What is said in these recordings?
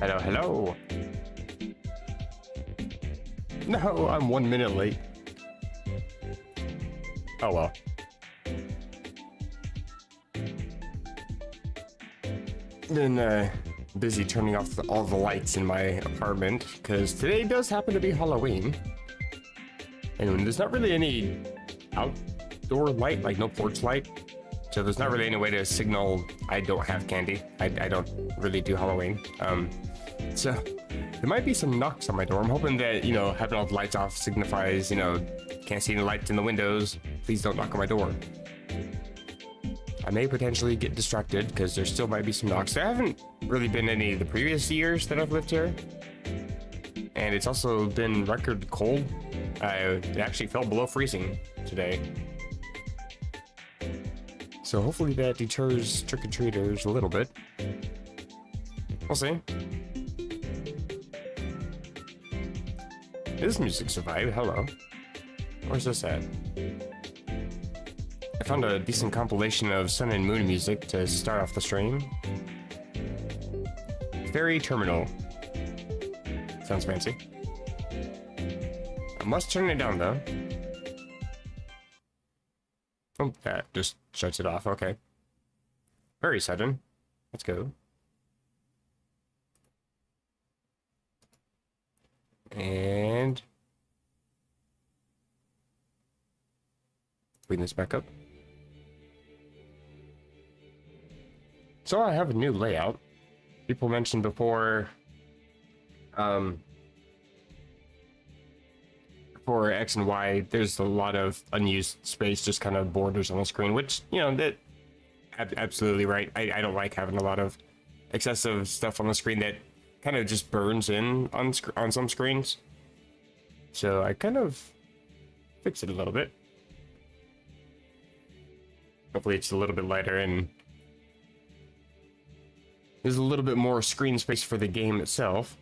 Hello, hello. No, I'm 1 minute late. Oh well. Been busy turning off all the lights in my apartment because today does happen to be Halloween. And there's not really any outdoor light, like no porch light. So there's not really any way to signal I don't have candy. I don't really do Halloween. So there might be some knocks on my door. I'm hoping that, you know, having all the lights off signifies, you know, can't see any lights in the windows. Please don't knock on my door. I may potentially get distracted because there still might be some knocks. There haven't really been any the previous years that I've lived here. And it's also been record cold. It actually fell below freezing today. So hopefully that deters trick-or-treaters a little bit. We'll see. This music survived. Hello. Where's this at? I found a decent compilation of Sun and Moon music to start off the stream. Fairy Terminal. Sounds fancy. I must turn it down though. Oh, that just shuts it off. Okay. Very sudden. Let's go. And bring this back up. So I have a new layout. People mentioned before, for X and Y, there's a lot of unused space, just kind of borders on the screen, which, you know, that absolutely right. I don't like having a lot of excessive stuff on the screen that kind of just burns in on some screens. So I kind of fix it a little bit. Hopefully it's a little bit lighter and there's a little bit more screen space for the game itself.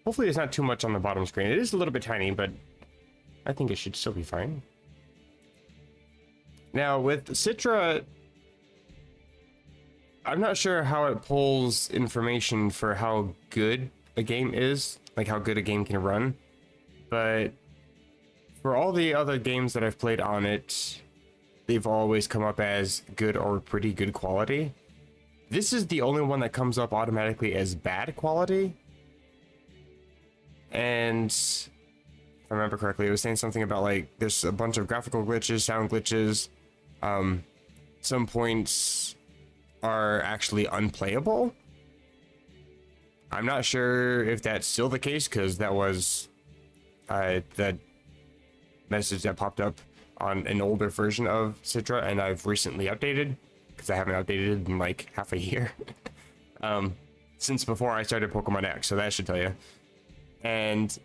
Hopefully there's not too much on the bottom screen. It is a little bit tiny, but I think it should still be fine. Now with Citra, I'm not sure how it pulls information for how good a game is, like how good a game can run. But for all the other games that I've played on it, they've always come up as good or pretty good quality. This is the only one that comes up automatically as bad quality. And if I remember correctly, it was saying something about like there's a bunch of graphical glitches, sound glitches. Some points are actually unplayable. I'm not sure if that's still the case because that was the message that popped up on an older version of Citra, and I've recently updated because I haven't updated in like half a year since before I started Pokemon X, so that should tell you. And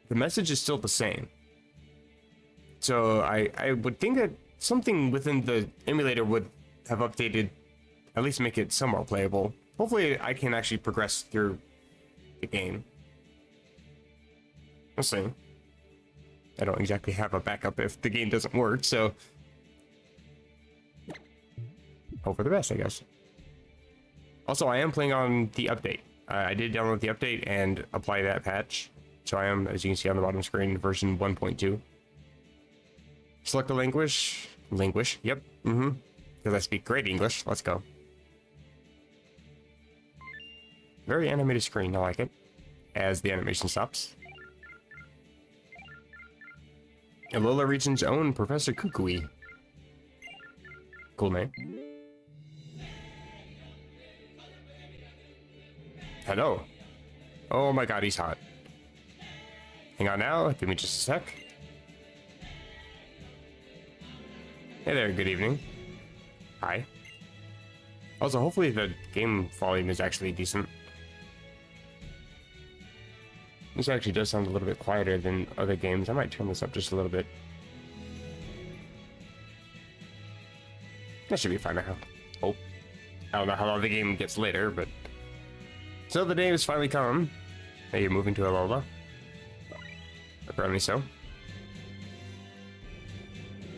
the message is still the same. So I would think that something within the emulator would have updated, at least make it somewhat playable. Hopefully I can actually progress through the game. We'll see. I don't exactly have a backup if the game doesn't work, so hope for the best, I guess. Also, I am playing on the update. I did download the update and apply that patch. So I am, as you can see on the bottom screen, version 1.2. Select a language. Yep. Because I speak great English. Let's go. Very animated screen. I like it. As the animation stops. Alola region's own Professor Kukui. Cool name. Hello. Oh my god, he's hot. Hang on now, give me just a sec. Hey there, good evening. Hi. Also, hopefully the game volume is actually decent. This actually does sound a little bit quieter than other games. I might turn this up just a little bit. That should be fine, I hope. I don't know how long the game gets later, but... So the day has finally come. Hey, you're moving to Alola. Apparently so.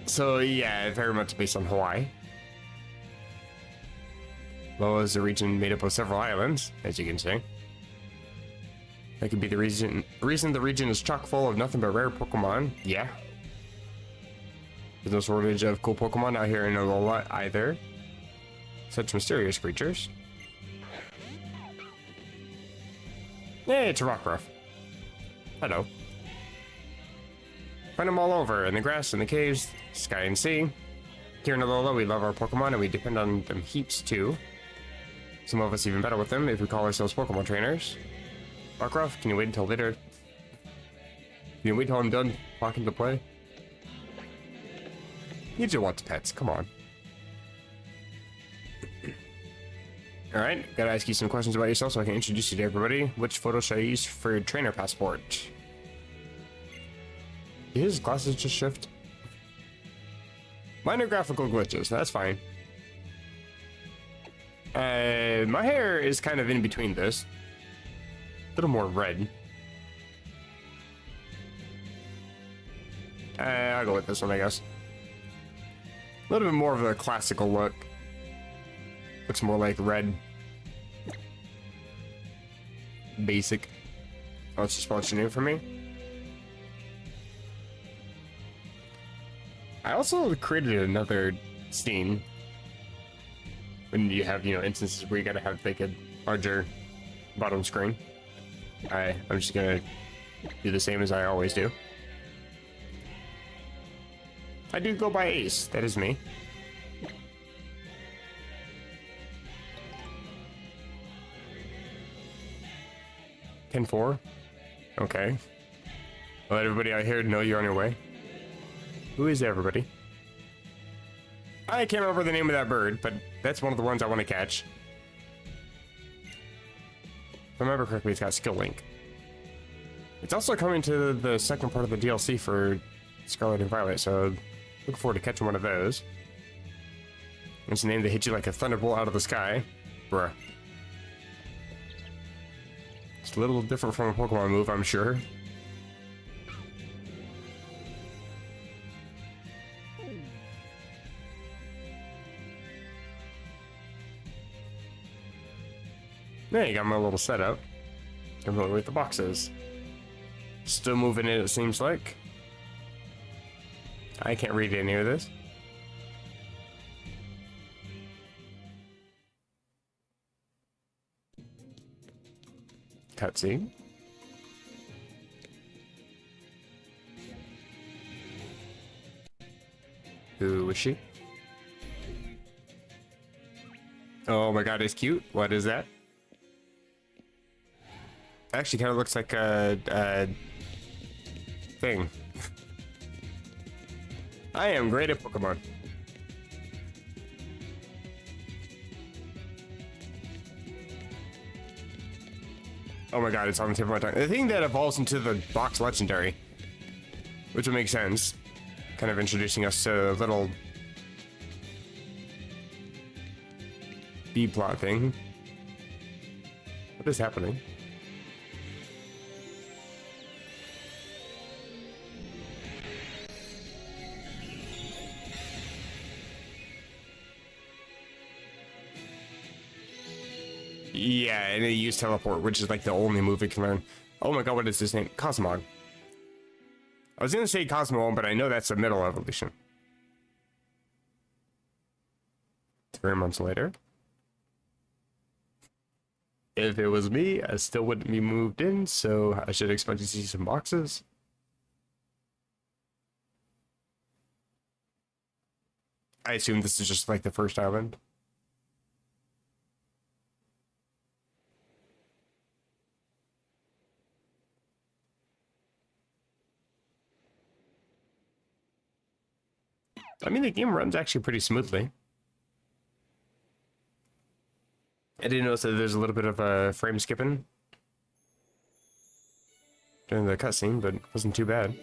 So yeah, very much based on Hawaii. Alola is a region made up of several islands, as you can see. That could be the reason the region is chock full of nothing but rare Pokemon. Yeah. There's no shortage of cool Pokemon out here in Alola either. Such mysterious creatures. Hey, it's a Rockruff. Hello. Find them all over, in the grass, in the caves, sky and sea. Here in Alola, we love our Pokemon and we depend on them heaps too. Some of us even better with them if we call ourselves Pokemon trainers. Rockruff, can you wait until later? Can you wait till I'm done talking to play? You just want pets, come on. Alright, gotta ask you some questions about yourself so I can introduce you to everybody. Which photo should I use for your trainer passport? Did his glasses just shift? Minor graphical glitches, that's fine. My hair is kind of in between this. A little more red. I'll go with this one, I guess. A little bit more of a classical look. Looks more like red. Basic. Oh, it's just what's new for me. I also created another scene. When you have, you know, instances where you gotta have like a larger bottom screen. I'm just gonna do the same as I always do. I do go by Ace, that is me. Ten 4? Okay. I'll let everybody out here know you're on your way. Who is everybody? I can't remember the name of that bird, but that's one of the ones I want to catch. If I remember correctly, it's got Skill Link. It's also coming to the second part of the DLC for Scarlet and Violet, so looking forward to catching one of those. It's a name that hits you like a thunderbolt out of the sky. Bruh. It's a little different from a Pokemon move, I'm sure. There you got my little setup. Familiar with the boxes. Still moving it seems like. I can't read any of this. Cutscene. Who is she? Oh my god, it's cute. What is that? Actually kind of looks like a thing. I am great at Pokemon. Oh my god, it's on the tip of my tongue. The thing that evolves into the box legendary, which would make sense. Kind of introducing us to a little B-plot thing. What is happening? Yeah, and they use teleport, which is like the only move it can learn. Oh my god, what is his name? Cosmog. I was gonna say Cosmo, but I know that's a middle evolution. 3 months later. If it was me, I still wouldn't be moved in, so I should expect to see some boxes. I assume this is just like the first island. I mean, the game runs actually pretty smoothly. I did notice that there's a little bit of frame skipping during the cutscene, but it wasn't too bad.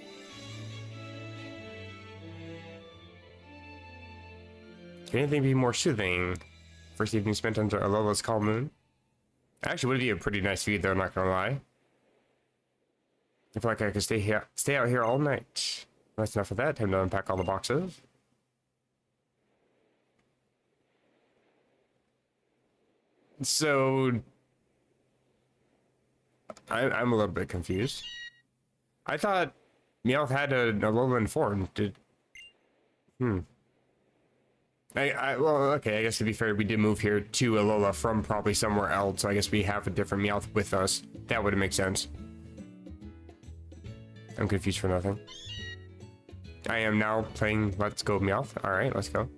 Could anything be more soothing? First evening spent under Alola's calm moon. Actually, would be a pretty nice view, though, not gonna lie. I feel like I could stay out here all night. That's enough of that. Time to unpack all the boxes. So I'm a little bit confused. I thought Meowth had an Alola in form. Did well, okay, I guess to be fair, we did move here to Alola from probably somewhere else, so I guess we have a different Meowth with us. That would make sense. I'm confused for nothing. I am now playing Let's Go Meowth. Alright, let's go.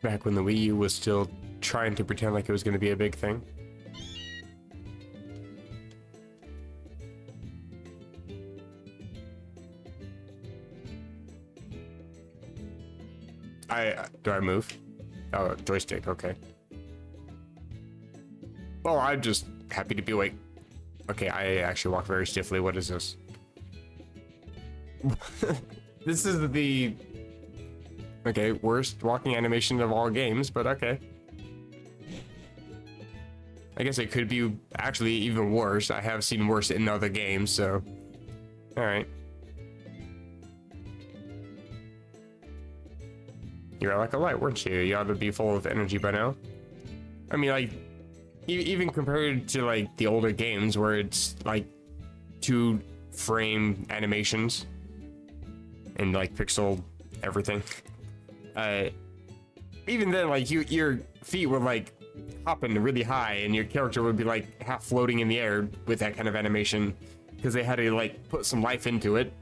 Back when the Wii U was still trying to pretend like it was going to be a big thing. Do I move? Oh, joystick, okay. Well, I'm just happy to be awake. Okay, I actually walk very stiffly. What is this? This is the... Okay, worst walking animation of all games, but okay. I guess it could be actually even worse. I have seen worse in other games, so... Alright. You're like a light, weren't you? You ought to be full of energy by now. I mean, like, even compared to, like, the older games where it's, like, 2-frame animations and, like, pixel everything. Even then, like, your feet would, like, hopping really high and your character would be, like, half floating in the air with that kind of animation because they had to, like, put some life into it.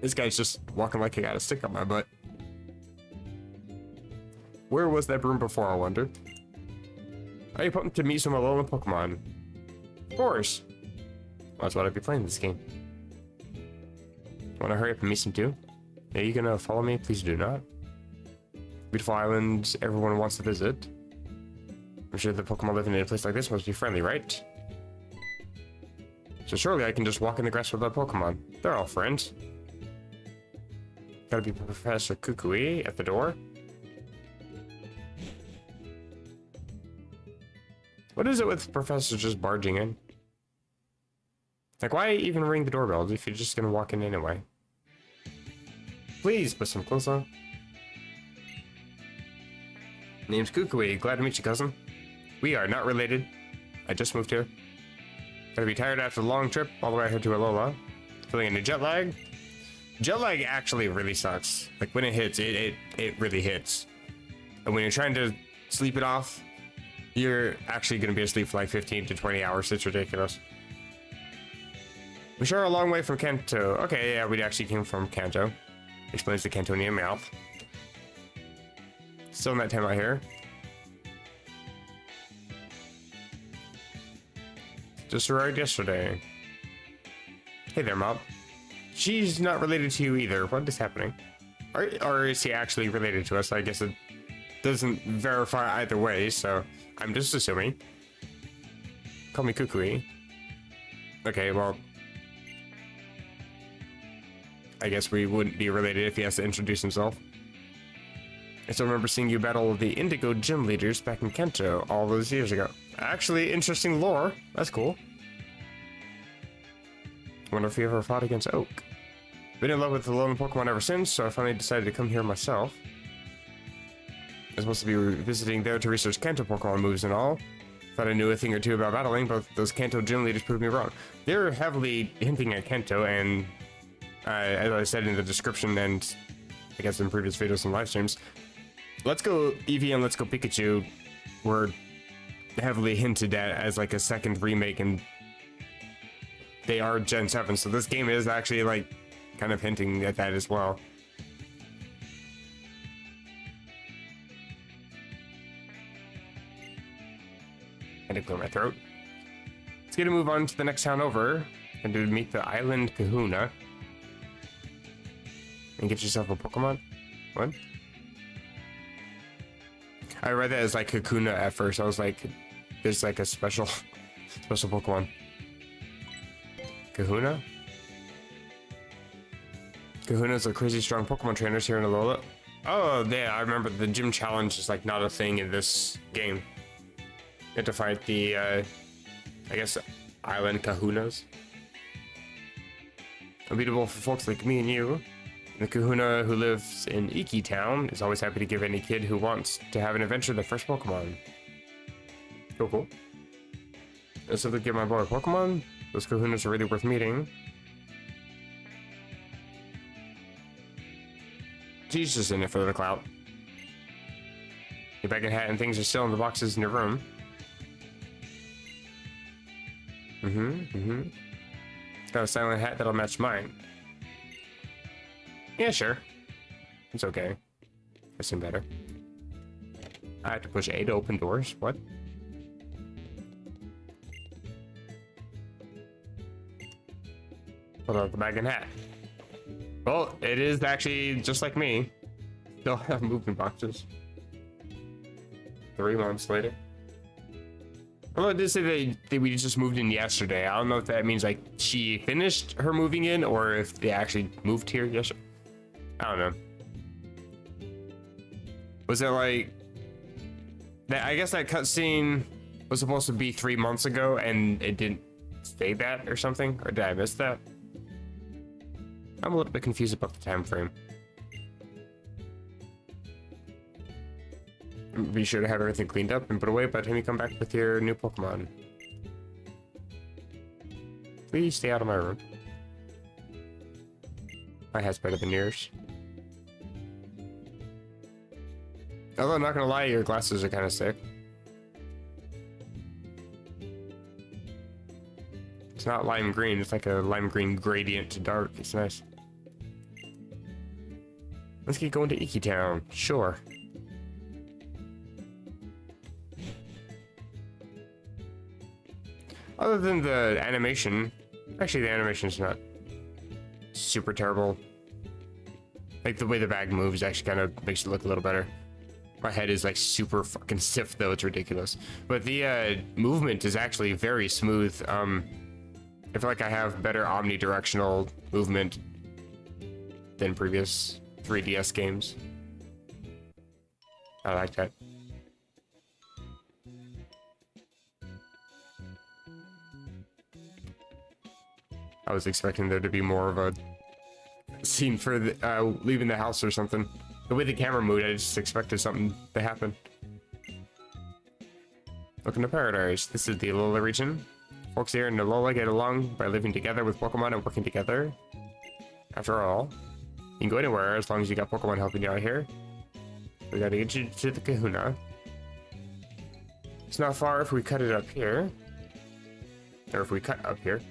This guy's just walking like he got a stick on my butt. Where was that broom before, I wonder? Are you pumped to meet some Alola Pokemon? Of course. Well, that's why I'd be playing this game. Wanna hurry up and meet some too? Are you gonna follow me? Please do not. Beautiful island everyone wants to visit. I'm sure the Pokemon living in a place like this must be friendly, right? So surely I can just walk in the grass with our Pokemon. They're all friends. Gotta be Professor Kukui at the door. What is it with professors just barging in? Like, why even ring the doorbell if you're just gonna walk in anyway? Please put some clothes on. Name's Kukui. Glad to meet you, cousin. We are not related. I just moved here. Gotta be tired after the long trip all the way out here to Alola. Feeling any jet lag? Jet lag actually really sucks. Like, when it hits, it really hits. And when you're trying to sleep it off, you're actually going to be asleep for like 15 to 20 hours. It's ridiculous. We sure are a long way from Kanto. Okay, yeah, we actually came from Kanto. Explains the Cantonian mouth. Still in that time out here. Just arrived yesterday. Hey there, Mop. She's not related to you either. What is happening? Or is he actually related to us? I guess it doesn't verify either way, so I'm just assuming. Call me Kukui. Okay, well, I guess we wouldn't be related if he has to introduce himself. I still remember seeing you battle the Indigo gym leaders back in Kanto all those years ago. Actually, interesting lore. That's cool. Wonder if you ever fought against Oak. Been in love with the lone Pokemon ever since, so I finally decided to come here myself. I'm supposed to be visiting there to research Kanto Pokemon moves and all. Thought I knew a thing or two about battling, but those Kanto gym leaders proved me wrong. They're heavily hinting at Kanto, and as I said in the description and I guess in previous videos and live streams, Let's Go Eevee and Let's Go Pikachu were heavily hinted at as like a second remake, and they are Gen 7, so this game is actually like kind of hinting at that as well. Had to clear my throat. Let's get to move on to the next town over and to meet the Island Kahuna. And get yourself a Pokemon? What? I read that as like Kakuna at first. I was like, there's like a special Pokemon. Kahuna? Kahuna's a crazy strong Pokemon trainers here in Alola. Oh, yeah, I remember the gym challenge is like not a thing in this game. You have to fight the, I guess, Island Kahunas. unbeatable for folks like me and you. The kahuna who lives in Iki Town is always happy to give any kid who wants to have an adventure their first Pokemon. Cool. Let's simply give my boy a Pokemon. Those kahunas are really worth meeting. She's just in it for the clout. Your bag and hat and things are still in the boxes in your room. Got a silent hat that'll match mine. Yeah, sure. It's okay. I've seen better. I have to push A to open doors? What? What about the bag and hat? Well, it is actually just like me. Still have moving boxes. 3 months later. Although it did say that we just moved in yesterday. I don't know if that means like she finished her moving in or if they actually moved here yesterday. I don't know. Was it like that? I guess that cutscene was supposed to be 3 months ago and it didn't say that or something, or did I miss that? I'm a little bit confused about the time frame. Be sure to have everything cleaned up and put away by the time you come back with your new Pokemon. Please stay out of my room. My hat's better than yours. Although I'm not gonna lie, your glasses are kind of sick. It's not lime green, it's like a lime green gradient to dark. It's nice. Let's get going to Iki Town. Sure. Other than the animation, actually the animation's not super terrible. Like the way the bag moves actually kind of makes it look a little better. My head is like super fucking stiff though, it's ridiculous. But the movement is actually very smooth. I feel like I have better omnidirectional movement than previous 3DS games. I like that. I was expecting there to be more of a scene for the, leaving the house or something. The way the camera moved, I just expected something to happen. Welcome to Paradise. This is the Alola region. Folks here in Alola get along by living together with Pokemon and working together. After all, you can go anywhere as long as you got Pokemon helping you out here. We gotta get you to the Kahuna. It's not far if we cut it up here. Or if we cut up here.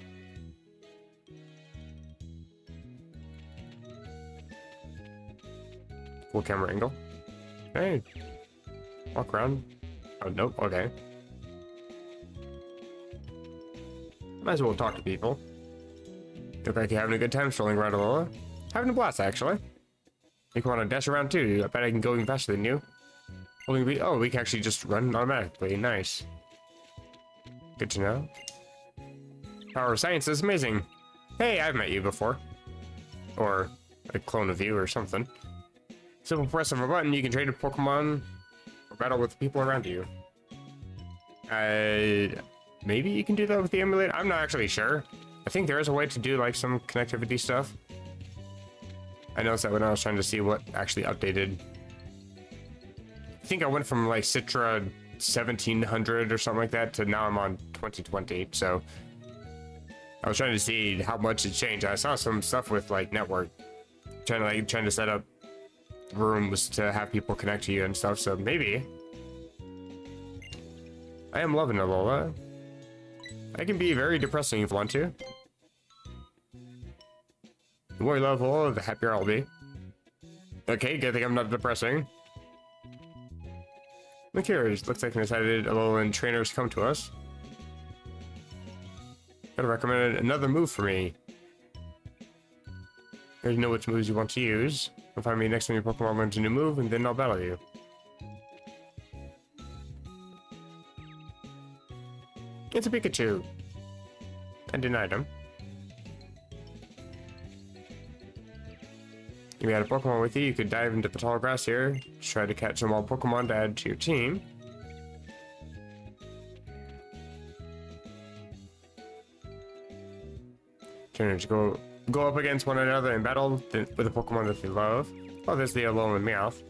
Cool camera angle. Hey. Walk around. Oh, nope. Okay. Might as well talk to people. Look like you're having a good time strolling around Alola. Having a blast, actually. You want to dash around too. I bet I can go even faster than you. Oh, we can actually just run automatically. Nice. Good to know. Power of science is amazing. Hey, I've met you before. Or a clone of you or something. Simple press of a button, you can trade a Pokemon or battle with the people around you. Maybe you can do that with the emulator? I'm not actually sure. I think there is a way to do like some connectivity stuff. I noticed that when I was trying to see what actually updated. I think I went from like Citra 1700 or something like that to now I'm on 2020, so I was trying to see how much it changed. I saw some stuff with like network, trying to set up rooms to have people connect to you and stuff, so maybe. I am loving Alola. I can be very depressing if you want to. The more you love Alola, the happier I'll be. Okay, good thing I'm not depressing. Look here, it looks like an excited Alolan trainers come to us. Gotta recommend another move for me. You already know which moves you want to use. You'll find me next time your Pokemon learns a new move, and then I'll battle you. It's a Pikachu. I denied him. If you had a Pokemon with you, you could dive into the tall grass here. Try to catch some wild Pokemon to add to your team. Trainers go go up against one another in battle with the Pokemon that they love. Oh, there's the Alola Meowth.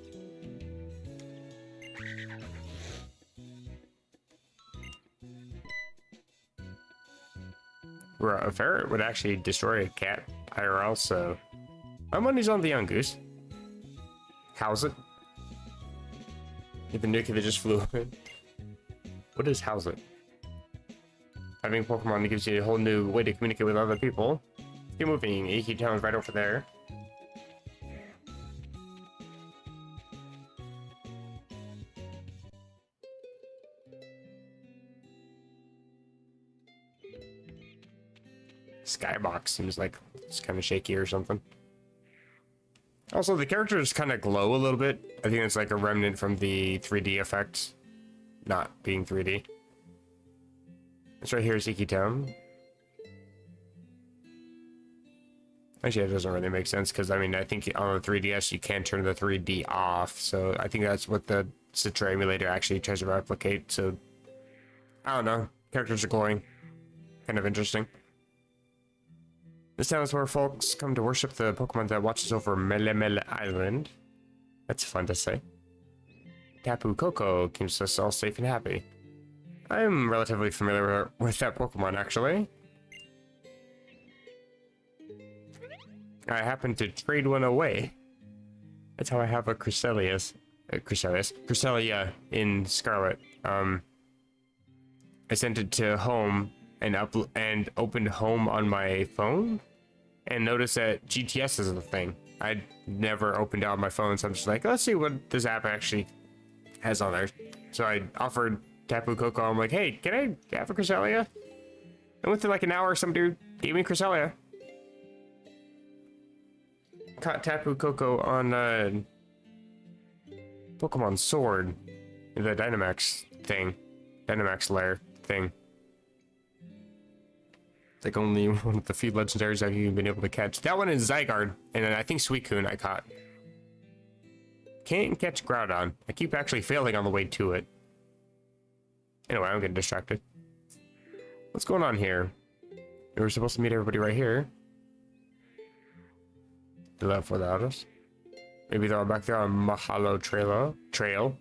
Where a ferret would actually destroy a cat IRL, so my money's on the young goose. How's it? The nuke that just flew in. What is how's it? Having Pokemon gives you a whole new way to communicate with other people. Keep moving. Iki Town's right over there. Skybox seems like it's kind of shaky or something. Also, the characters kind of glow a little bit. I think it's like a remnant from the 3D effect, not being 3D. This right here is Iki Town. Actually, that doesn't really make sense because I mean, I think on the 3DS you can turn the 3D off, so I think that's what the Citra emulator actually tries to replicate. So I don't know. Characters are glowing. Kind of interesting. This town is where folks come to worship the Pokemon that watches over Melemele Island. That's fun to say. Tapu Koko keeps us all safe and happy. I'm relatively familiar with that Pokemon, actually. I happened to trade one away. That's how I have a Cresselia in Scarlet. I sent it to home and opened home on my phone and noticed that GTS is a thing. I'd never opened it on my phone, so I'm just like, let's see what this app actually has on there. So I offered Tapu Koko. I'm like, hey, can I have a Cresselia? And within like an hour, some dude gave me Cresselia. Caught Tapu Koko on Pokemon Sword, the Dynamax thing, Dynamax lair thing. It's like only one of the few legendaries I've even been able to catch. That one is Zygarde, and then I think Suicune I caught. Can't catch Groudon. I keep actually failing on the way to it. Anyway, I'm getting distracted. What's going on here? We were supposed to meet everybody right here. They left without us. Maybe they're all back there on Mahalo Trail.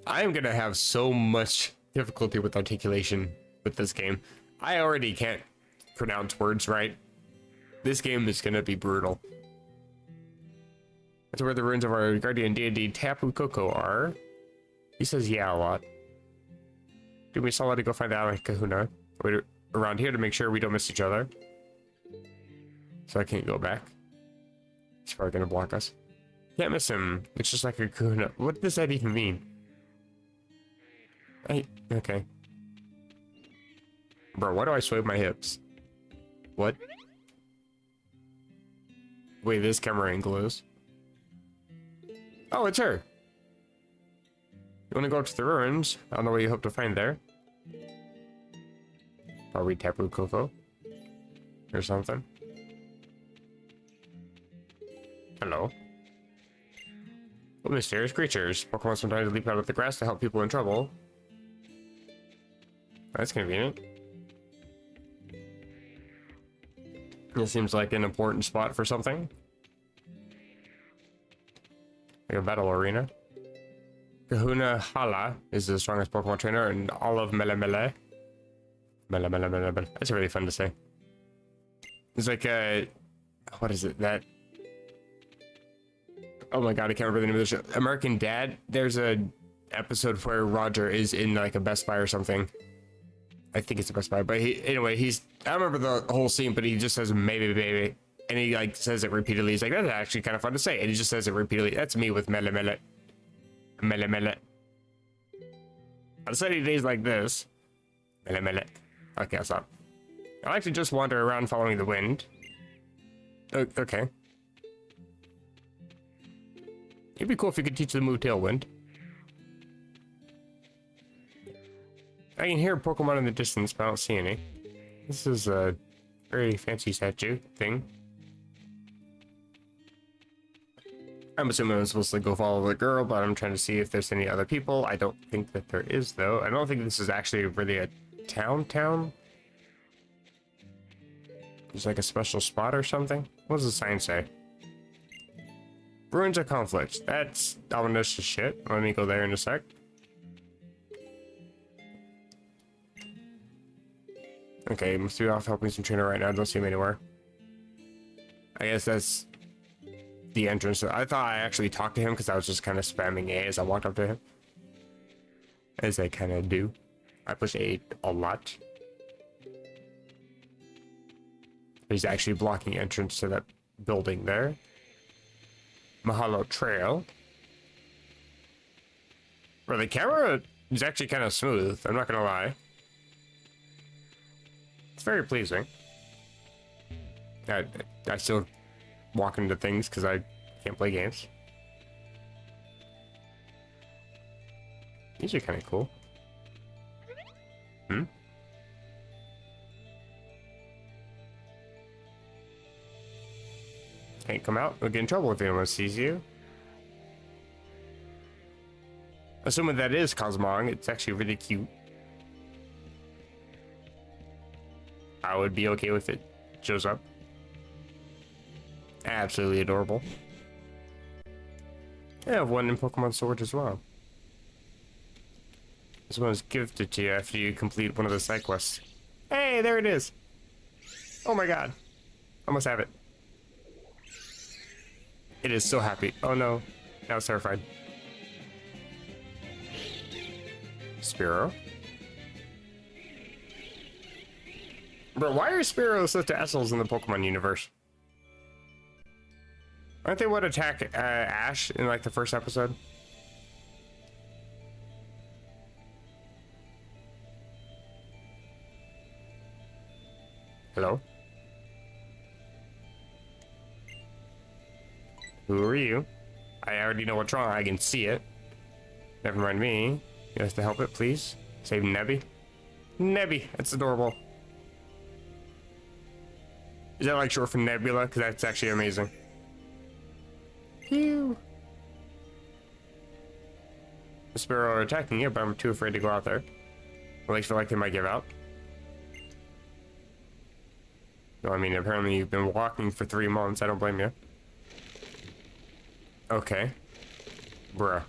I am gonna have so much difficulty with articulation with this game. I already can't pronounce words right. This game is gonna be brutal. That's where the ruins of our guardian deity Tapu Koko are. He says yeah a lot. Do me a solid to go find out Kahuna. Wait around here to make sure we don't miss each other. So I can't go back. He's probably gonna block us. Can't miss him. It's just like a Kahuna. What does that even mean? Okay. Bro, why do I sway my hips? What? Wait, this camera angle is. Oh, it's her. You want to go up to the ruins? I don't know what you hope to find there. Probably Tapu Koko. Or something. Hello. What mysterious creatures. Pokemon sometimes leap out of the grass to help people in trouble. That's convenient. This seems like an important spot for something. Like a battle arena. Kahuna Hala is the strongest Pokemon trainer in all of Melemele. Melemele. That's really fun to say. It's like a... What is it? That... Oh my god, I can't remember the name of the show. American Dad? There's a episode where Roger is in like a Best Buy or something. I think it's a Best Buy, but he's... I don't remember the whole scene, but he just says maybe baby. And he like says it repeatedly. He's like, that's actually kind of fun to say. And he just says it repeatedly. That's me with Melemele. Melemele. On sunny days like this. Melemele. Okay, I'll stop. I'll actually just wander around following the wind. Okay. It'd be cool if you could teach the move Tailwind. I can hear Pokemon in the distance, but I don't see any. This is a very fancy statue thing. I'm assuming I'm supposed to go follow the girl, but I'm trying to see if there's any other people. I don't think that there is, though. I don't think this is actually really a town. There's like a special spot or something. What does the sign say? Ruins of Conflict. That's ominous as shit. Let me go there in a sec. Okay, must be off helping some trainer right now. Don't see him anywhere. I guess that's the entrance. I thought I actually talked to him because I was just kind of spamming A as I walked up to him. As I kind of do. I push A a lot. He's actually blocking entrance to that building there. Mahalo Trail. Bro, the camera is actually kind of smooth. I'm not gonna lie. It's very pleasing. I still walk into things because I can't play games. These are kind of cool. Hmm? Can't come out. We'll get in trouble if anyone sees you. Assuming that is Cosmog, it's actually really cute. I would be okay with it. Shows up. Absolutely adorable. I have one in Pokemon Sword as well. This one is gifted to you after you complete one of the side quests. Hey, there it is! Oh my god. Almost have it. It is so happy. Oh no. Now it's terrified. Spearow. Bro, why are Spearow such assholes in the Pokemon universe? Aren't they what attack Ash in like the first episode? Hello? Who are you? I already know what's wrong. I can see it. Never mind me. You have to help it, please. Save Nebby. Nebby. That's adorable. Is that like short for Nebula? Because that's actually amazing. Phew. The Spearow are attacking you, but I'm too afraid to go out there. At least feel like they might give out. No, I mean, apparently you've been walking for 3 months. I don't blame you. Okay. Bruh.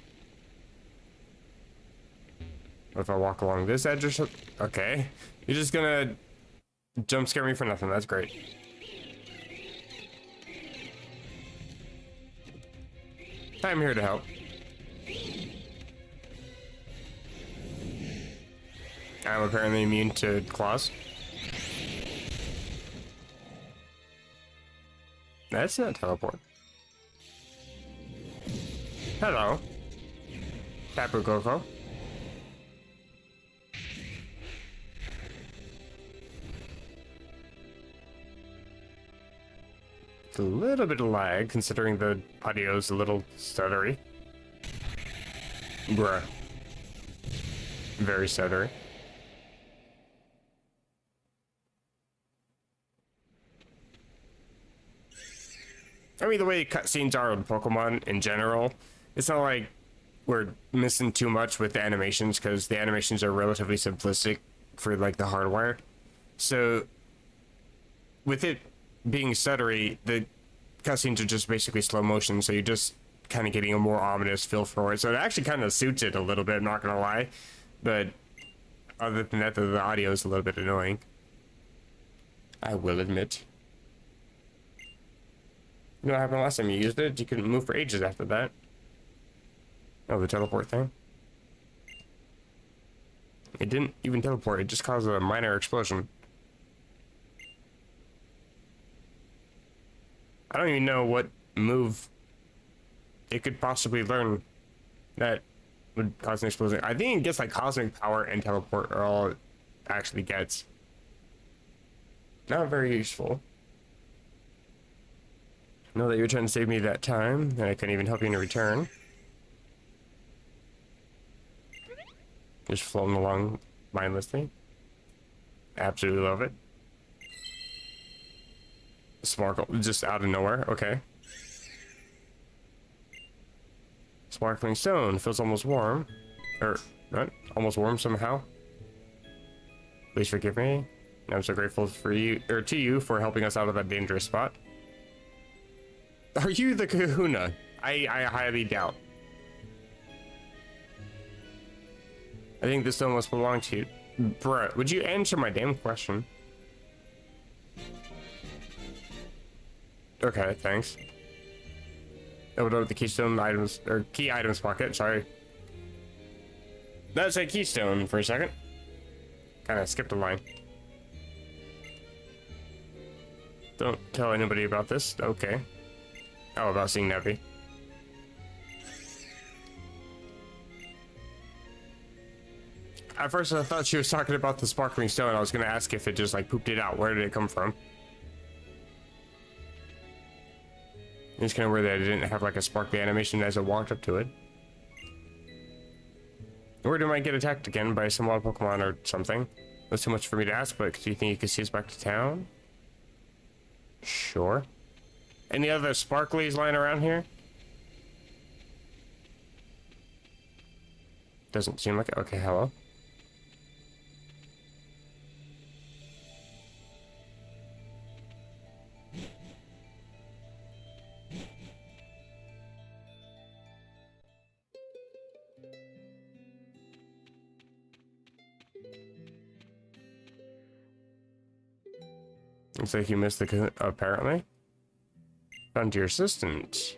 What if I walk along this edge or something? Okay. You're just gonna jump scare me for nothing. That's great. I'm here to help. I'm apparently immune to claws. That's not teleport. Hello. Tapu Koko. It's a little bit of lag considering the audio's a little stuttery. Bruh. Very stuttery. I mean, the way cutscenes are with Pokemon in general, it's not like we're missing too much with the animations because the animations are relatively simplistic for like the hardware. So with it being stuttery, the cutscenes are just basically slow motion, so you're just kind of getting a more ominous feel for it. So it actually kind of suits it a little bit, not gonna lie. But other than that, the audio is a little bit annoying. I will admit. You know what happened last time you used it? You couldn't move for ages after that. Oh, the teleport thing? It didn't even teleport, it just caused a minor explosion. I don't even know what move it could possibly learn that would cause an explosion. I think it gets like cosmic power and teleport are all it actually gets. Not very useful. Know that you were trying to save me that time, and I couldn't even help you in return. Just floating along mindlessly. Absolutely love it. Sparkle, just out of nowhere, okay. Sparkling stone, feels almost warm. Or, what? Almost warm somehow? Please forgive me. I'm so grateful for you, or to you, for helping us out of that dangerous spot. Are you the Kahuna? I highly doubt. I think this stone must belong to you. Bruh, would you answer my damn question? Okay, thanks. Open up the keystone items, or key items pocket, sorry. That's a keystone for a second. Kinda skipped a line. Don't tell anybody about this, okay. Oh, about seeing Nevi. At first I thought she was talking about the sparkling stone. I was gonna ask if it just like pooped it out. Where did it come from? It's kind of weird that it didn't have like a sparkly animation as it walked up to it. Or did I get attacked again by some wild Pokemon or something? That's too much for me to ask, but do you think you could see us back to town? Sure. Any other sparklies lying around here? Doesn't seem like it. Okay, hello. Looks like you missed the apparently. Found your assistant.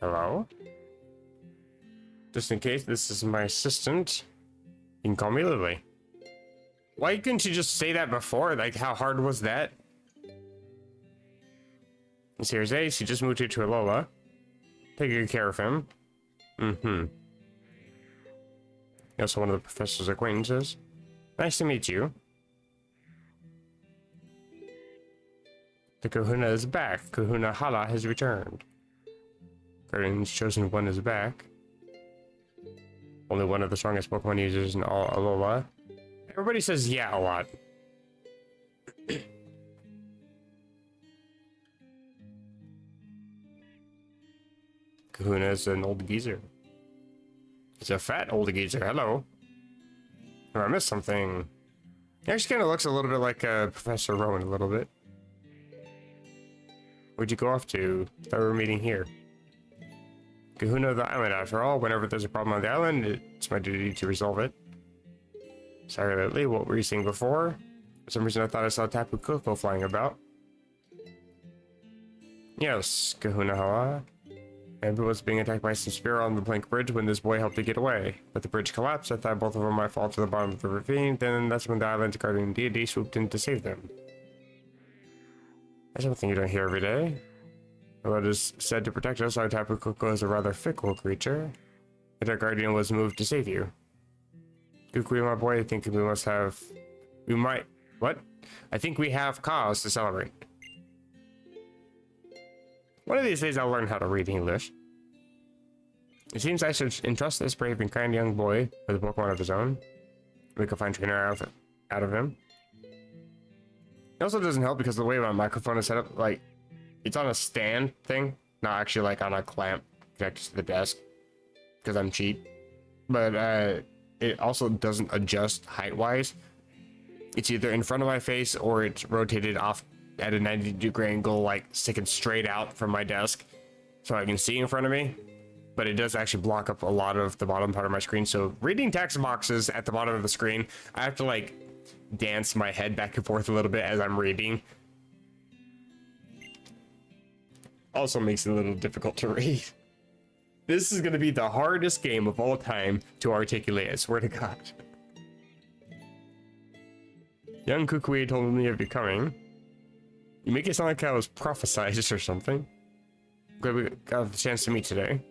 Hello? Just in case, this is my assistant. You can call me Lily. Why couldn't you just say that before? Like, how hard was that? This here's Ace. He just moved here to Alola. Take good care of him. Mm-hmm. You're also one of the professor's acquaintances. Nice to meet you. The Kahuna is back. Kahuna Hala has returned. Guardian's chosen one is back. Only one of the strongest Pokemon users in all Alola. Everybody says yeah a lot. Kahuna is an old geezer. He's a fat old geezer. Hello. Oh, I missed something. He actually kind of looks a little bit like Professor Rowan a little bit. Where'd you go off to? Thought we were meeting here. Kahuna of the island, after all. Whenever there's a problem on the island, it's my duty to resolve it. Sorry, Lily, what were you saying before? For some reason I thought I saw Tapu Koko flying about. Yes, Kahuna Hala. Amber was being attacked by some spear on the plank bridge when this boy helped to get away. But the bridge collapsed. I thought both of them might fall to the bottom of the ravine. Then that's when the island's guardian deity swooped in to save them. That's something you don't hear every day. Although it is said to protect us, our Tapu Koko is a rather fickle creature. But our guardian was moved to save you. Kukui, my boy, I think I think we have cause to celebrate. One of these days I'll learn how to read English. It seems I should entrust this brave and kind young boy with a Pokemon of his own. We can find trainer out of him. It also doesn't help because the way my microphone is set up, like, it's on a stand thing, not actually like on a clamp connected to the desk, because I'm cheap. But it also doesn't adjust height-wise. It's either in front of my face or it's rotated off at a 90-degree angle, like sticking straight out from my desk, so I can see in front of me. But it does actually block up a lot of the bottom part of my screen. So reading text boxes at the bottom of the screen, I have to like dance my head back and forth a little bit as I'm reading. Also makes it a little difficult to read. This is going to be the hardest game of all time to articulate, I swear to God. Young Kukui told me of you coming. You make it sound like I was prophesied or something. Glad we got the chance to meet today.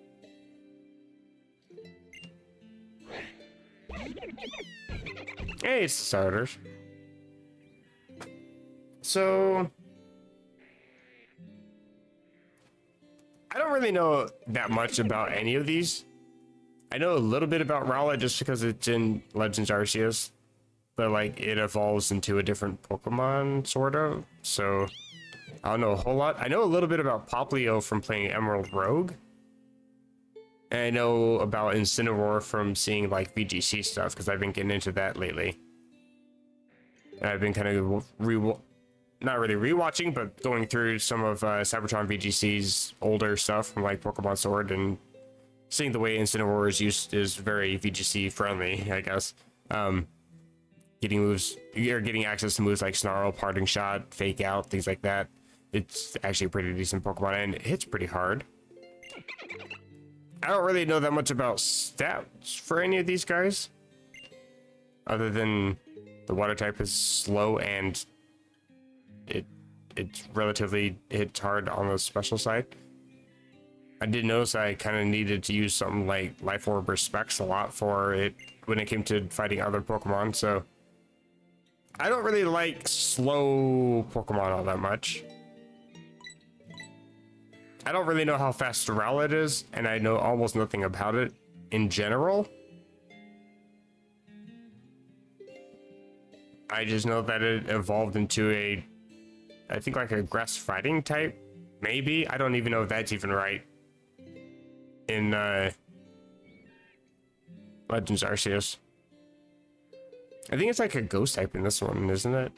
Hey, it's the starters. So I don't really know that much about any of these. I know a little bit about Rowlet just because it's in Legends Arceus, but like it evolves into a different Pokemon sort of. So I don't know a whole lot. I know a little bit about Poplio from playing Emerald Rogue. And I know about Incineroar from seeing like VGC stuff because I've been getting into that lately. And I've been kind of not really rewatching, but going through some of Cybertron VGC's older stuff from like Pokemon Sword, and seeing the way Incineroar is used is very VGC friendly, I guess. Getting moves, or getting access to moves like Snarl, Parting Shot, Fake Out, things like that. It's actually a pretty decent Pokemon, and it hits pretty hard. I don't really know that much about stats for any of these guys, other than the water type is slow and it's relatively hits hard on the special side. I did notice I kind of needed to use something like Life Orb or Specs a lot for it when it came to fighting other Pokemon, so I don't really like slow Pokemon all that much. I don't really know how fast Rowlet is, and I know almost nothing about it in general. I just know that it evolved into a, I think like a grass fighting type, maybe. I don't even know if that's even right in Legends Arceus. I think it's like a ghost type in this one, isn't it?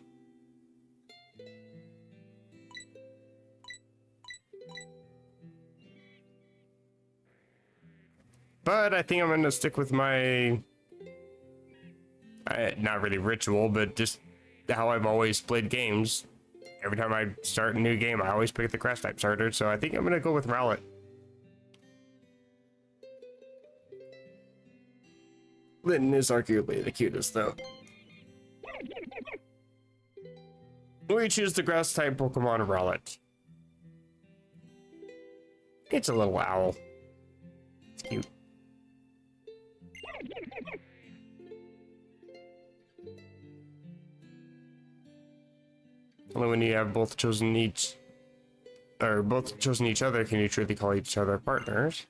But I think I'm gonna stick with my, not really ritual, but just how I've always played games. Every time I start a new game, I always pick the grass type starter, so I think I'm gonna go with Rowlet. Litten is arguably the cutest, though. We choose the grass type Pokemon Rowlet. It's a little owl. It's cute. Only when you have both chosen each other can you truly call each other partners.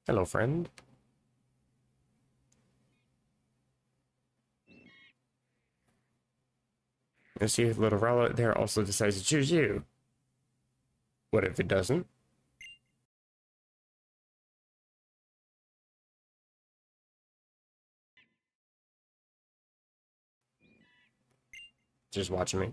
Hello, friend. And see if little Rowlet there also decides to choose you. What if it doesn't? Just watching me.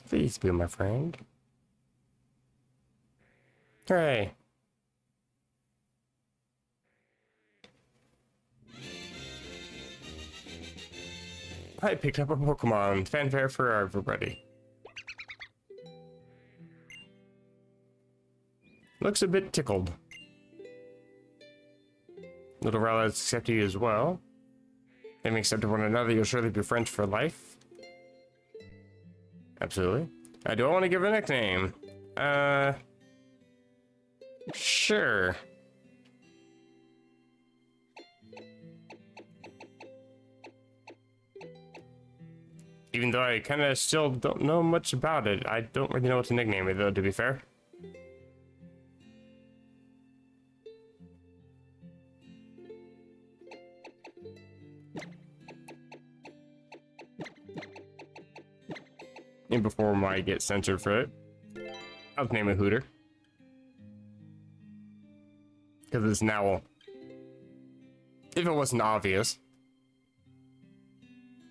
Please be my friend. Hooray. I picked up a Pokemon. Fanfare for everybody. Looks a bit tickled. Little Rowlet accept you as well. Having accepted one another, you'll surely be friends for life. Absolutely. Do I want to give a nickname? Sure. Even though I kind of still don't know much about it, I don't really know what to nickname it, though, to be fair. And before I get censored for it, I'll name it Hooter. Because it's an owl. If it wasn't obvious.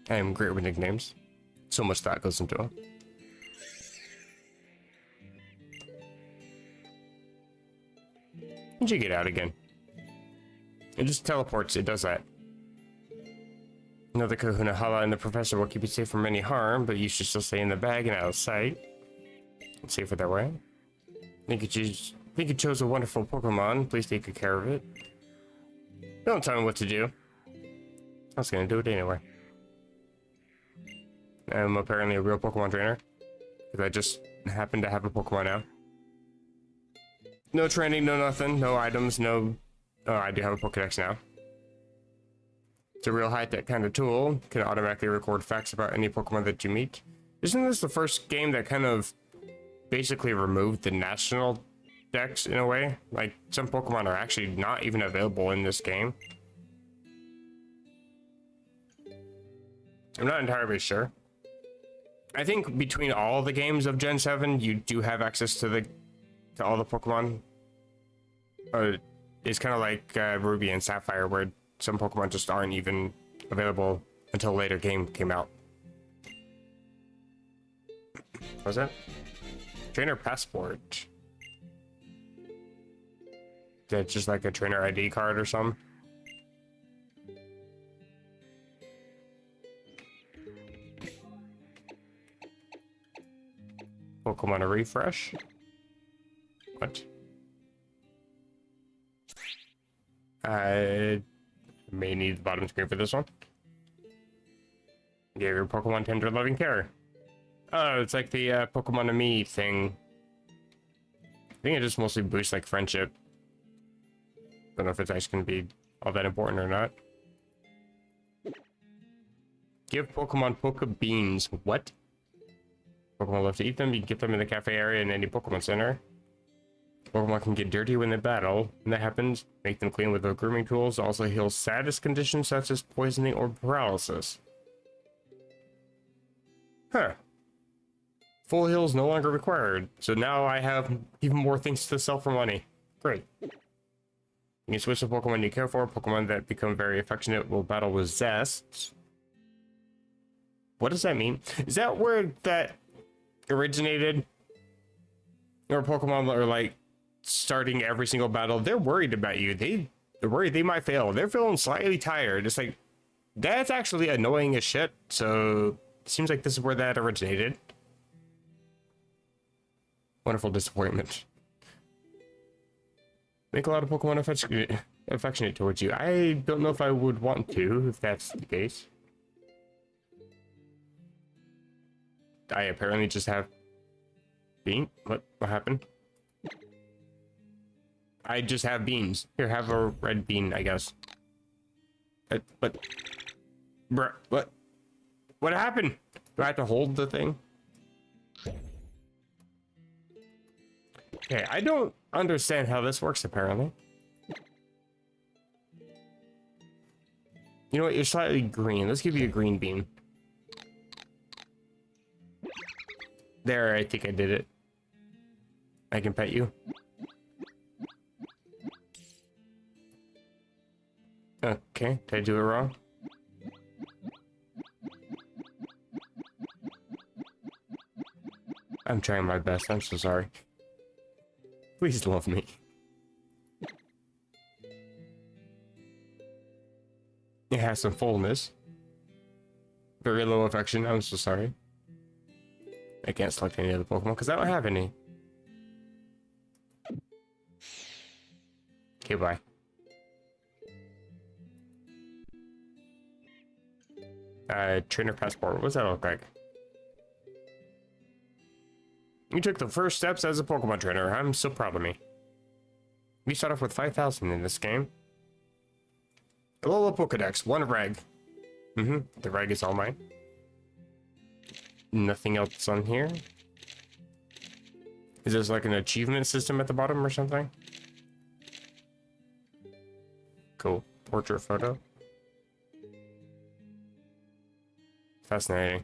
I am great with nicknames. So much thought goes into them. Did you get out again? It just teleports, it does that. Another Kahuna Hala and the professor will keep you safe from any harm, but you should still stay in the bag and out of sight. It's safer that way. Think you chose a wonderful Pokemon. Please take good care of it. Don't tell me what to do. I was gonna do it anyway. I'm apparently a real Pokemon trainer, because I just happen to have a Pokemon now. No training, no nothing, no items, no... Oh, I do have a Pokedex now. It's a real high-tech kind of tool. Can automatically record facts about any Pokemon that you meet. Isn't this the first game that kind of basically removed the national dex in a way? Like, some Pokemon are actually not even available in this game. I'm not entirely sure. I think between all the games of Gen 7, you do have access to all the Pokemon. It's kind of like Ruby and Sapphire, where some Pokemon just aren't even available until a later game came out. What was that? Trainer passport. Is that just like a trainer ID card or something? Pokemon a refresh? What? I may need the bottom screen for this one. Give your Pokemon tender loving care. Oh, it's like the Pokemon to me thing. I think it just mostly boosts like friendship. Don't know if it's actually going to be all that important or not. Give Pokemon Poke Beans. What? Pokemon love to eat them. You can get them in the cafe area in any Pokemon Center. Pokemon can get dirty when they battle. When that happens, make them clean with their grooming tools. Also heal status conditions such as poisoning or paralysis. Huh. Full heal is no longer required. So now I have even more things to sell for money. Great. You can switch to Pokemon you care for. Pokemon that become very affectionate will battle with zest. What does that mean? Is that where that originated? Or Pokemon that are like starting every single battle, they're worried about you. They're worried they might fail. They're feeling slightly tired. It's like, that's actually annoying as shit. So it seems like this is where that originated. Wonderful disappointment. Make a lot of Pokemon affectionate towards you. I don't know if I would want to, if that's the case. I apparently just have bean. What happened? I just have beans. Here, have a red bean, I guess. But bruh, what happened? Do I have to hold the thing? Okay, I don't understand how this works, apparently. You know what? You're slightly green. Let's give you a green bean. There, I think I did it. I can pet you. Okay, did I do it wrong? I'm trying my best. I'm so sorry. Please love me. It has some fullness. Very low affection. I'm so sorry. I can't select any other Pokemon because I don't have any. Okay, bye. Trainer passport. What does that look like? You took the first steps as a Pokemon trainer. I'm so proud of me. We start off with 5,000 in this game. Alola Pokedex, 1 reg. The reg is all mine. Nothing else on here. Is this like an achievement system at the bottom or something? Cool. Portrait photo. Fascinating.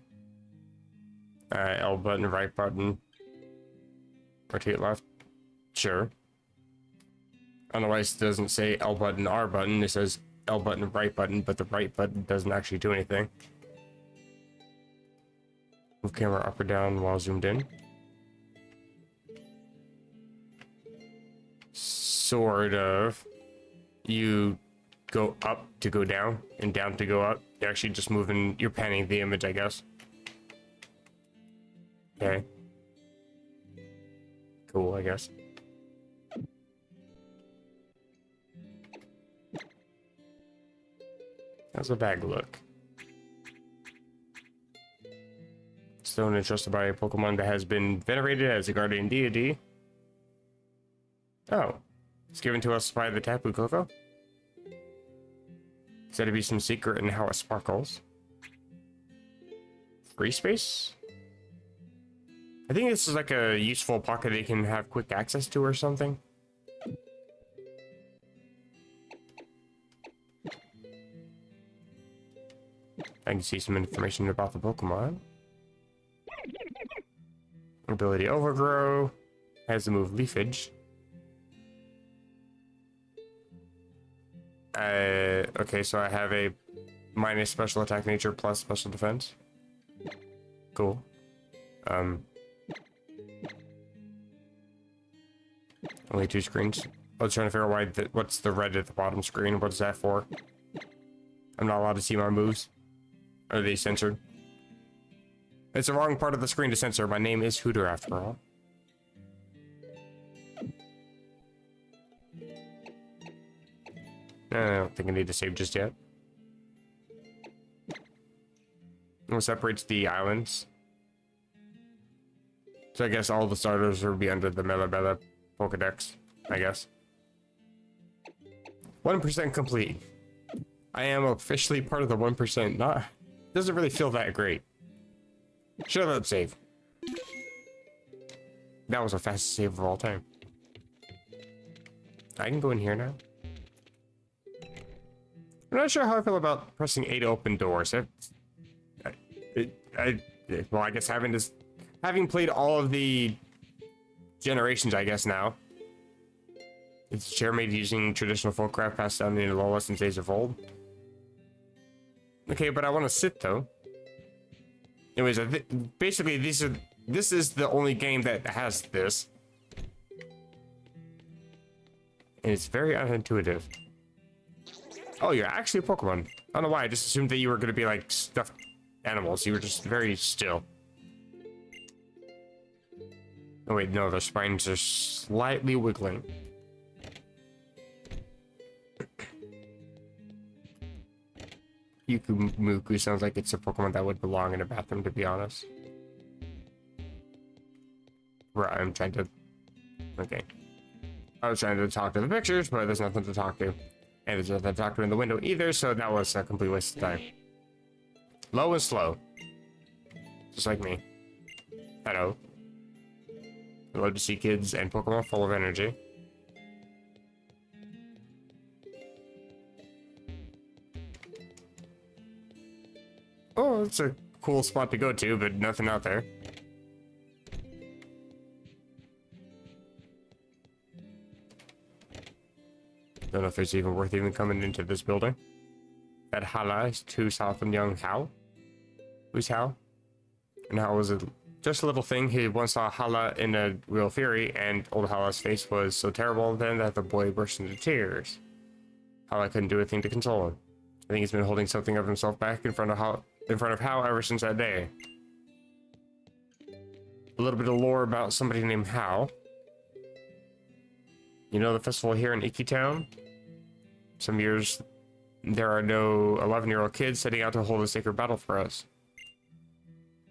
L button, right button. Rotate left. Sure. Otherwise, it doesn't say L button, R button. It says L button, right button, but the right button doesn't actually do anything. Move camera up or down while zoomed in. Sort of. You go up to go down and down to go up. You're actually just moving, you're panning the image, I guess. Okay. Cool, I guess. How's the bag look? Stone entrusted by a Pokemon that has been venerated as a guardian deity. Oh. It's given to us by the Tapu Koko? Said to be some secret in how it sparkles. Free space? I think this is like a useful pocket you can have quick access to or something. I can see some information about the Pokemon. Ability Overgrow. Has the move Leafage. Okay, so I have a minus special attack nature plus special defense. Cool. Only 2 screens. I was trying to figure out why what's the red at the bottom screen. What's that for? I'm not allowed to see my moves. Are they censored? It's the wrong part of the screen to censor. My name is Hooter after all. I don't think I need to save just yet. What separates the islands? So I guess all the starters will be under the Mela Pokedex, I guess. 1% complete. I am officially part of the 1%. Doesn't really feel that great. Shut up, save. That was the fastest save of all time. I can go in here now. I'm not sure how I feel about pressing A to open doors. Well, I guess having played all of the generations, I guess now. It's chair made using traditional folkcraft passed down in Alola since days of old. Okay, but I want to sit though. Anyways, basically this is the only game that has this. And it's very unintuitive. Oh, you're actually a Pokemon. I don't know why, I just assumed that you were gonna be like stuffed animals. You were just very still. Oh wait, no, their spines are slightly wiggling. Yukumuku sounds like it's a Pokemon that would belong in a bathroom, to be honest. Right, I'm trying to... Okay. I was trying to talk to the pictures, but there's nothing to talk to. And there's nothing to talk to in the window either, so that was a complete waste of time. Low and slow. Just like me. Hello. I love to see kids and Pokemon full of energy. Oh, it's a cool spot to go to, but nothing out there. Don't know if it's even worth even coming into this building. That Hala is too south and young Hal. Who's Hal? And Hal was just a little thing. He once saw Hala in a real fury, and old Hala's face was so terrible then that the boy burst into tears. Hala couldn't do a thing to console him. I think he's been holding something of himself back in front of Hal ever since that day. A little bit of lore about somebody named Hal. You know the festival here in Iki Town? Some years there are no 11-year-old kids setting out to hold a sacred battle for us.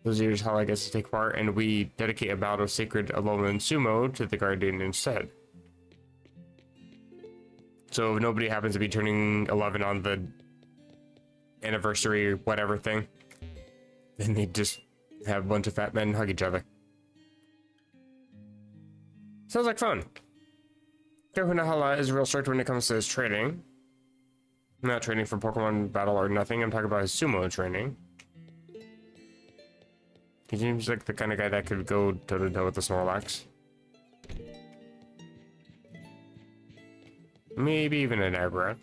Those years Hala gets to take part, and we dedicate a bout of sacred Alolan Sumo to the Guardian instead. So if nobody happens to be turning 11 on the anniversary whatever thing, then they just have a bunch of fat men hug each other. Sounds like fun. Kahuna Hala is real strict when it comes to his training. I'm not training for Pokemon battle or nothing, I'm talking about his sumo training. He seems like the kind of guy that could go toe-to-toe with the Snorlax. Maybe even an Abra.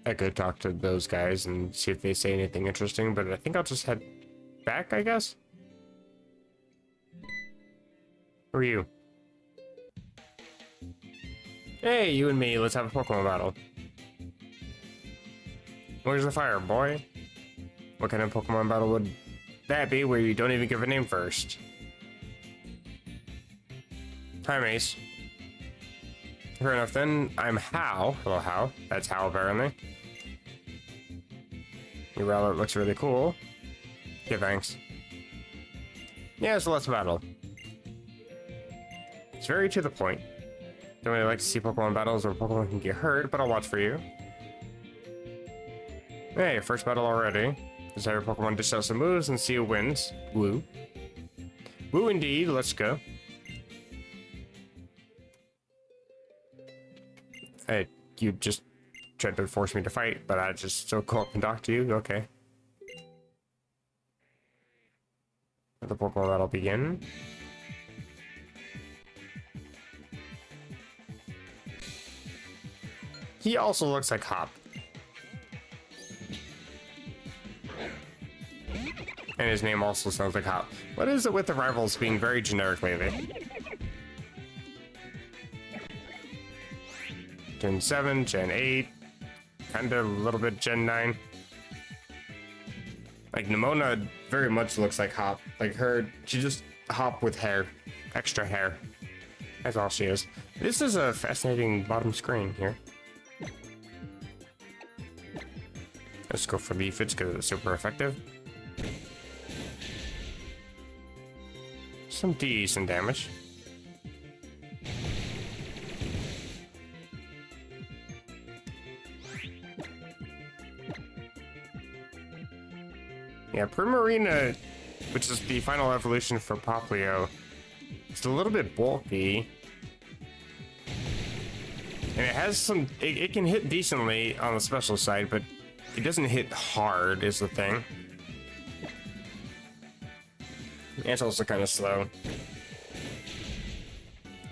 I could talk to those guys and see if they say anything interesting, but I think I'll just head back, I guess? Who are you? Hey, you and me, let's have a Pokemon battle. Where's the fire, boy? What kind of Pokemon battle would that be where you don't even give a name first? Hi, Mace. Fair enough then, I'm Hal. Hello, Hal. That's Hal, apparently. Your Rowlet looks really cool. Okay, thanks. Yeah, so let's battle. It's very to the point. Don't really like to see Pokemon battles where Pokemon can get hurt, but I'll watch for you. Hey, first battle already. Let's have your Pokemon dish out some moves and see who wins. Woo. Woo indeed, let's go. You just tried to force me to fight, but I just still go up and talk to you. Okay. The Pokemon battle begin. He also looks like Hop. And his name also sounds like Hop. What is it with the rivals being very generic lately? Gen 7, Gen 8, kinda a little bit Gen 9. Like, Nimona very much looks like Hop. Like she just Hop with hair. Extra hair. That's all she is. This is a fascinating bottom screen here. Let's go for Leafage because it's super effective. Some decent damage. Yeah, Primarina, which is the final evolution for Popplio, it's a little bit bulky. And it has some, it can hit decently on the special side, but it doesn't hit hard is the thing. And it's also kind of slow.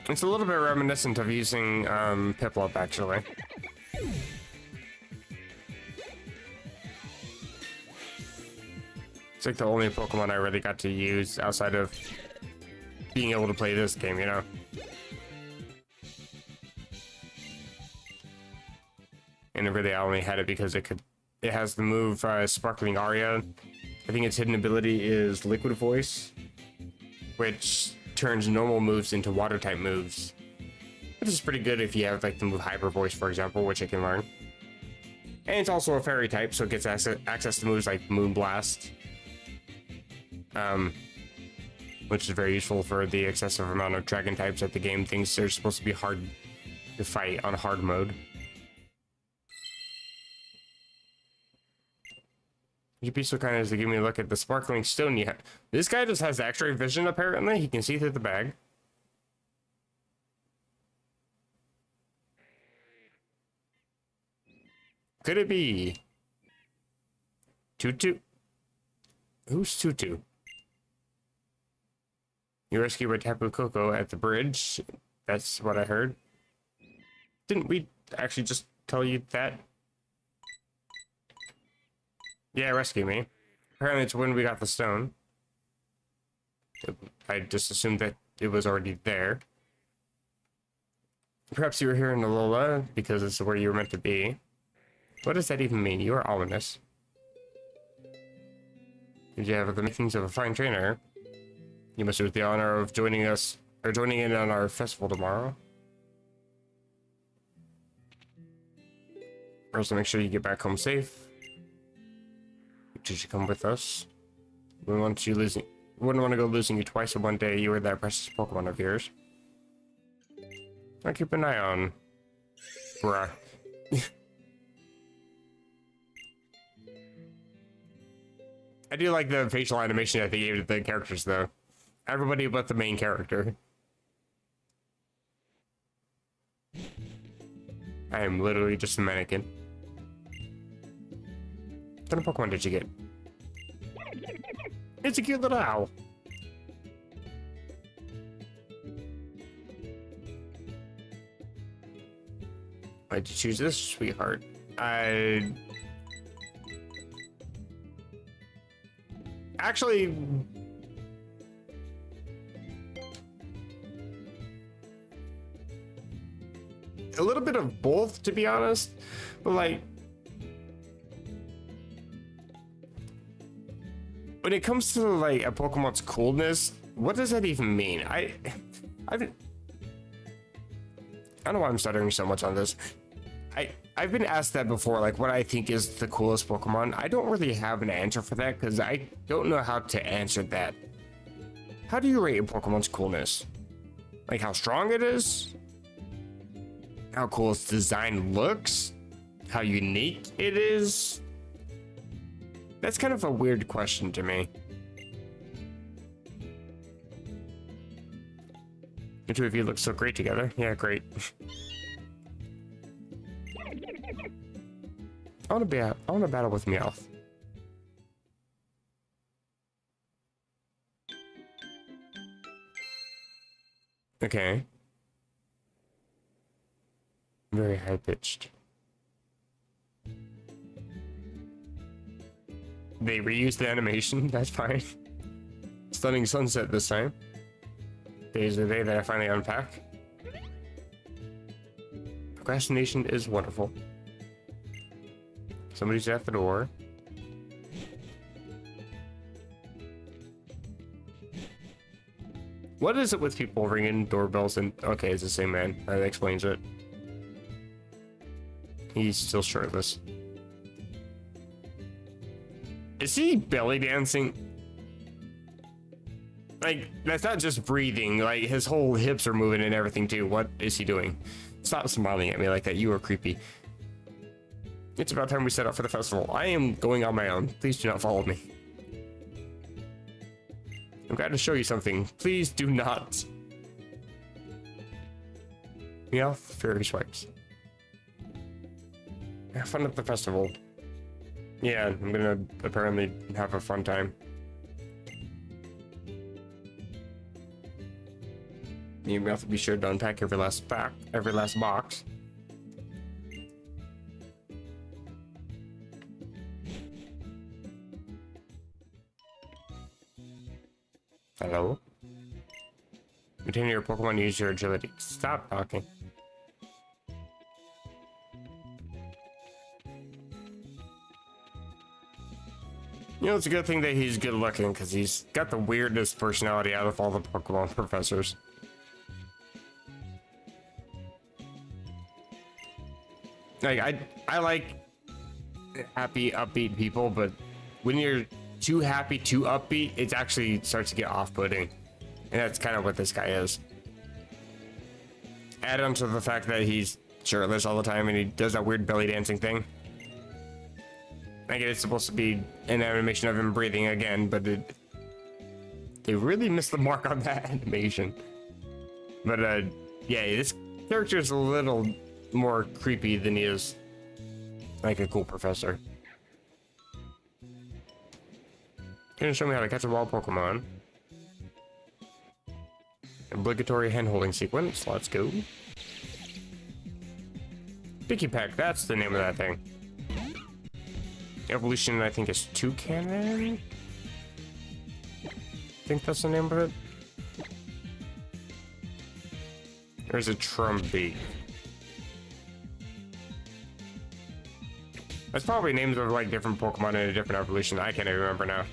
It's a little bit reminiscent of using Piplup, actually. It's like the only Pokemon I really got to use outside of being able to play this game, you know? And really I only had it because it has the move Sparkling Aria. I think its hidden ability is Liquid Voice, which turns normal moves into water type moves, which is pretty good if you have like the move Hyper Voice, for example, which it can learn. And it's also a fairy type, so it gets access to moves like Moonblast, which is very useful for the excessive amount of dragon types that the game thinks they're supposed to be hard to fight on hard mode. You'd be so kind as to give me a look at the sparkling stone you have. This guy just has X-ray vision, apparently. He can see through the bag. Could it be Tutu? Who's Tutu? You rescued by Tapu Koko at the bridge. That's what I heard. Didn't we actually just tell you that? Yeah, rescue me. Apparently it's when we got the stone. I just assumed that it was already there. Perhaps you were here in Alola because it's where you were meant to be. What does that even mean? You are ominous. Did you have the makings of a fine trainer? You must have the honor of joining us, or joining in on our festival tomorrow. First, to make sure you get back home safe. You should come with us. We wouldn't want to go losing you twice in one day. You were that precious Pokemon of yours. I'll keep an eye on. Bruh. I do like the facial animation that they gave to the characters, though. Everybody but the main character. I am literally just a mannequin. What kind of Pokemon did you get? It's a cute little owl. Why'd you choose this, sweetheart? Actually, a little bit of both, to be honest. But like, when it comes to like a Pokemon's coolness, what does that even mean? I don't know why I'm stuttering so much on this. I've been asked that before, like what I think is the coolest Pokemon. I don't really have an answer for that because I don't know how to answer that. How do you rate a Pokemon's coolness? Like how strong it is? How cool its design looks? How unique it is? That's kind of a weird question to me. The two of you look so great together. Yeah, great. I want to battle with Meowth. Okay. Very high pitched. They reused the animation. That's fine. Stunning sunset this time. Today's the day that I finally unpack. Procrastination is wonderful. Somebody's at the door. What is it with people ringing doorbells and... Okay, it's the same man. That explains it. He's still shirtless. Is he belly dancing? Like, that's not just breathing. Like, his whole hips are moving and everything, too. What is he doing? Stop smiling at me like that. You are creepy. It's about time we set up for the festival. I am going on my own. Please do not follow me. I'm glad to show you something. Please do not. Meowth, fairy swipes. Have fun at the festival. Yeah, I'm gonna apparently have a fun time. You have to be sure to unpack every last box. Hello? Continue your Pokemon, use your agility. Stop talking. You know, it's a good thing that he's good looking, because he's got the weirdest personality out of all the Pokemon professors. Like, I like happy, upbeat people, but when you're too happy, too upbeat, it actually starts to get off-putting. And that's kind of what this guy is. Add on to the fact that he's shirtless all the time and he does that weird belly dancing thing. I get it's supposed to be an animation of him breathing again, but they really missed the mark on that animation. But yeah, this character is a little more creepy than he is like a cool professor. Gonna show me how to catch a wild Pokemon. Obligatory hand-holding sequence. Let's go. Picky Peck, that's the name of that thing. Evolution, I think, is Toucan. I think that's the name of it. There's a Trumbeak. That's probably names of like different Pokemon in a different evolution. I can't even remember now.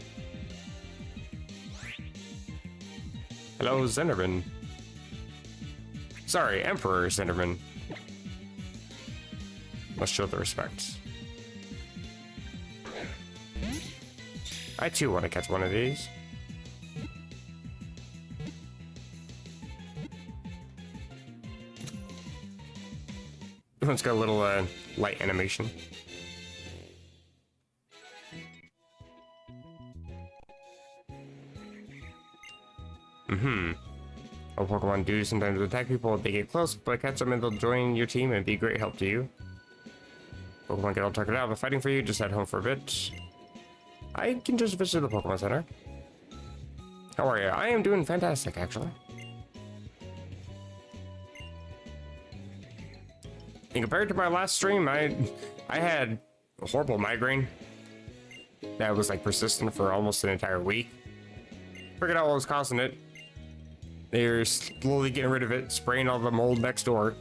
Hello, Zenderman. Sorry, Emperor Zenderman. Let's show the respect. I too want to catch one of these. Let's got a little light animation. All Pokemon do sometimes attack people if they get close, but catch them and they'll join your team and be a great help to you. Pokemon get all tuckered out of fighting for you, just head home for a bit. I can just visit the Pokemon Center. How are you? I am doing fantastic, actually. And compared to my last stream, I had a horrible migraine that was like persistent for almost an entire week. Figured out what was causing it. They're slowly getting rid of it, spraying all the mold next door.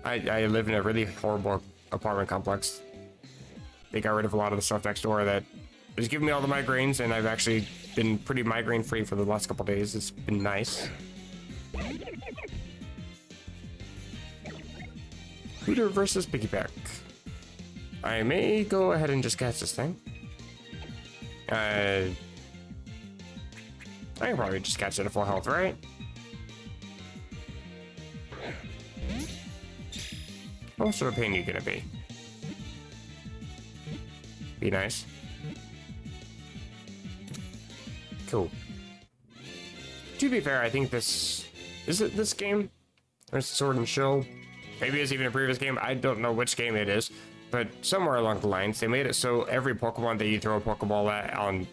I live in a really horrible apartment complex. They got rid of a lot of the stuff next door that was giving me all the migraines, and I've actually been pretty migraine free for the last couple days. It's been nice. Hooter versus Picky Peck. I may go ahead and just catch this thing. I can probably just catch it at full health, right? What sort of pain are you gonna be? Be nice. Cool. To be fair, I think this... Is it this game? Or is it Sword and Shield? maybe it's even a previous game. I don't know which game it is, but somewhere along the lines, they made it so every Pokemon that you throw a Pokeball at on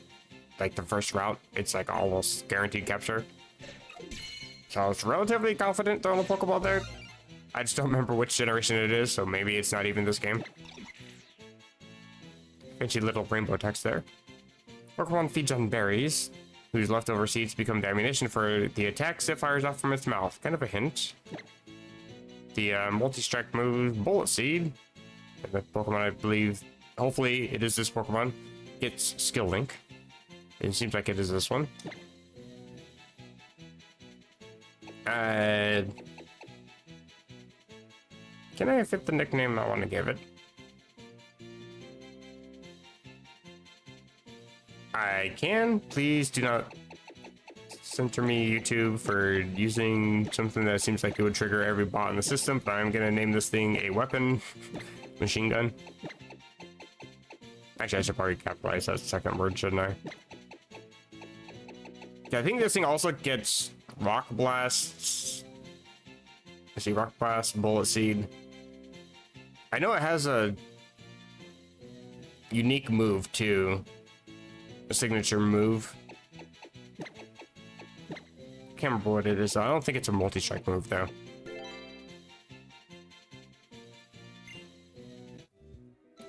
like the first route, it's like almost guaranteed capture. So I was relatively confident throwing a Pokeball there. I just don't remember which generation it is, so maybe it's not even this game. Fancy little rainbow text there. Pokemon feeds on berries, whose leftover seeds become the ammunition for the attacks it fires off from its mouth. Kind of a hint. The multi-strike move, Bullet Seed. And the Pokemon, I believe, hopefully it is this Pokemon, gets Skill Link. It seems like it is this one. Can I fit the nickname I want to give it? I can. Please do not censor me, YouTube, for using something that seems like it would trigger every bot in the system, but I'm gonna name this thing a weapon. Machine gun. Actually, I should probably capitalize that second word, shouldn't I? Yeah, I think this thing also gets Rock Blasts. I see Rock Blast, Bullet Seed. I know it has a unique move too. A signature move. Can't remember what it is. I don't think it's a multi-strike move though.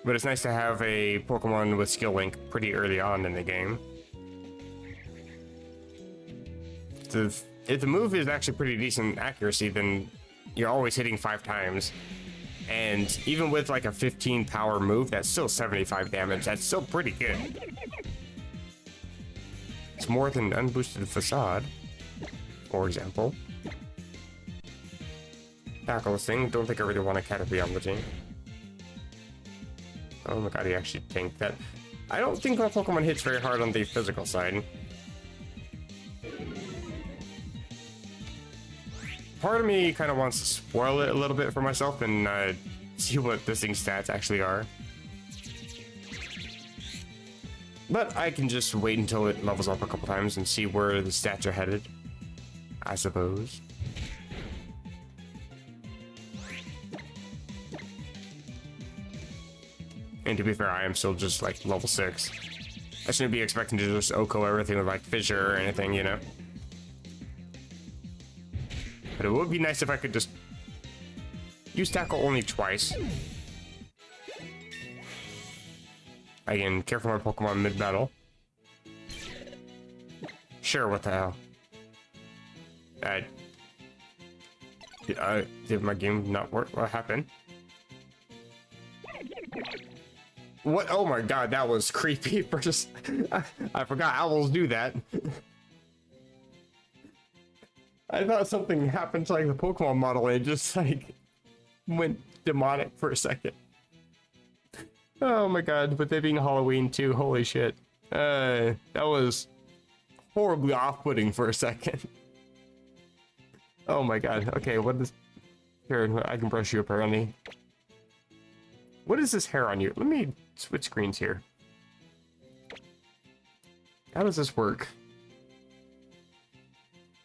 But it's nice to have a Pokemon with Skill Link pretty early on in the game. If the move is actually pretty decent accuracy, then you're always hitting 5 times. And even with like a 15 power move, that's still 75 damage. That's still pretty good. It's more than unboosted Facade, for example. Tackle this thing. Don't think I really want a Caterpie on the team. Oh my god, he actually tanked that. I don't think my Pokemon hits very hard on the physical side. Part of me kind of wants to spoil it a little bit for myself and see what this thing's stats actually are. But I can just wait until it levels up a couple times and see where the stats are headed, I suppose. And to be fair, I am still just like level 6. I shouldn't be expecting to just OHKO everything with like Fissure or anything, you know? But it would be nice if I could just use Tackle only twice. Again, careful my Pokemon mid-battle. Sure, what the hell? Did my game not work? What happened? What? Oh my god, that was creepy. For just, I forgot owls do that. I thought something happened to like the Pokemon model and it just like went demonic for a second. Oh my god, with it being Halloween too, holy shit. That was horribly off-putting for a second. Oh my god, okay, what is... Here, I can brush you up, apparently. What is this hair on you? Let me switch screens here. How does this work?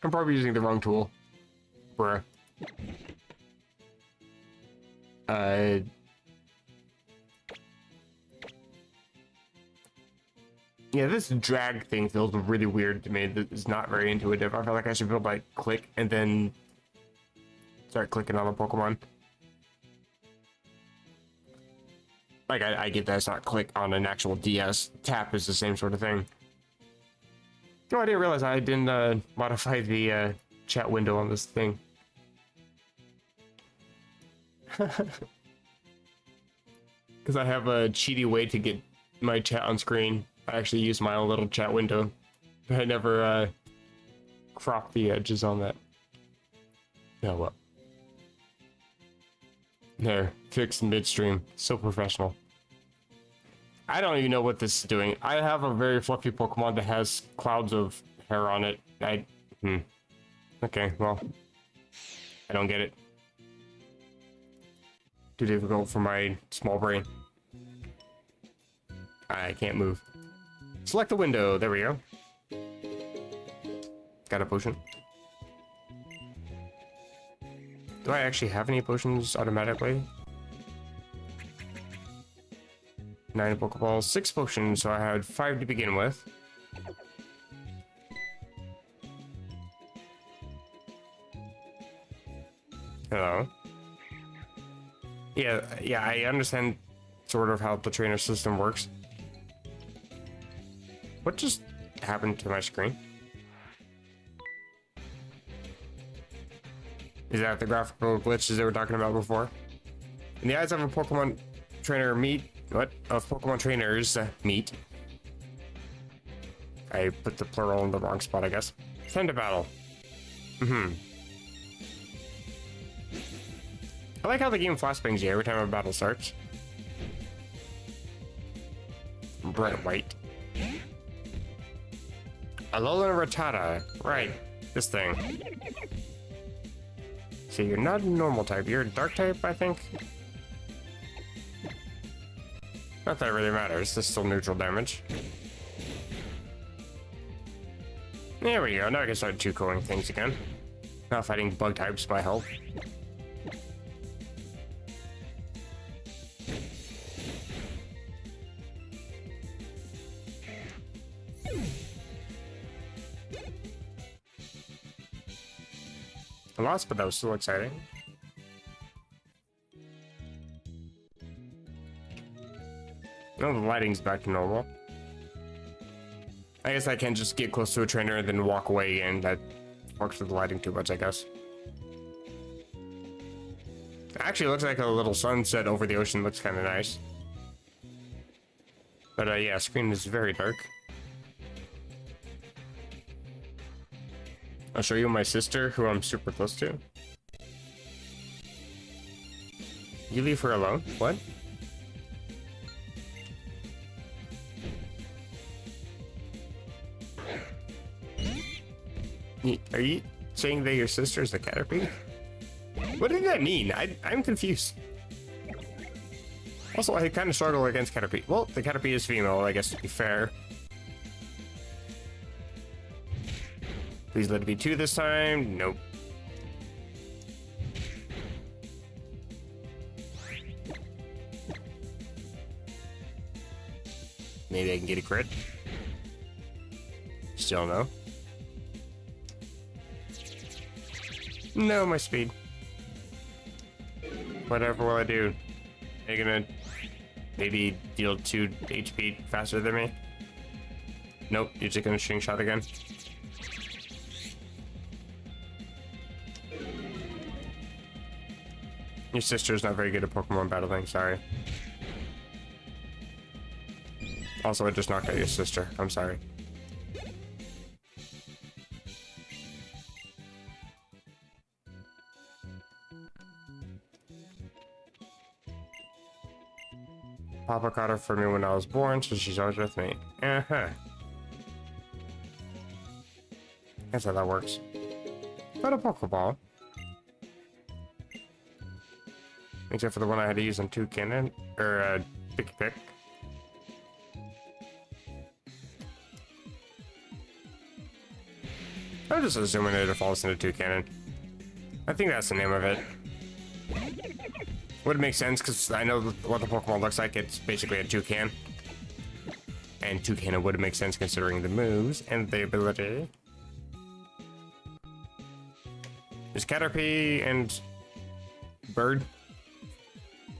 I'm probably using the wrong tool. Bruh. Yeah, this drag thing feels really weird to me. It's not very intuitive. I feel like I should be able to like click and then start clicking on the Pokemon. Like, I get that it's not click on an actual DS. Tap is the same sort of thing. Oh, I didn't realize I didn't modify the chat window on this thing. Because I have a cheaty way to get my chat on screen. I actually use my own little chat window. But I never crop the edges on that. Oh well. There, fixed midstream. So professional. I don't even know what this is doing. I have a very fluffy Pokemon that has clouds of hair on it. Okay, well. I don't get it. Too difficult for my small brain. I can't move. Select the window. There we go. Got a potion. Do I actually have any potions automatically? 9 Pokeballs, 6 potions, so I had 5 to begin with. Hello. Yeah, I understand sort of how the trainer system works. What just happened to my screen? Is that the graphical glitches they were talking about before? In the eyes of a Pokemon trainer of Pokemon trainers meet. I put the plural in the wrong spot, I guess. Time to battle. I like how the game flashbangs you every time a battle starts. Bright white. Alola Rattata. Right. This thing. So you're not a normal type. You're a dark type, I think? Not that it really matters. This is still neutral damage. There we go. Now I can start 2-coing things again. Not fighting bug types by help. I lost, but that was still exciting. No, the lighting's back to normal. I guess I can't just get close to a trainer and then walk away again. That works with the lighting too much, I guess. It actually looks like a little sunset over the ocean. Looks kind of nice. But yeah, screen is very dark. I'll show you my sister, who I'm super close to. You leave her alone? What? Are you saying that your sister is a Caterpie? What did that mean? I'm confused. Also, I kind of struggle against Caterpie. Well, the Caterpie is female, I guess, to be fair. Please let it be 2 this time. Nope. Maybe I can get a crit. Still no. No, my speed. Whatever will I do? Are you gonna maybe deal 2 HP faster than me? Nope, you're just gonna string shot again. Your sister's not very good at Pokemon battling, sorry. Also, I just knocked out your sister. I'm sorry. Papa caught her for me when I was born, so she's always with me. Uh-huh. That's how that works. Got a Pokeball. Except for the one I had to use on Toucannon, or Pick. I'm just assuming that it falls into Toucannon. I think that's the name of it. Would make sense, because I know what the Pokemon looks like. It's basically a toucan. And Toucannon would make sense considering the moves and the ability. Is Caterpie and Bird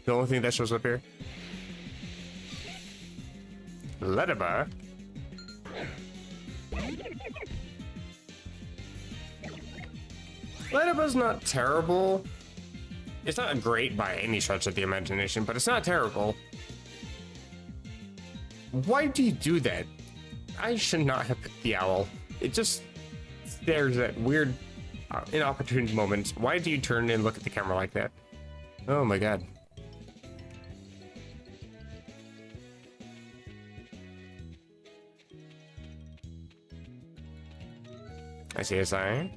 the only thing that shows up here? Letterbar. Letterbar's not terrible. It's not great by any stretch of the imagination, but it's not terrible. Why do you do that? I should not have picked the owl. It just stares at weird, inopportune moments. Why do you turn and look at the camera like that? Oh my god. I see a sign.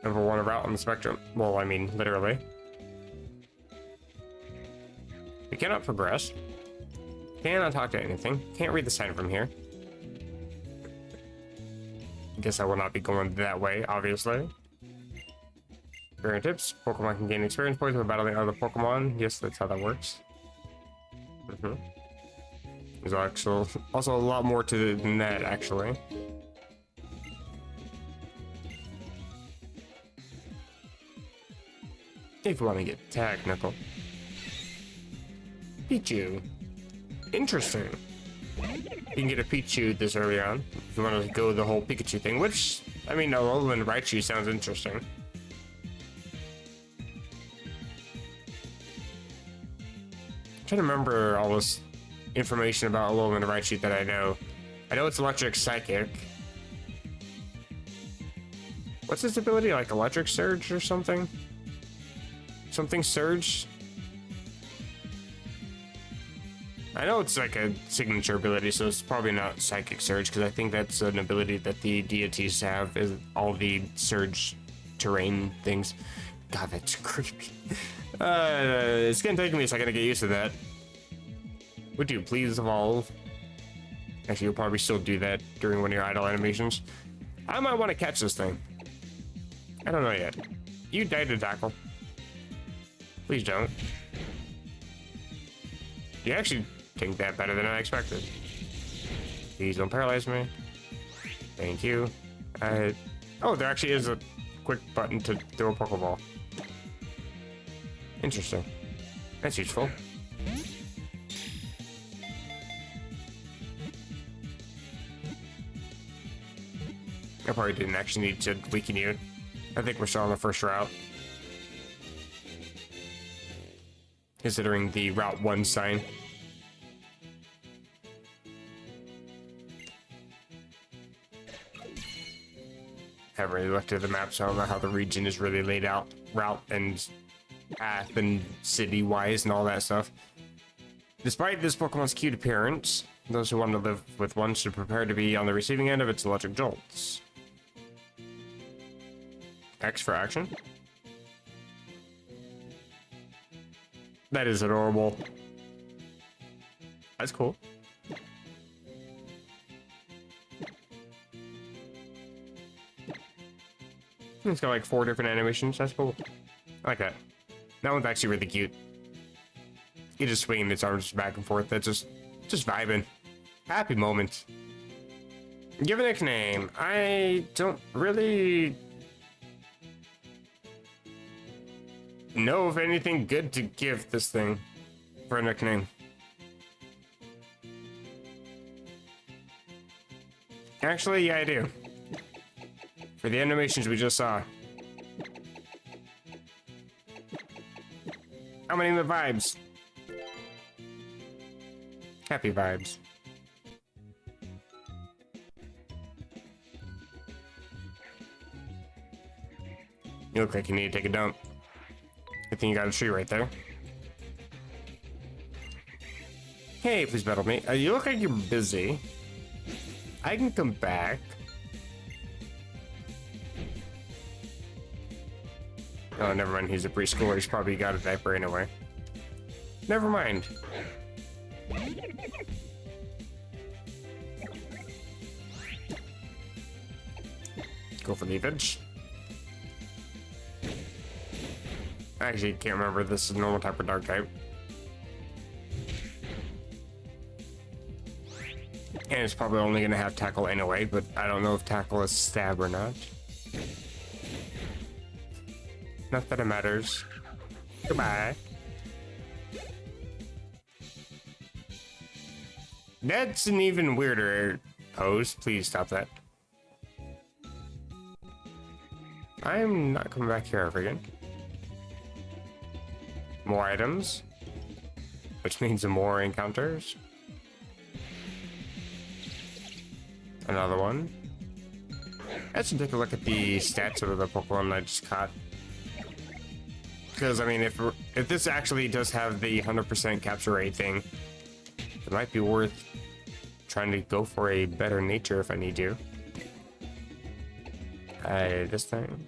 Number 1 route on the spectrum. Well, I mean, literally. We cannot progress. Cannot talk to anything. Can't read the sign from here. Guess I will not be going that way, obviously. Experience tips. Pokemon can gain experience points by battling other Pokemon. Yes, that's how that works. There's also a lot more to than that, actually. If you want to get technical. Pichu. Interesting. You can get a Pichu this early on if you want to go the whole Pikachu thing, which, I mean, Alola and Raichu sounds interesting. I'm trying to remember all this information about Alola and Raichu that I know. I know it's electric psychic. What's its ability? Like electric surge or something? Something surge? I know it's like a signature ability, so it's probably not Psychic Surge, because I think that's an ability that the deities have, is all the surge terrain things. God, that's creepy. It's gonna take me a second to get used to that. Would you please evolve? Actually, you'll probably still do that during one of your idle animations. I might want to catch this thing. I don't know yet. You died to tackle. Please don't. You actually think that better than I expected. Please don't paralyze me. Thank you. Oh, there actually is a quick button to throw a Pokeball. Interesting. That's useful. I probably didn't actually need to weaken you. I think we're still on the first route. Considering the Route 1 sign. I haven't really looked at the map, so I don't know how the region is really laid out. Route and path and city-wise and all that stuff. Despite this Pokemon's cute appearance, those who want to live with one should prepare to be on the receiving end of its electric jolts. X for action. That is adorable. That's cool. It's got like 4 different animations. That's cool. I like that. That one's actually really cute. You just swinging its arms back and forth. That's just vibing. Happy moment. Give a nickname. I don't really know of anything good to give this thing for a nickname. Actually, yeah, I do. For the animations we just saw. I'm gonna name it Vibes. Happy Vibes. You look like you need to take a dump. I think you got a tree right there. Hey, please battle me. You look like you're busy. I can come back. Oh, never mind. He's a preschooler. He's probably got a diaper anyway. Never mind. Go for leafage. I actually can't remember if this is normal type or dark type. And it's probably only going to have tackle anyway, but I don't know if tackle is stab or not. Not that it matters. Goodbye. That's an even weirder pose. Please stop that. I'm not coming back here ever again. More items, which means more encounters. Another one. Let's take a look at the stats of the Pokemon I just caught. Because, I mean, if this actually does have the 100% capture rate thing, it might be worth trying to go for a better nature if I need to. This thing.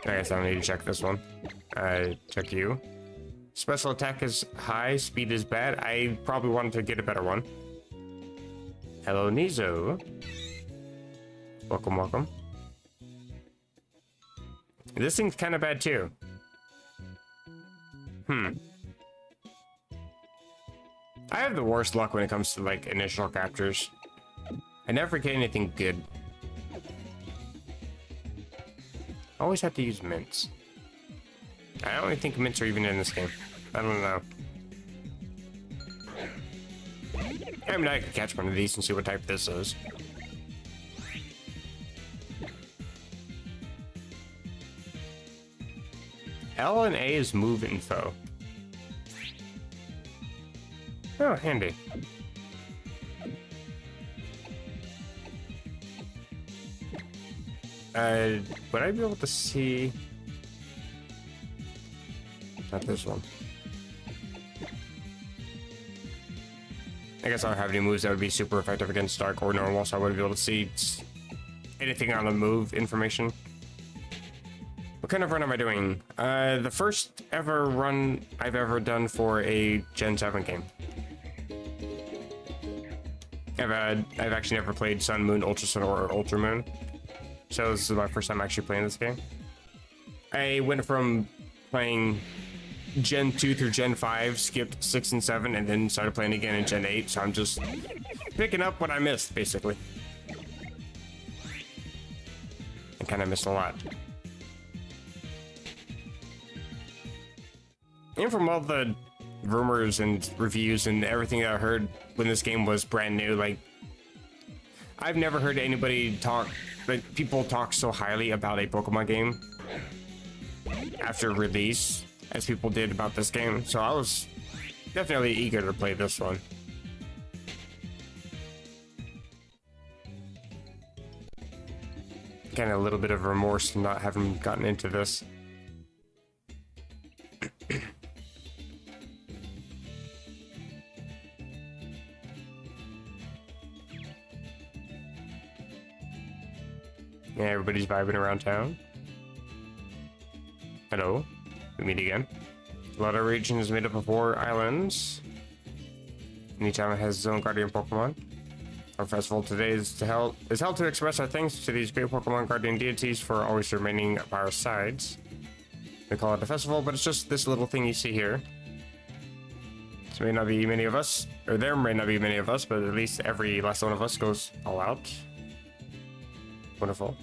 I guess I don't need to check this one. Check you. Special attack is high, speed is bad. I probably wanted to get a better one. Hello, Nizo. Welcome, welcome. This thing's kind of bad too. I have the worst luck when it comes to like initial captures. I never get anything good. I always have to use mints. I don't even think mints are even in this game. I don't know. I mean, I could catch one of these and see what type this is. L and A is move info. Oh, handy. Would I be able to see? Not this one. I guess I don't have any moves that would be super effective against Dark or normal, so I wouldn't be able to see anything on the move information. What kind of run am I doing? The first ever run I've ever done for a Gen 7 game. I've actually never played Sun, Moon, Ultra Sun, or Ultra Moon. So this is my first time actually playing this game. I went from playing Gen 2 through Gen 5, skipped 6 and 7, and then started playing again in Gen 8, so I'm just picking up what I missed, basically. I kind of missed a lot. And from all the rumors and reviews and everything that I heard when this game was brand new, like, I've never heard anybody talk, like, people talk so highly about a Pokemon game after release as people did about this game, so I was definitely eager to play this one. Kind of a little bit of remorse not having gotten into this. Yeah, everybody's vibing around town. Hello, we meet again. Alola region is made up of 4 islands. Each island has its own guardian Pokemon. Our festival today is held to express our thanks to these great Pokemon guardian deities for always remaining by our sides. We call it a festival, but it's just this little thing you see here. So may not be many of us, or there may not be many of us, but at least every last one of us goes all out. Wonderful.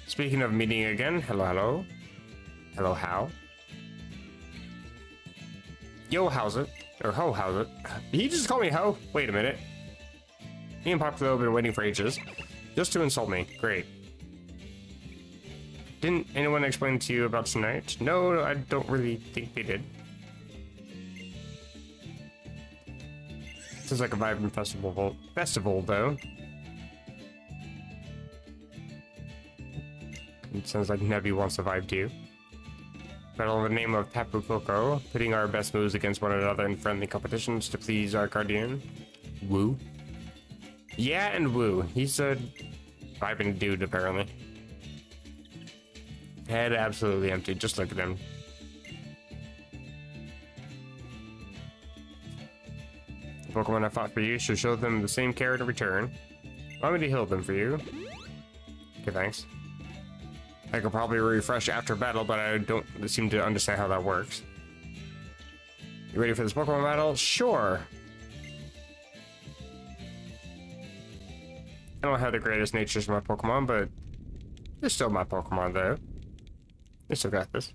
Speaking of meeting again, hello, hello. Hello, how? Yo, how's it? Or ho, how's it? Did he just call me ho? Wait a minute. Me and Popular have been waiting for ages. Just to insult me. Great. Didn't anyone explain to you about tonight? No, I don't really think they did. Sounds like a vibrant festival though. It sounds like Nebby wants to vibe too. Battle in the name of Tapu Koko, pitting our best moves against one another in friendly competitions to please our guardian. Woo. Yeah, and woo. He's a vibing dude, apparently. Head absolutely empty. Just look at him. The Pokemon I fought for you should show them the same care in return. Allow me to heal them for you. Okay, thanks. I could probably refresh after battle, but I don't seem to understand how that works. You ready for this Pokemon battle? Sure. I don't have the greatest natures of my Pokemon, but they're still my Pokemon, though. They still got this.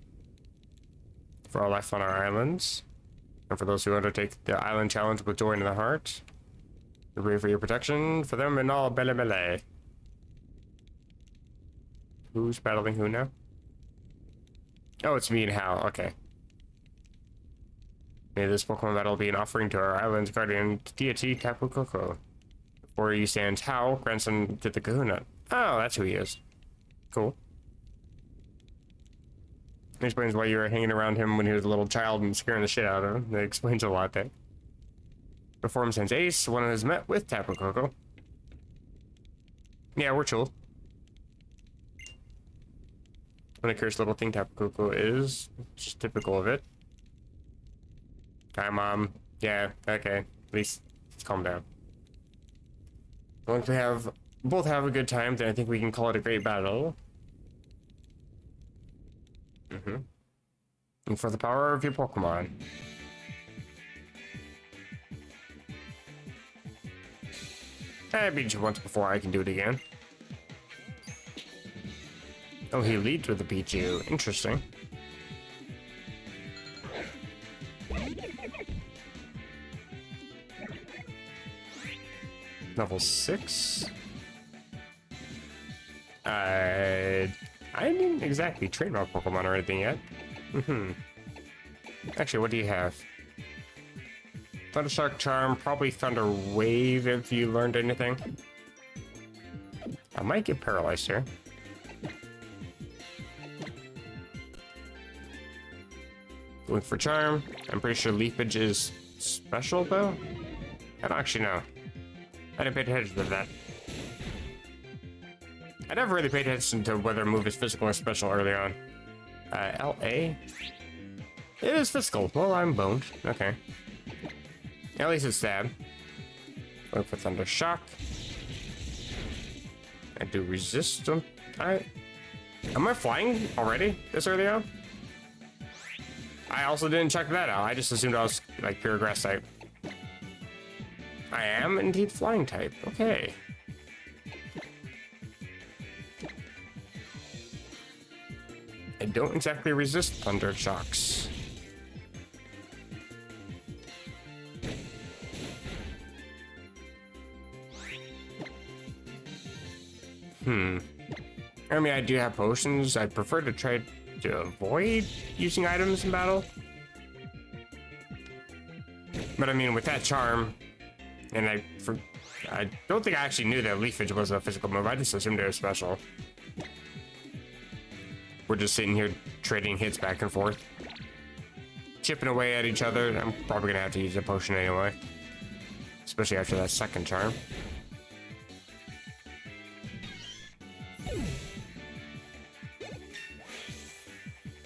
For our life on our islands, and for those who undertake the island challenge with joy in the heart, we pray for your protection for them and all Bele Bele. Who's battling who now? Oh, it's me and Hal. Okay. May this Pokemon battle be an offering to our island's guardian deity, Tapu Koko. Before you stands Hal, grandson to the Kahuna. Oh, that's who he is. Cool. It explains why you were hanging around him when he was a little child and scaring the shit out of him. That explains a lot there. Before him stands Ace, one has met with Tapu Koko. Yeah, we're chill. What a curious little thing Tapu Koko is. Just typical of it. Hi, Mom. Yeah, okay. At least calm down. Once we have both have a good time, then I think we can call it a great battle. And for the power of your Pokemon. I beat you once before, I can do it again. Oh, he leads with a Pichu. Interesting. Level 6? I didn't exactly train my Pokemon or anything yet. Actually, what do you have? Thundershock Charm, probably Thunder Wave if you learned anything. I might get paralyzed here. Going for Charm. I'm pretty sure Leafage is special though. I don't actually know. I didn't pay attention to that. I never really paid attention to whether a move is physical or special early on. LA? It is physical. Well, I'm boned. Okay. At least it's stab. Going for Thunder Shock. I do resist. Am I flying already this early on? I also didn't check that out. I just assumed I was like pure grass type. I am indeed flying type. Okay. I don't exactly resist Thunder Shocks. I mean, I do have potions. I'd prefer to try to avoid using items in battle. But I mean, with that charm, and I don't think I actually knew that Leafage was a physical move. I just assumed it was special. We're just sitting here trading hits back and forth, chipping away at each other. I'm probably gonna have to use a potion anyway, especially after that second charm.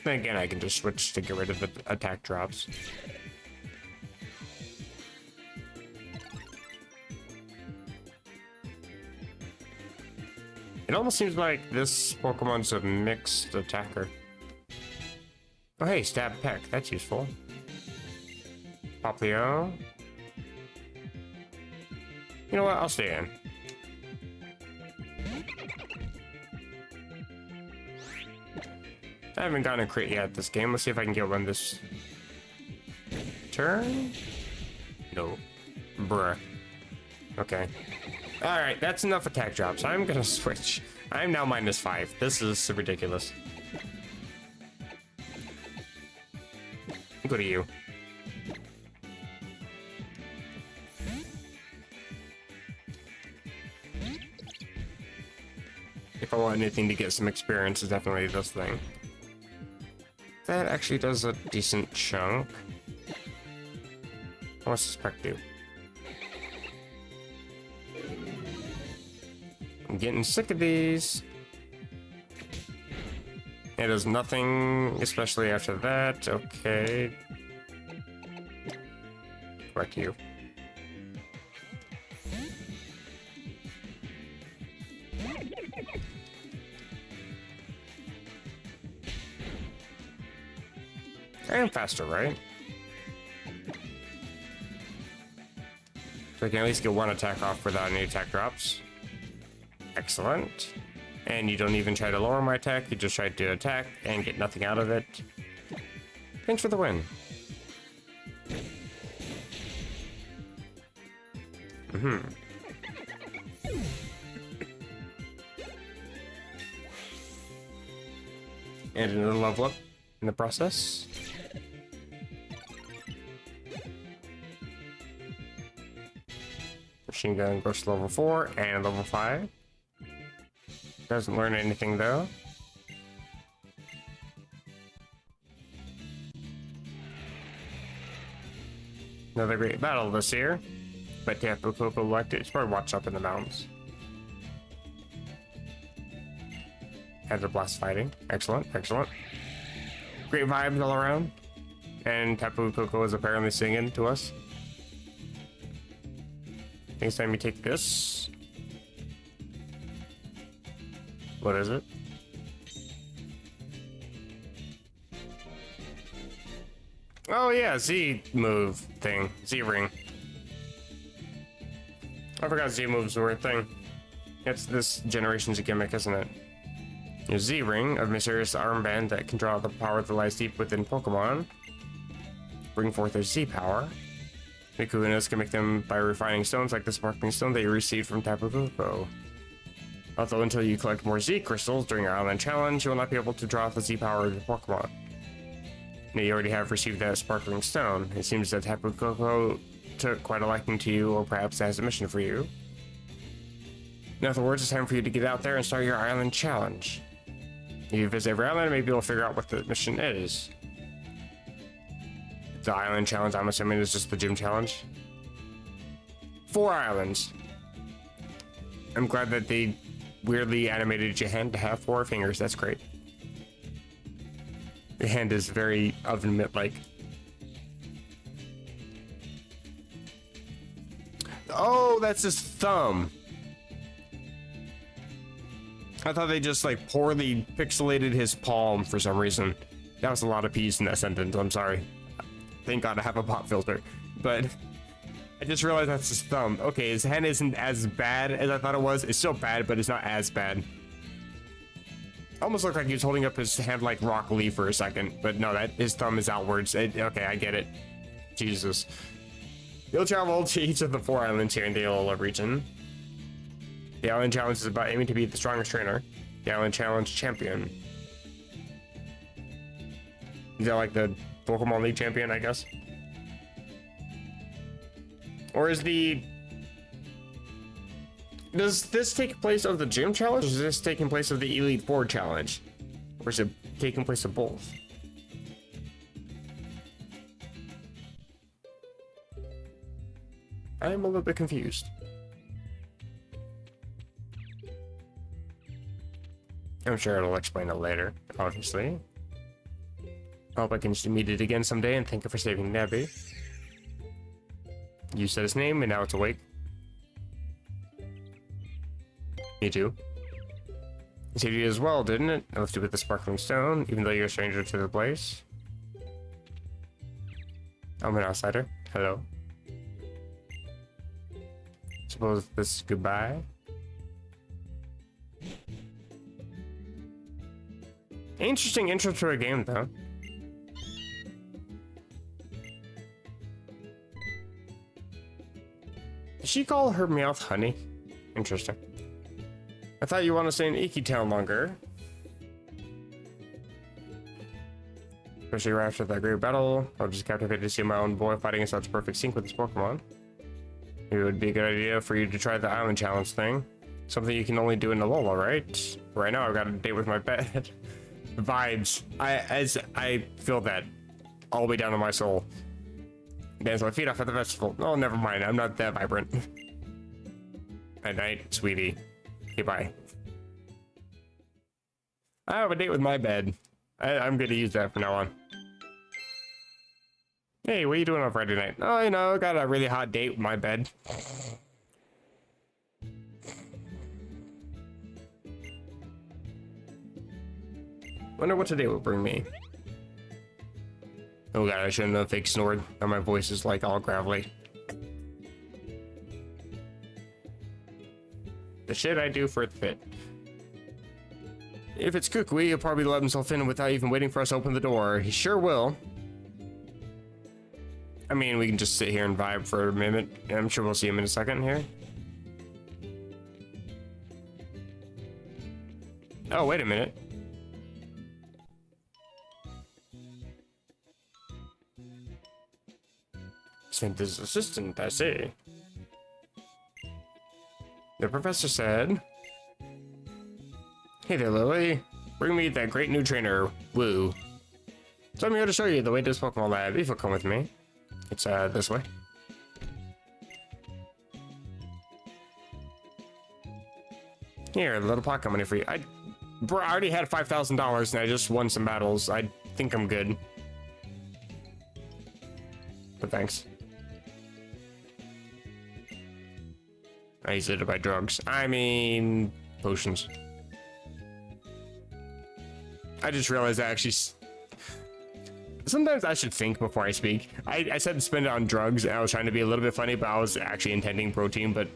Then again, I can just switch to get rid of the attack drops. It almost seems like this Pokemon's a mixed attacker. Oh hey, Stab Peck, that's useful. Poplio. You know what, I'll stay in. I haven't gotten a crit yet this game. Let's see if I can get one this turn. No. Bruh. Okay. Alright, that's enough attack drops. I'm gonna switch. I'm now -5. This is ridiculous. Go to you. If I want anything to get some experience, it's definitely this thing. That actually does a decent chunk. What's this Peck do? I'm getting sick of these. It does nothing, especially after that. Okay. Back to you. I am faster, right? So I can at least get one attack off without any attack drops. Excellent. And you don't even try to lower my attack, you just try to attack and get nothing out of it. Thanks for the win. And another level up in the process. Machine gun goes to level 4 and level 5. Doesn't learn anything though. Another great battle this year. But Tapu Koko liked it. It's probably watched up in the mountains. Had a blast fighting. Excellent, excellent. Great vibes all around. And Tapu Koko is apparently singing to us. Next time you take this. What is it? Oh yeah, Z move thing. Z ring. I forgot Z moves were a thing. It's this generation's gimmick, isn't it? Your Z ring, a mysterious armband that can draw the power that lies deep within Pokemon. Bring forth their Z power. Mikuunas can make them by refining stones like the sparkling stone that you received from Tapu Koko. Although until you collect more Z crystals during your island challenge, you will not be able to draw the Z power of your Pokemon. Now you already have received that sparkling stone. It seems that Tapu Koko took quite a liking to you, or perhaps has a mission for you. In other words, it's time for you to get out there and start your island challenge. If you visit every island, maybe you'll figure out what the mission is. The island challenge, I'm assuming, is just the gym challenge. 4 islands. I'm glad that they weirdly animated your hand to have 4 fingers. That's great. Your hand is very oven mitt-like. Oh, that's his thumb. I thought they just like poorly pixelated his palm for some reason. That was a lot of P's in that sentence. I'm sorry. Thank God I have a pop filter. But I just realized that's his thumb. Okay, his hand isn't as bad as I thought it was. It's still bad, but it's not as bad. Almost looked like he was holding up his hand like Rock Lee for a second, but no, that his thumb is outwards. Okay, I get it. Jesus. You'll travel to each of the 4 islands here in the Alola region. The Island Challenge is about aiming to be the strongest trainer. The Island Challenge champion. Is that like the Pokemon League champion, I guess? Or is the... Does this take place of the Gym Challenge, or is this taking place of the Elite Four Challenge? Or is it taking place of both? I'm a little bit confused. I'm sure it'll explain it later, obviously. I hope I can meet it again someday, and thank you for saving Nebby. You said his name, and now it's awake. Me too. It saved you as well, didn't it? I left you with the sparkling stone, even though you're a stranger to the place. I'm an outsider. Hello. Suppose this is goodbye. Interesting intro to a game, though. Did she call her Meowth honey? Interesting. I thought you want to stay in Iki Town longer. Especially right after that great battle. I was just captivated to see my own boy fighting in such perfect sync with his Pokemon. Maybe it would be a good idea for you to try the Island Challenge thing. Something you can only do in Alola, right? Right now I've got a date with my pet. Vibes. I feel that all the way down to my soul. Dance my feet off at the festival. Oh, never mind. I'm not that vibrant. At night, sweetie. Okay, bye. I have a date with my bed. I'm gonna use that from now on. Hey, what are you doing on Friday night? Oh, you know, got a really hot date with my bed. Wonder what today will bring me. Oh god, I shouldn't have fake snored. Now my voice is like all gravelly. The shit I do for the fit. If it's Kukui, he'll probably let himself in without even waiting for us to open the door. He sure will. I mean, we can just sit here and vibe for a minute. I'm sure we'll see him in a second here. Oh, wait a minute. Sent his assistant, I see. The professor said, "Hey there, Lily. Bring me that great new trainer, Woo. So I'm here to show you the way to this Pokemon lab, if you'll come with me. It's, this way." Here, a little pocket money for you. Bro, I already had $5,000 and I just won some battles. I think I'm good. But thanks. I use it to buy drugs. I mean, potions. I just realized I actually... Sometimes I should think before I speak. I said spend it on drugs, and I was trying to be a little bit funny, but I was actually intending protein, but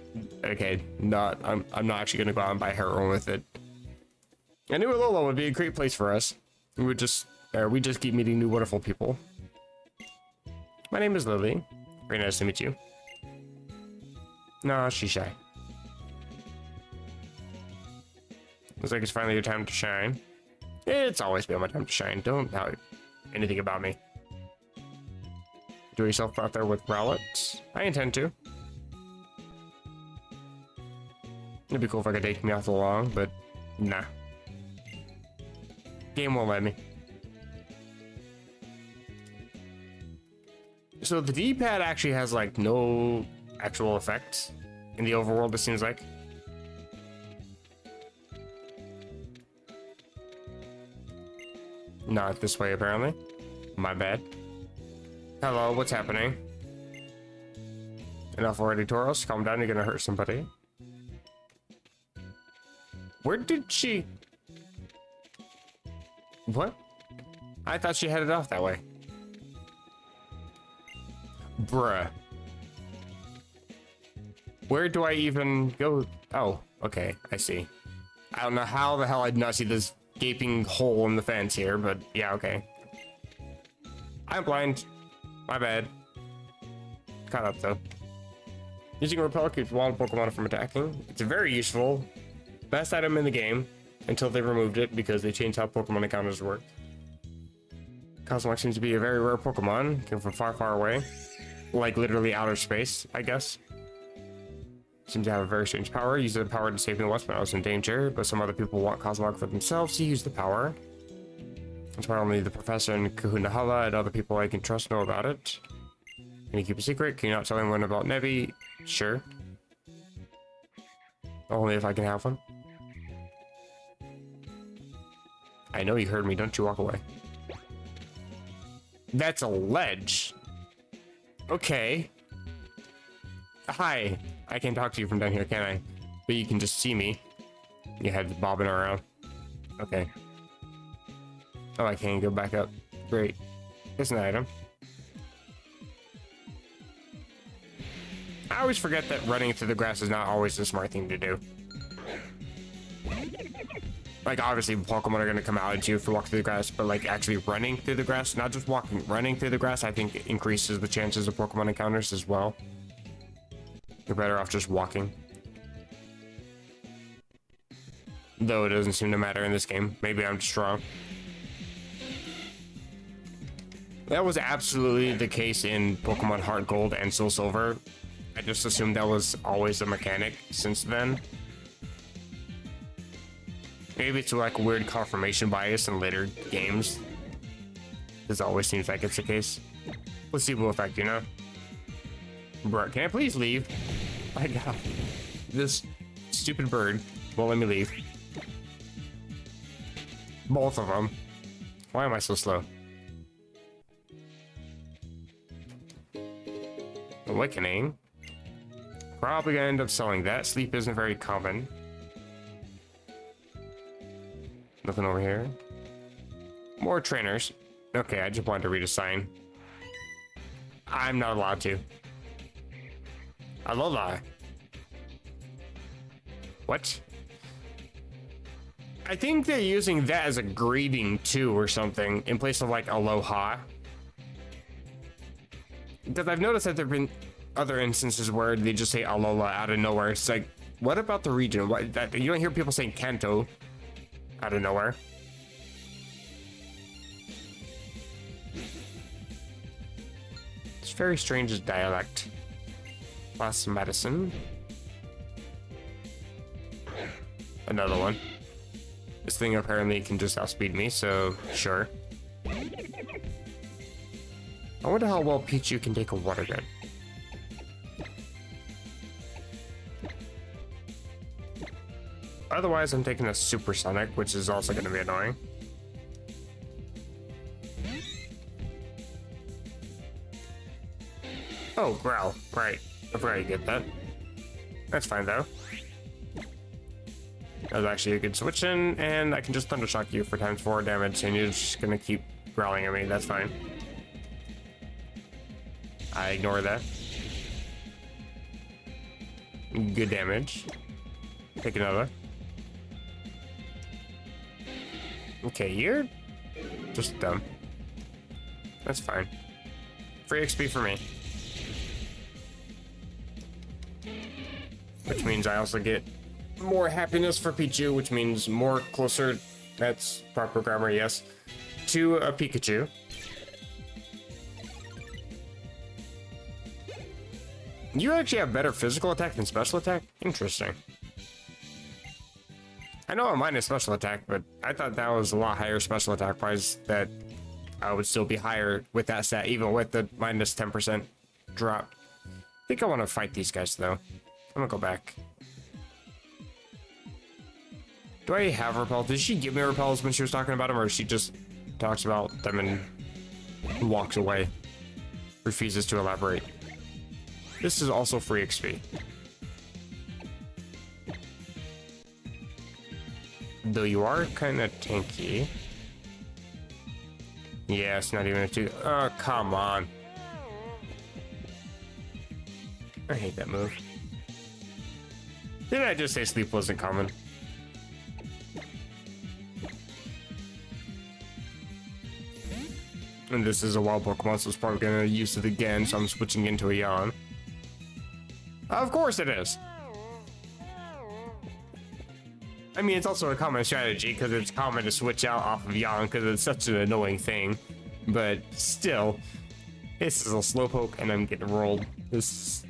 okay, I'm not actually gonna go out and buy heroin with it. I knew Alola would be a great place for us. We just keep meeting new wonderful people. My name is Lily. Very nice to meet you. No, she's shy. Looks like it's finally your time to shine. It's always been my time to shine. Don't doubt anything about me. Do yourself out there with Rowlet? I intend to. It'd be cool if I could take me off along, but nah. Game won't let me. So the D-pad actually has like no actual effects in the overworld, it seems like. Not this way, apparently. My bad. Hello, what's happening? Enough already, Tauros. Calm down, you're gonna hurt somebody. Where did she... What? I thought she headed off that way. Bruh. Where do I even go? Oh, okay, I see. I don't know how the hell I did not see this gaping hole in the fence here, but yeah, okay. I'm blind. My bad. Caught up though. Using Repel keeps wild Pokemon from attacking. It's very useful. Best item in the game until they removed it because they changed how Pokemon encounters work. Cosmog seems to be a very rare Pokemon. Came from far, far away. Like literally outer space, I guess. Seems to have a very strange power. Use the power to save me once when I was in danger, but some other people want Cosmog for themselves to use the power. That's why only the professor and Kahunahala and other people I can trust know about it. Can you keep a secret? Can you not tell anyone about Nevi? Sure. Only if I can have one. I know you heard me, don't you walk away. That's a ledge. Okay. Hi. I can't talk to you from down here, can I? But you can just see me. Your head's bobbing around. Okay. Oh, I can't go back up. Great. It's an item. I always forget that running through the grass is not always the smart thing to do. Like, obviously, Pokemon are going to come out at you if you walk through the grass, but, like, actually running through the grass, not just walking, running through the grass, I think increases the chances of Pokemon encounters as well. You're better off just walking. Though it doesn't seem to matter in this game. Maybe I'm just wrong. That was absolutely the case in Pokemon Heart Gold and Soul Silver. I just assumed that was always a mechanic since then. Maybe it's like weird confirmation bias in later games. This always seems like it's the case. Placebo effect, you know? Bro, can I please leave? My God. This stupid bird won't let me leave. Both of them. Why am I so slow? Awakening. Probably gonna end up selling that. Sleep isn't very common. Nothing over here. More trainers. Okay, I just wanted to read a sign. I'm not allowed to. Alola. What? I think they're using that as a greeting too or something in place of like aloha. Because I've noticed that there have been other instances where they just say Alola out of nowhere. It's like, what about the region? What, that, you don't hear people saying Kanto out of nowhere. It's very strange as dialect. Plus medicine. Another one. This thing apparently can just outspeed me, so sure. I wonder how well Pichu can take a water gun. Otherwise, I'm taking a supersonic, which is also going to be annoying. Oh, growl. Right. I forgot you get that. That's fine, though. That was actually a good switch in, and I can just Thunder Shock you for ×4 damage, and you're just gonna keep growling at me. That's fine. I ignore that. Good damage. Take another. Okay, you're just dumb. That's fine. Free XP for me. Which means I also get more happiness for Pichu, which means more closer, that's proper grammar, yes, to a Pikachu. You actually have better physical attack than special attack? Interesting. I know I'm minus special attack, but I thought that was a lot higher special attack price, that I would still be higher with that stat, even with the minus 10% drop. I think I want to fight these guys, though. I'm gonna go back. Do I have repel? Did she give me repels when she was talking about them, or she just talks about them and walks away? Refuses to elaborate. This is also free XP. Though you are kind of tanky. Yeah, it's not even a 2. Oh, come on. I hate that move. Didn't I just say sleep wasn't common? And this is a wild Pokemon, so it's probably gonna use it again, so I'm switching into a yawn. Of course it is! I mean, it's also a common strategy, because it's common to switch out off of yawn, because it's such an annoying thing. But still, this is a Slowpoke, and I'm getting rolled. This,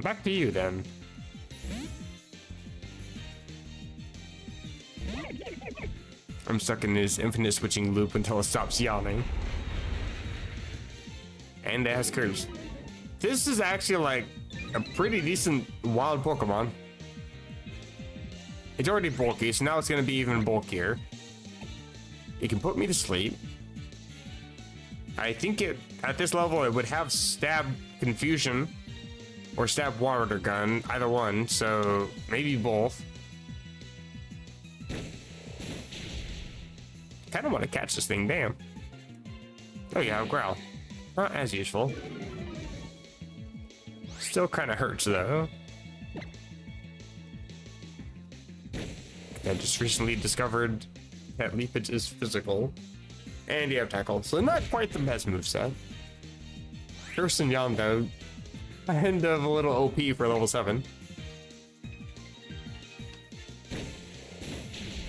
Back to you, then. I'm stuck in this infinite switching loop until it stops yawning. And it has curves. This is actually like a pretty decent wild Pokemon. It's already bulky, so now it's gonna be even bulkier. It can put me to sleep. I think at this level it would have Stab Confusion or Stab Water Gun, either one, so maybe both. Kinda wanna catch this thing, damn. Oh yeah, Growl. Not as useful. Still kinda hurts though. I just recently discovered that Leafage is physical. And you have Tackle, so not quite the best moveset. Curse and Yawn though, kind of a little OP for level 7.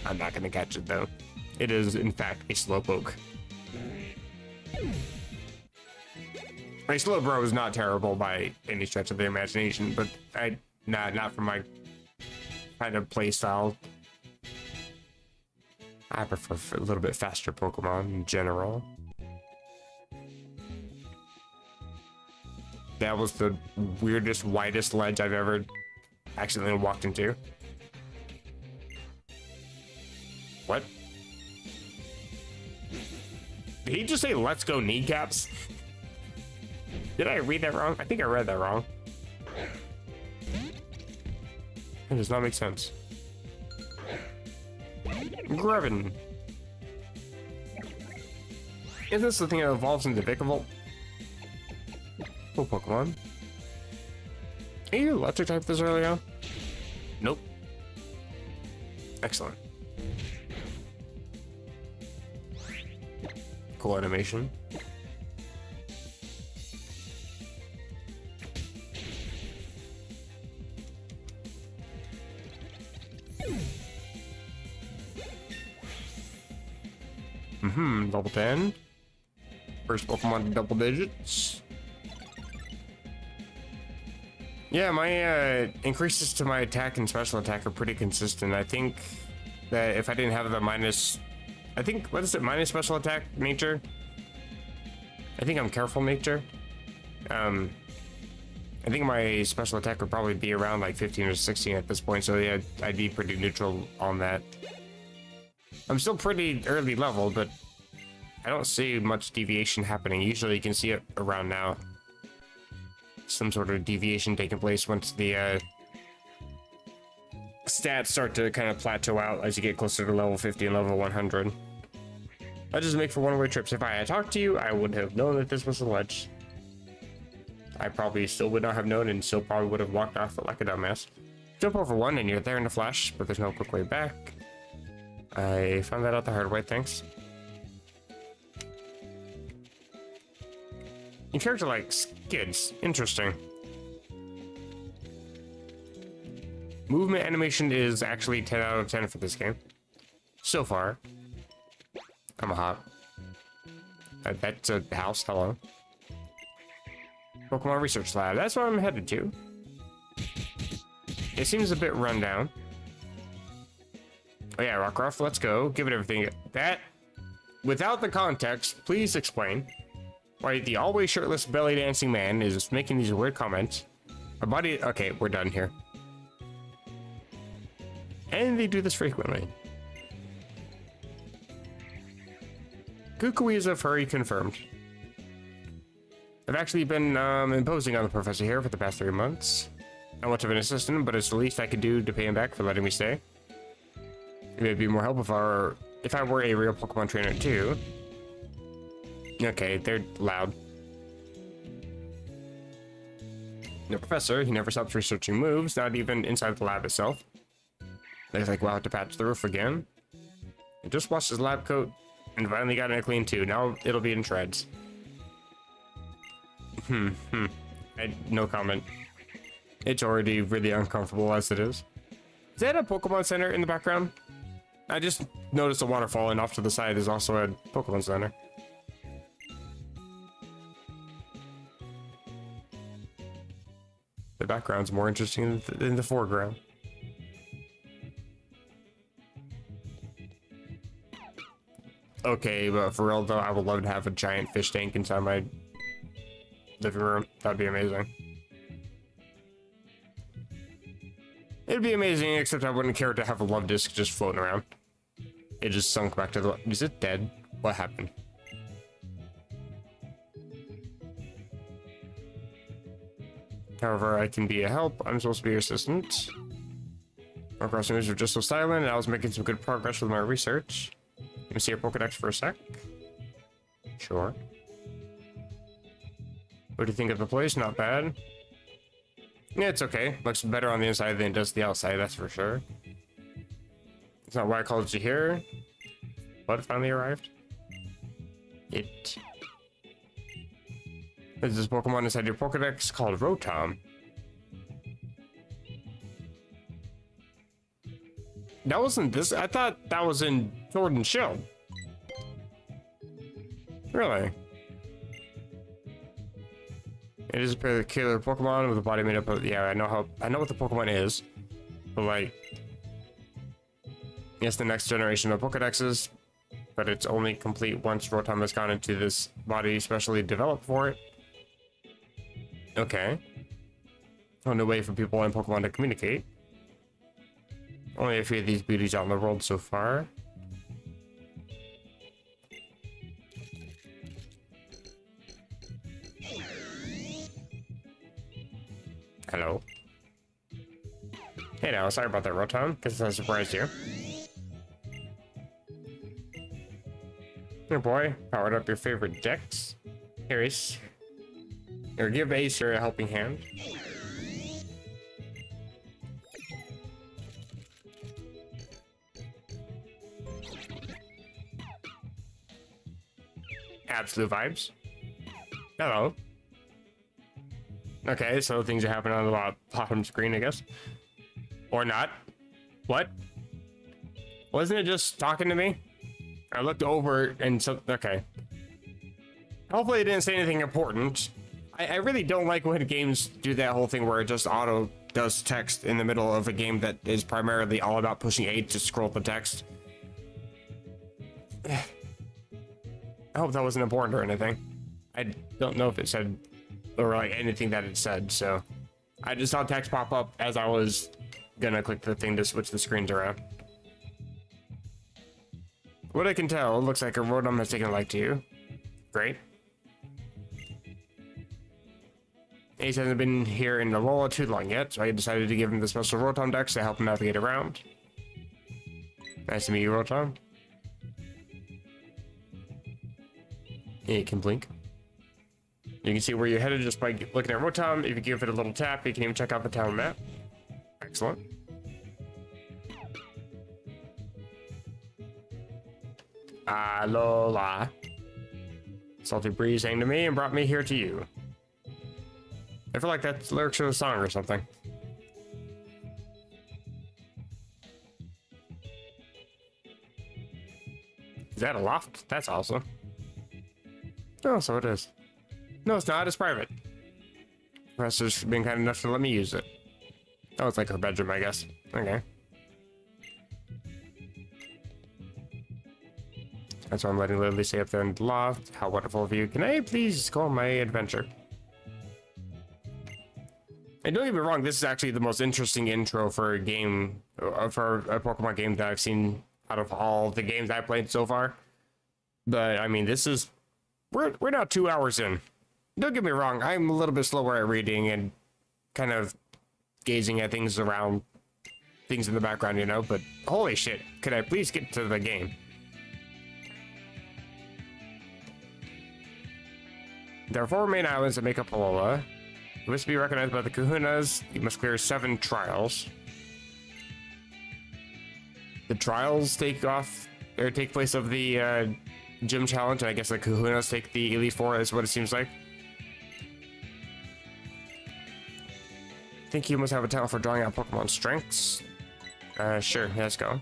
I'm not gonna catch it though. It is in fact a Slowpoke. My Slowbro is not terrible by any stretch of the imagination, but not for my kind of play style. I prefer a little bit faster Pokemon in general. That was the weirdest, widest ledge I've ever accidentally walked into. What? Did he just say, "Let's go kneecaps"? Did I read that wrong? I think I read that wrong. It does not make sense. Grevin. Isn't this the thing that evolves into Vikavolt? Cool Pokemon. Are you electric type this early on? Nope. Excellent. Cool animation. Double 10. First Pokemon to double digits. Yeah, my increases to my attack and special attack are pretty consistent. I think that if I didn't have the minus... I think, what is it, minus special attack nature? I think I'm careful nature. I think my special attack would probably be around like 15 or 16 at this point, so yeah, I'd be pretty neutral on that. I'm still pretty early level, but I don't see much deviation happening. Usually you can see it around now. Some sort of deviation taking place once the stats start to kind of plateau out as you get closer to level 50 and level 100. That just make for one-way trips. If I had talked to you, I would have known that this was a ledge. I probably still would not have known and still probably would have walked off it like a dumbass. Jump over one and you're there in a flash, but there's no quick way back. I found that out the hard way, thanks. Your character likes kids. Interesting. Movement animation is actually 10 out of 10 for this game. So far. I'm a hot. That's a house, hello. Pokemon Research Lab, that's where I'm headed to. It seems a bit run down. Oh yeah, Rockruff, let's go. Give it everything. That, without the context, please explain why the always shirtless belly dancing man is making these weird comments. My body, okay, we're done here. And they do this frequently. Kukui is a furry confirmed. I've actually been imposing on the professor here for the past 3 months. Not much of an assistant, but it's the least I could do to pay him back for letting me stay. It would be more help if I were a real Pokemon trainer too. Okay, they're loud. The professor, he never stops researching moves, not even inside the lab itself. Looks like we'll have to patch the roof again. He just washed his lab coat and finally got it clean too. Now it'll be in shreds. No comment. It's already really uncomfortable as it is. Is that a Pokemon Center in the background? I just noticed a waterfall and off to the side is also a Pokemon Center. The background's more interesting than the foreground. Okay, but for real though, I would love to have a giant fish tank inside my living room. That'd be amazing. It'd be amazing, except I wouldn't care to have a love disc just floating around. It just sunk back to the... Is it dead? What happened? However, I can be a help. I'm supposed to be your assistant. My crossing moves were just so silent, and I was making some good progress with my research. Let me see your Pokedex for a sec. Sure. What do you think of the place? Not bad. Yeah, it's okay. Looks better on the inside than it does the outside, that's for sure. It's not why I called you here. But it finally arrived. There's this Pokemon inside your Pokedex called Rotom. That wasn't this. I thought that was in Sword and Shield. Really? It is a particular Pokemon with a body made up of... Yeah, I know what the Pokemon is. But like... Yes, the next generation of Pokedexes. But it's only complete once Rotom has gone into this body specially developed for it. Okay. Oh, no way for people in Pokemon to communicate. Only a few of these beauties out in the world so far. Hello. Hey now, sorry about that, Rotom. Guess I surprised you. Here, boy. Powered up your favorite Dex. Here, Ace. Here, give Ace here a helping hand. Absolute vibes. Hello. Okay, so things are happening on the bottom screen, I guess. Or not. What? Wasn't it just talking to me? I looked over and so... Okay. Hopefully it didn't say anything important. I really don't like when games do that whole thing where it just auto does text in the middle of a game that is primarily all about pushing A to scroll the text. I hope that wasn't important or anything. I don't know if it said... or like anything that it said, so I just saw text pop up as I was gonna click the thing to switch the screens around. What I can tell, it looks like a Rotom has taken a like to you. Great. Ace hasn't been here in Alola too long yet, so I decided to give him the special Rotom Dex to help him navigate around. Nice to meet you, Rotom. Yeah, you can blink. You can see where you're headed just by looking at Rotom. If you give it a little tap, you can even check out the town map. Excellent. Alola. Salty breeze sang to me and brought me here to you. I feel like that's lyrics of a song or something. Is that a loft? That's awesome. Oh, so it is. No, it's not. It's private. Professor's been kind enough to let me use it. Oh, it's like her bedroom, I guess. Okay. That's why I'm letting Lily stay up there in the loft. How wonderful of you. Can I please go on my adventure? And don't get me wrong, this is actually the most interesting intro for a game, for a Pokemon game that I've seen out of all the games I've played so far. But, I mean, this is... We're now 2 hours in. Don't get me wrong, I'm a little bit slower at reading and kind of gazing at things around, things in the background, you know, but holy shit, could I please get to the game? There are 4 main islands that make up Alola. You must be recognized by the kahunas. You must clear 7 trials. The trials take place of the gym challenge, and I guess the kahunas take the Elite Four, is what it seems like. I think you must have a talent for drawing out Pokemon strengths. Sure, let's go.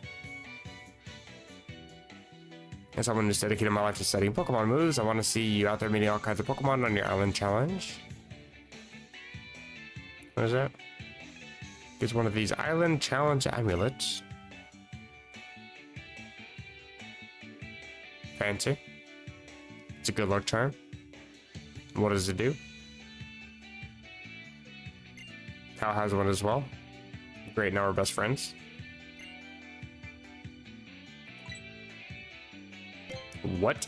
As someone who's dedicated my life to studying Pokemon moves, I want to see you out there meeting all kinds of Pokemon on your island challenge. What is that? It's one of these island challenge amulets. Fancy. It's a good luck charm. What does it do? Cal has one as well. Great, now we're best friends. What?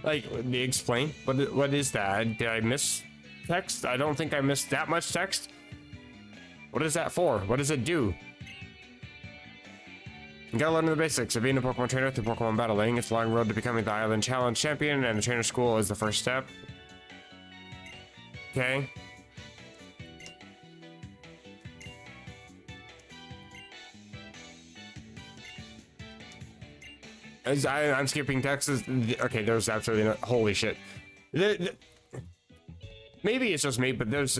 Like, explain. What is that? Did I miss text? I don't think I missed that much text. What is that for? What does it do? You gotta learn the basics of being a Pokemon trainer through Pokemon battling. It's a long road to becoming the Island Challenge champion, and the trainer school is the first step. Okay. I'm skipping text. Okay, there's absolutely no... Holy shit. Maybe it's just me, but there's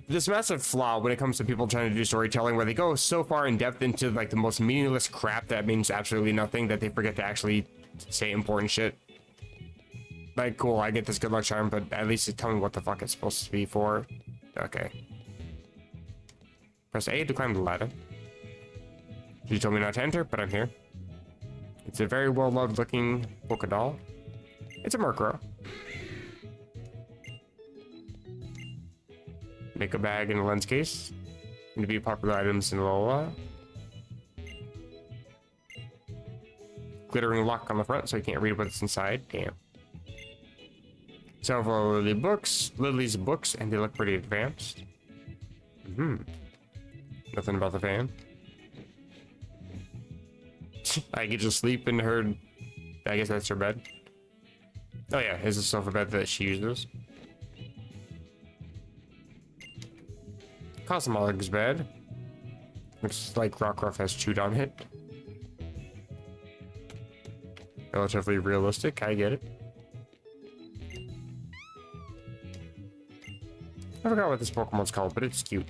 this massive flaw when it comes to people trying to do storytelling where they go so far in depth into like the most meaningless crap that means absolutely nothing that they forget to actually say important shit. Like, cool, I get this good luck charm, but at least tell me what the fuck it's supposed to be for. Okay. Press A to climb the ladder. You told me not to enter, but I'm here. It's a very well-loved looking polka doll. It's a Murkrow. Make a bag in a lens case. And to be popular items in Alola. Glittering lock on the front so you can't read what's inside. Damn. Several Lily's books, and they look pretty advanced. Nothing about the fan. I could just sleep in her... I guess that's her bed. Oh yeah, is the sofa bed that she uses. Cosmog's bed. Looks like Rockruff has chewed on it. Relatively realistic, I get it. I forgot what this Pokemon's called, but it's cute.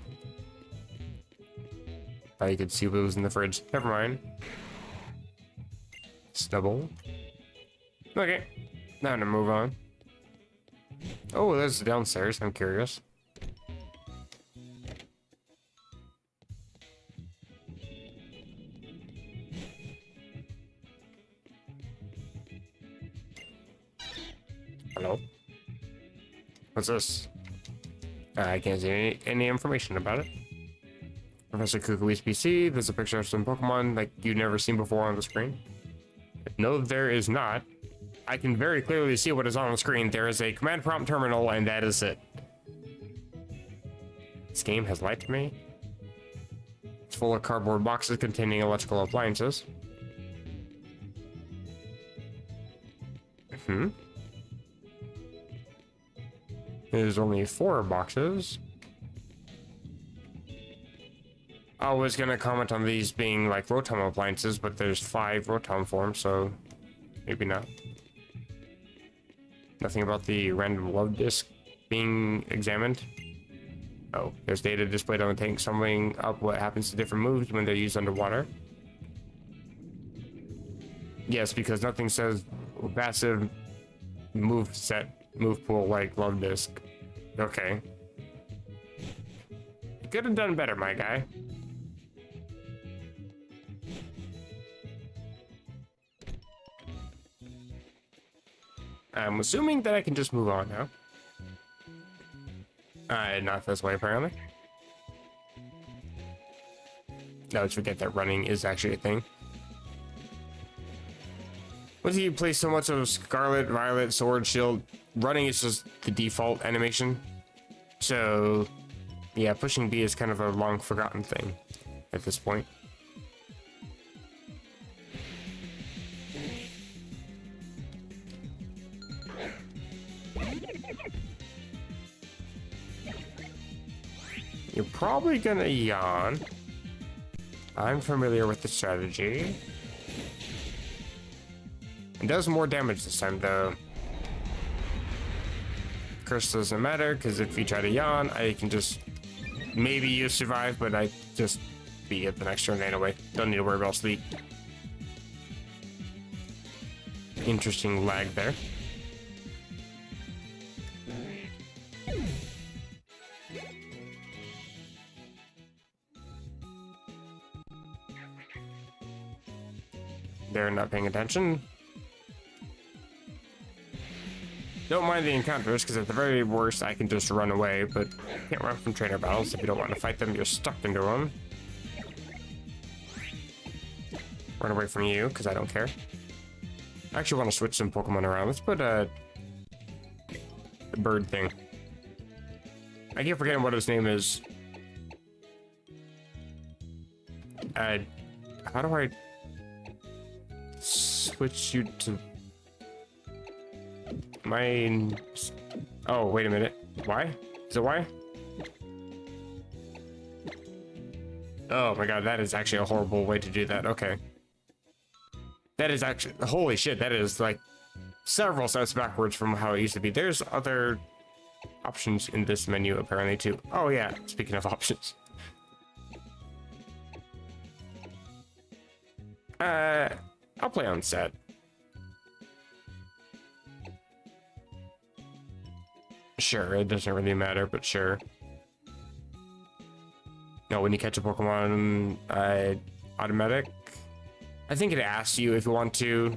Thought you could see what was in the fridge. Never mind. Stubble. Okay. Now to move on. Oh, there's downstairs. I'm curious. Hello? What's this? I can't see any information about it. Professor Kukui's PC. There's a picture of some Pokemon like you've never seen before on the screen. No, there is not. I can very clearly see what is on the screen. There is a command prompt terminal, and that is it. This game has lied to me. It's full of cardboard boxes containing electrical appliances. There's only 4 boxes. I was gonna comment on these being like Rotom appliances, but there's 5 Rotom forms, so maybe not. Nothing about the random love disc being examined. Oh, there's data displayed on the tank summing up what happens to different moves when they're used underwater. Yes, because nothing says passive move pool like love disc. Okay. You could have done better, my guy. I'm assuming that I can just move on now. Not this way, apparently. No, let's forget that running is actually a thing. Once you play so much of Scarlet, Violet, Sword, Shield, running is just the default animation. So, yeah, pushing B is kind of a long forgotten thing at this point. You're probably gonna yawn. I'm familiar with the strategy. It does more damage this time, though. Curse doesn't matter, because if you try to yawn, I can just... Maybe you survive, but I just beat it the next turn anyway. Don't need to worry about sleep. Interesting lag there. They're not paying attention. Don't mind the encounters, because at the very worst, I can just run away, but can't run from trainer battles. If you don't want to fight them, you're stuck into them. Run away from you, because I don't care. I actually want to switch some Pokemon around. Let's put the bird thing. I keep forgetting what his name is. How do I switch you to... Mine. Oh, wait a minute. Why? Is it why? Oh my god, that is actually a horrible way to do that. Okay. That is actually... Holy shit, that is like several steps backwards from how it used to be. There's other options in this menu apparently too. Oh yeah, speaking of options. I'll play on set. Sure, it doesn't really matter, but sure. No, when you catch a Pokemon, automatic. I think it asks you if you want to,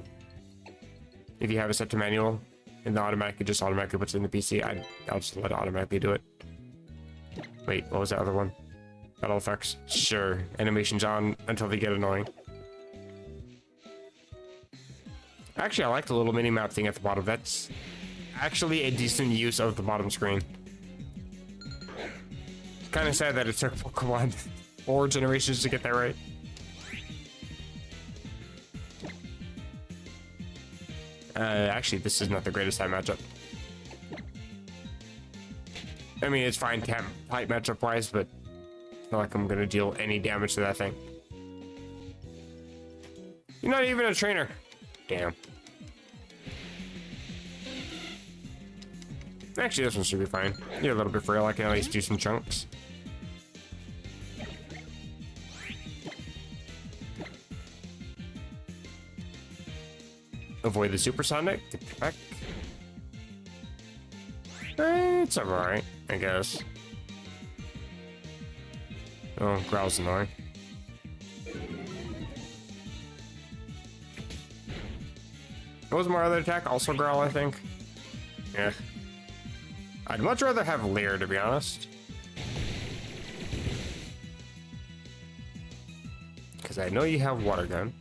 if you have it set to manual, and the automatic, it just automatically puts it in the PC. I'll just let it automatically do it. Wait, what was the other one? Battle effects? Sure, animation's on until they get annoying. Actually, I like the little mini-map thing at the bottom. That's actually a decent use of the bottom screen. Kind of sad that it took Pokemon 4 generations to get that right. Actually, this is not the greatest type matchup. I mean, it's fine type matchup-wise, but it's not like I'm gonna deal any damage to that thing. You're not even a trainer. Damn. Actually, this one should be fine. You're a little bit frail. I can at least do some chunks. Avoid the supersonic. Get back. It's alright, I guess. Oh, Growl's annoying. What was my other attack? Also Growl, I think. Yeah. I'd much rather have Leer, to be honest. Because I know you have Water Gun.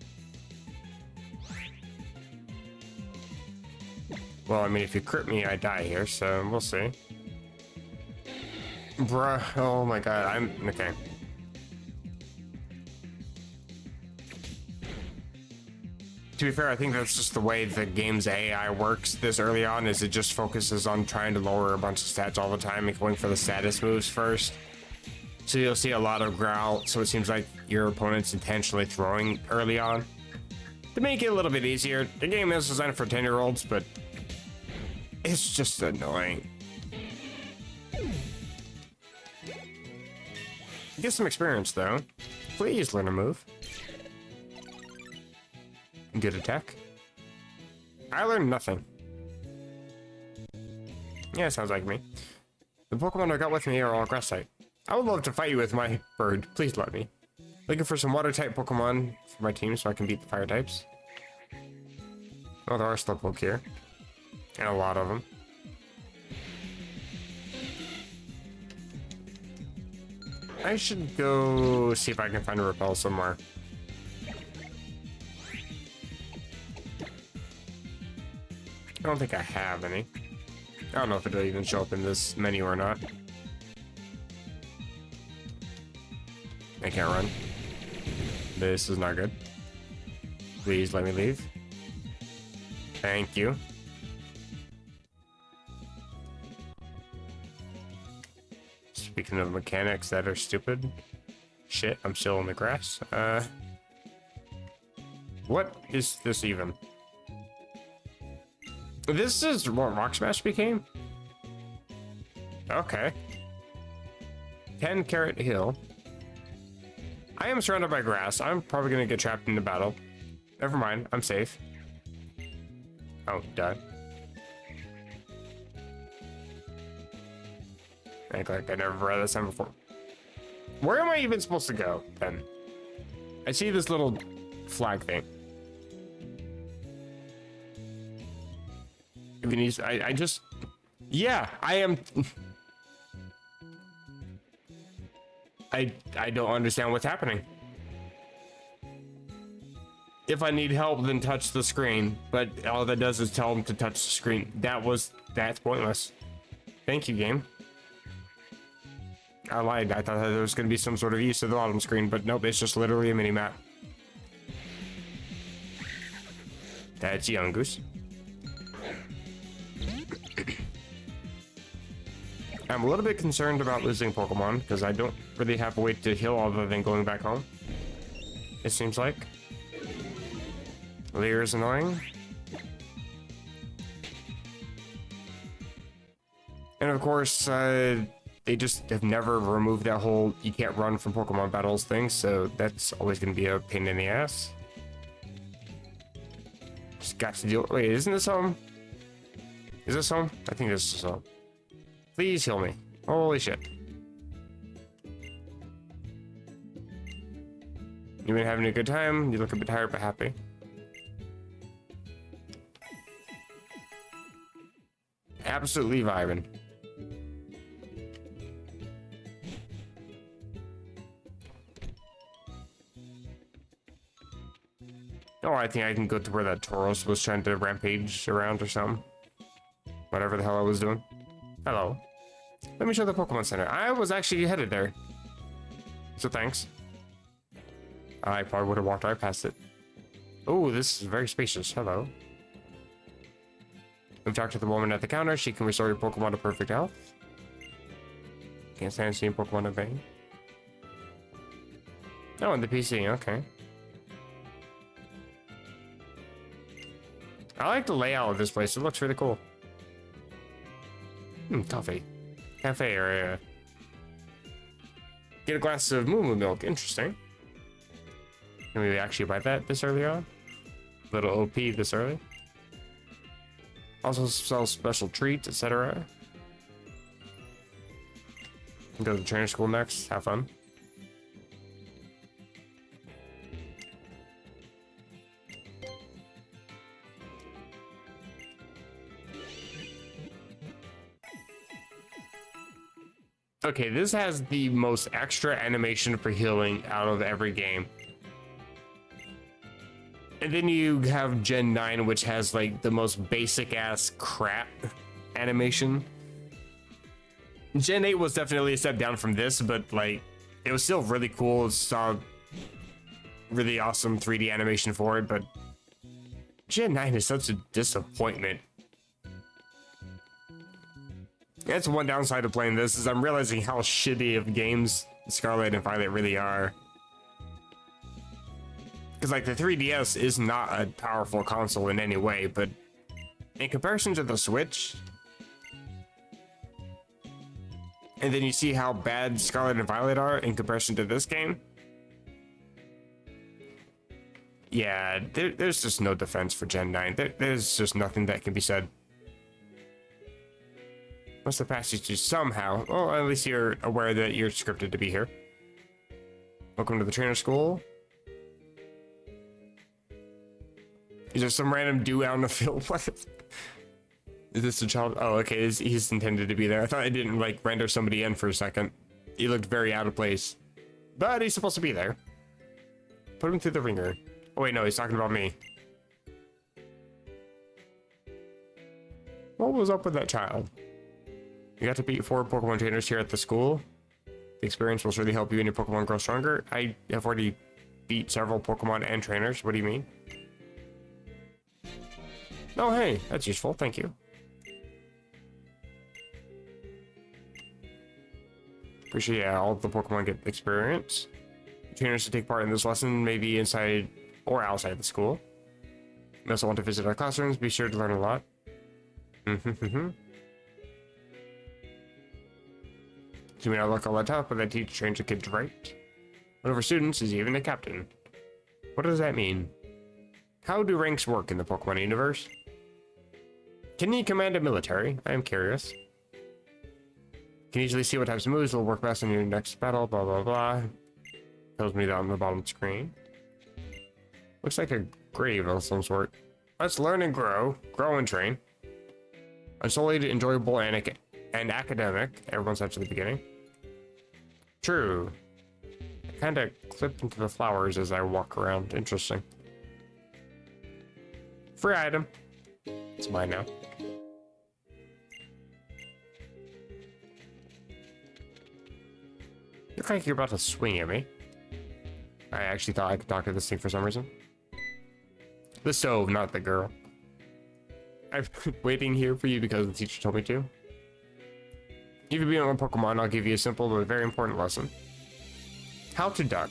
Well, I mean, if you crit me, I die here, so we'll see. Bruh, oh my god, I'm okay. To be fair, I think that's just the way the game's AI works this early on, is it just focuses on trying to lower a bunch of stats all the time and going for the status moves first. So you'll see a lot of growl, so it seems like your opponent's intentionally throwing early on to make it a little bit easier. The game is designed for 10-year-olds, but it's just annoying. Get some experience though. Please learn a move. Good attack. I learned nothing. Yeah, sounds like me. The Pokemon I got with me are all grass type. I would love to fight you with my bird. Please let me. Looking for some water type Pokemon for my team so I can beat the fire types. Oh, there are Slowpoke here. And a lot of them. I should go see if I can find a Repel somewhere. I don't think I have any. I don't know if it'll even show up in this menu or not. I can't run. This is not good. Please let me leave. Thank you. Speaking of mechanics that are stupid. Shit, I'm still in the grass. What is this even? This is what Rock Smash became? Okay. 10 Carrot Hill. I am surrounded by grass. I'm probably gonna get trapped in the battle. Never mind, I'm safe. Oh, duh. Act like I never read this time before. Where am I even supposed to go, then? I see this little flag thing. I just... Yeah, I am... I don't understand what's happening. If I need help, then touch the screen. But all that does is tell them to touch the screen. That's pointless. Thank you, game. I lied. I thought that there was going to be some sort of use to the bottom screen, but nope, it's just literally a mini-map. That's young goose. I'm a little bit concerned about losing Pokemon because I don't really have a way to heal other than going back home. It seems like. Leer is annoying. And of course, they just have never removed that whole you can't run from Pokemon battles thing, so that's always going to be a pain in the ass. Just got to deal. Wait, isn't this home? Is this home? I think this is home. Please heal me. Holy shit. You've been having a good time. You look a bit tired but happy. Absolutely vibing. Oh, I think I can go to where that Tauros was trying to rampage around or something. Whatever the hell I was doing. Hello. Let me show the Pokemon Center. I was actually headed there. So thanks. I probably would have walked right past it. Oh, this is very spacious. Hello. We've talked to the woman at the counter. She can restore your Pokemon to perfect health. Can't stand seeing Pokemon in vain. Oh, and the PC. Okay. I like the layout of this place. It looks really cool. Coffee. Cafe area. Get a glass of moo moo milk. Interesting. Can we actually buy that this early on? Little OP this early. Also sells special treats, etc. Go to the trainer school next. Have fun. Okay, this has the most extra animation for healing out of every game. And then you have Gen 9, which has like the most basic ass crap animation. Gen 8 was definitely a step down from this, but like it was still really cool. It saw really awesome 3D animation for it, but Gen 9 is such a disappointment. That's one downside of playing this, is I'm realizing how shitty of games Scarlet and Violet really are. Because like the 3DS is not a powerful console in any way, but in comparison to the Switch, and then you see how bad Scarlet and Violet are in comparison to this game. Yeah, there's just no defense for Gen 9. There's just nothing that can be said. Must have passed you to somehow. Well, at least you're aware that you're scripted to be here. Welcome to the trainer school. Is there some random dude out in the field? What? Is this a child? Oh, okay, he's intended to be there. I thought it didn't, like, render somebody in for a second. He looked very out of place. But he's supposed to be there. Put him through the ringer. Oh, wait, no, he's talking about me. What was up with that child? You got to beat 4 Pokemon trainers here at the school. The experience will surely help you and your Pokemon grow stronger. I have already beat several Pokemon and trainers. What do you mean? Oh, hey, that's useful. Thank you. Appreciate all the Pokemon get experience. Trainers to take part in this lesson, maybe inside or outside the school. You also want to visit our classrooms. Be sure to learn a lot. So we not look all that tough, but that teacher trains the kids right. One of our students is even a captain. What does that mean? How do ranks work in the Pokemon universe? Can you command a military? I am curious. Can easily see what types of moves will work best in your next battle, blah blah blah. Tells me that on the bottom of the screen. Looks like a grave of some sort. Let's learn and grow. Grow and train. Unsullied, enjoyable, and academic. Everyone said at the beginning. True. I kind of clip into the flowers as I walk around. Interesting. Free item. It's mine now. You look like you're about to swing at me. I actually thought I could talk to this thing for some reason. The stove, not the girl. I've been waiting here for you because the teacher told me to. If you beat one Pokemon, I'll give you a simple but very important lesson. How to duck.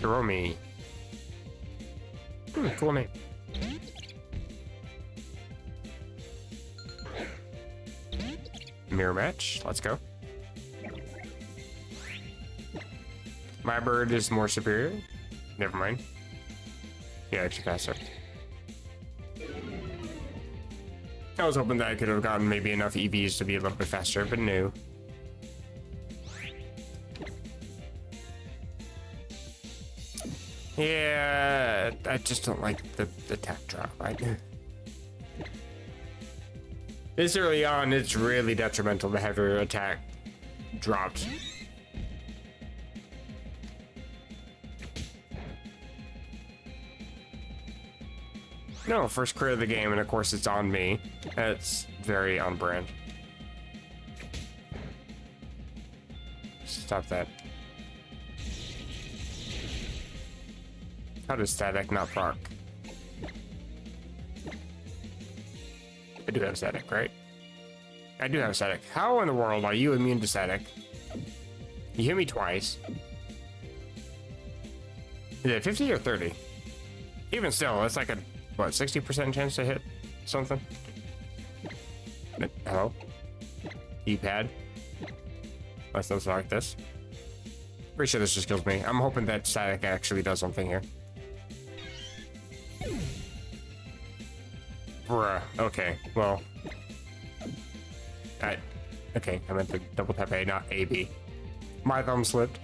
Hiromi. Cool name. Mirror match. Let's go. My bird is more superior. Never mind. Yeah, actually faster. I was hoping that I could have gotten maybe enough EVs to be a little bit faster, but no. Yeah, I just don't like the attack drop. This early on, it's really detrimental to have your attack dropped. No, first crit of the game, and of course it's on me. That's very on brand. Stop that. How does static not proc? I do have static, right? I do have static. How in the world are you immune to static? You hit me twice. Is it 50 or 30? Even still, that's like a, what, 60% chance to hit something? Hello? D-pad? Let's not like this. Pretty sure this just kills me. I'm hoping that static actually does something here. Bruh. Okay, well. Okay, I meant to double tap A, not AB. My thumb slipped.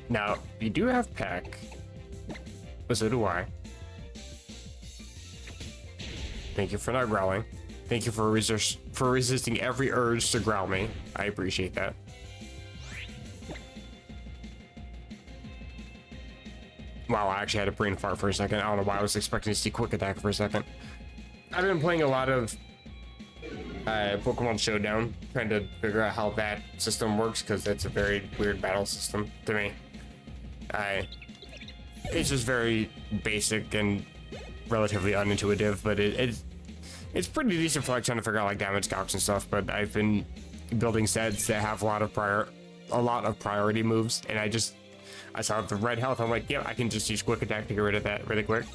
Now, you do have Peck. But so do I. Thank you for not growling. Thank you for resisting every urge to growl me. I appreciate that. Wow, I actually had a brain fart for a second. I don't know why I was expecting to see quick attack for a second. I've been playing a lot of Pokemon Showdown, trying to figure out how that system works, because it's a very weird battle system to me. It's just very basic and relatively unintuitive, but it's pretty decent for like trying to figure out like damage calcs and stuff. But I've been building sets that have a lot of priority moves, and I saw the red health. I'm like, yeah, I can just use quick attack to get rid of that really quick.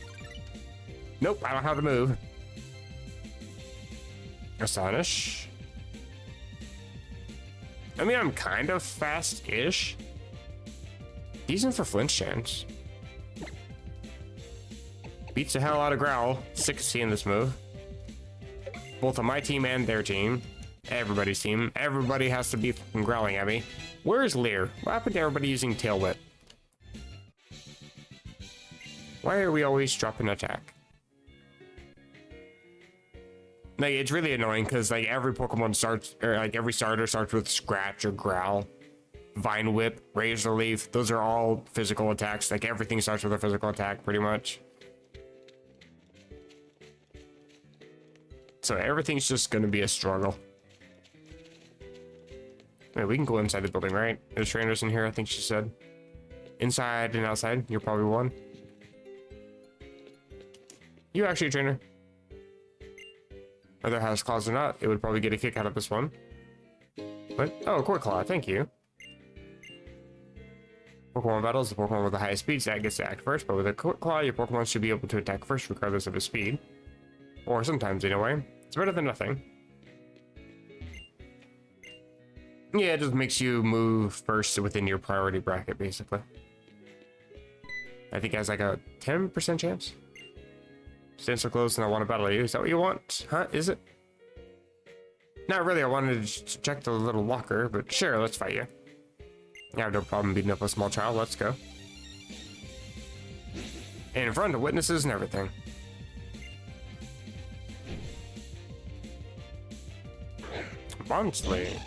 Nope, I don't have the move. Astonish. I mean, I'm kind of fast-ish. Decent for flinch chance. Beats the hell out of Growl. Sick of seeing this move. Both on my team and their team. Everybody's team. Everybody has to be fucking growling at me. Where's Leer? What happened to everybody using Tail Whip? Why are we always dropping attack? Like, it's really annoying because like every Pokemon starts, or like every starter starts with Scratch or Growl. Vine Whip, Razor Leaf, those are all physical attacks. Like everything starts with a physical attack pretty much. So everything's just gonna be a struggle. Wait, we can go inside the building, right? There's trainers in here, I think she said. Inside and outside, you're probably one. You actually a trainer. Whether it has claws or not, it would probably get a kick out of this one. What? Oh, Core Claw, thank you. Pokemon battles, the Pokemon with the highest speed that gets to act first, but with a Core Claw, your Pokemon should be able to attack first regardless of his speed. Or sometimes, anyway. It's better than nothing. Yeah, it just makes you move first within your priority bracket, basically. I think it has like a 10% chance. Stand so close and I want to battle you. Is that what you want? Huh? Is it? Not really. I wanted to check the little locker, but sure, let's fight you. I have no problem beating up a small child. Let's go. And in front of witnesses and everything. Bonsley.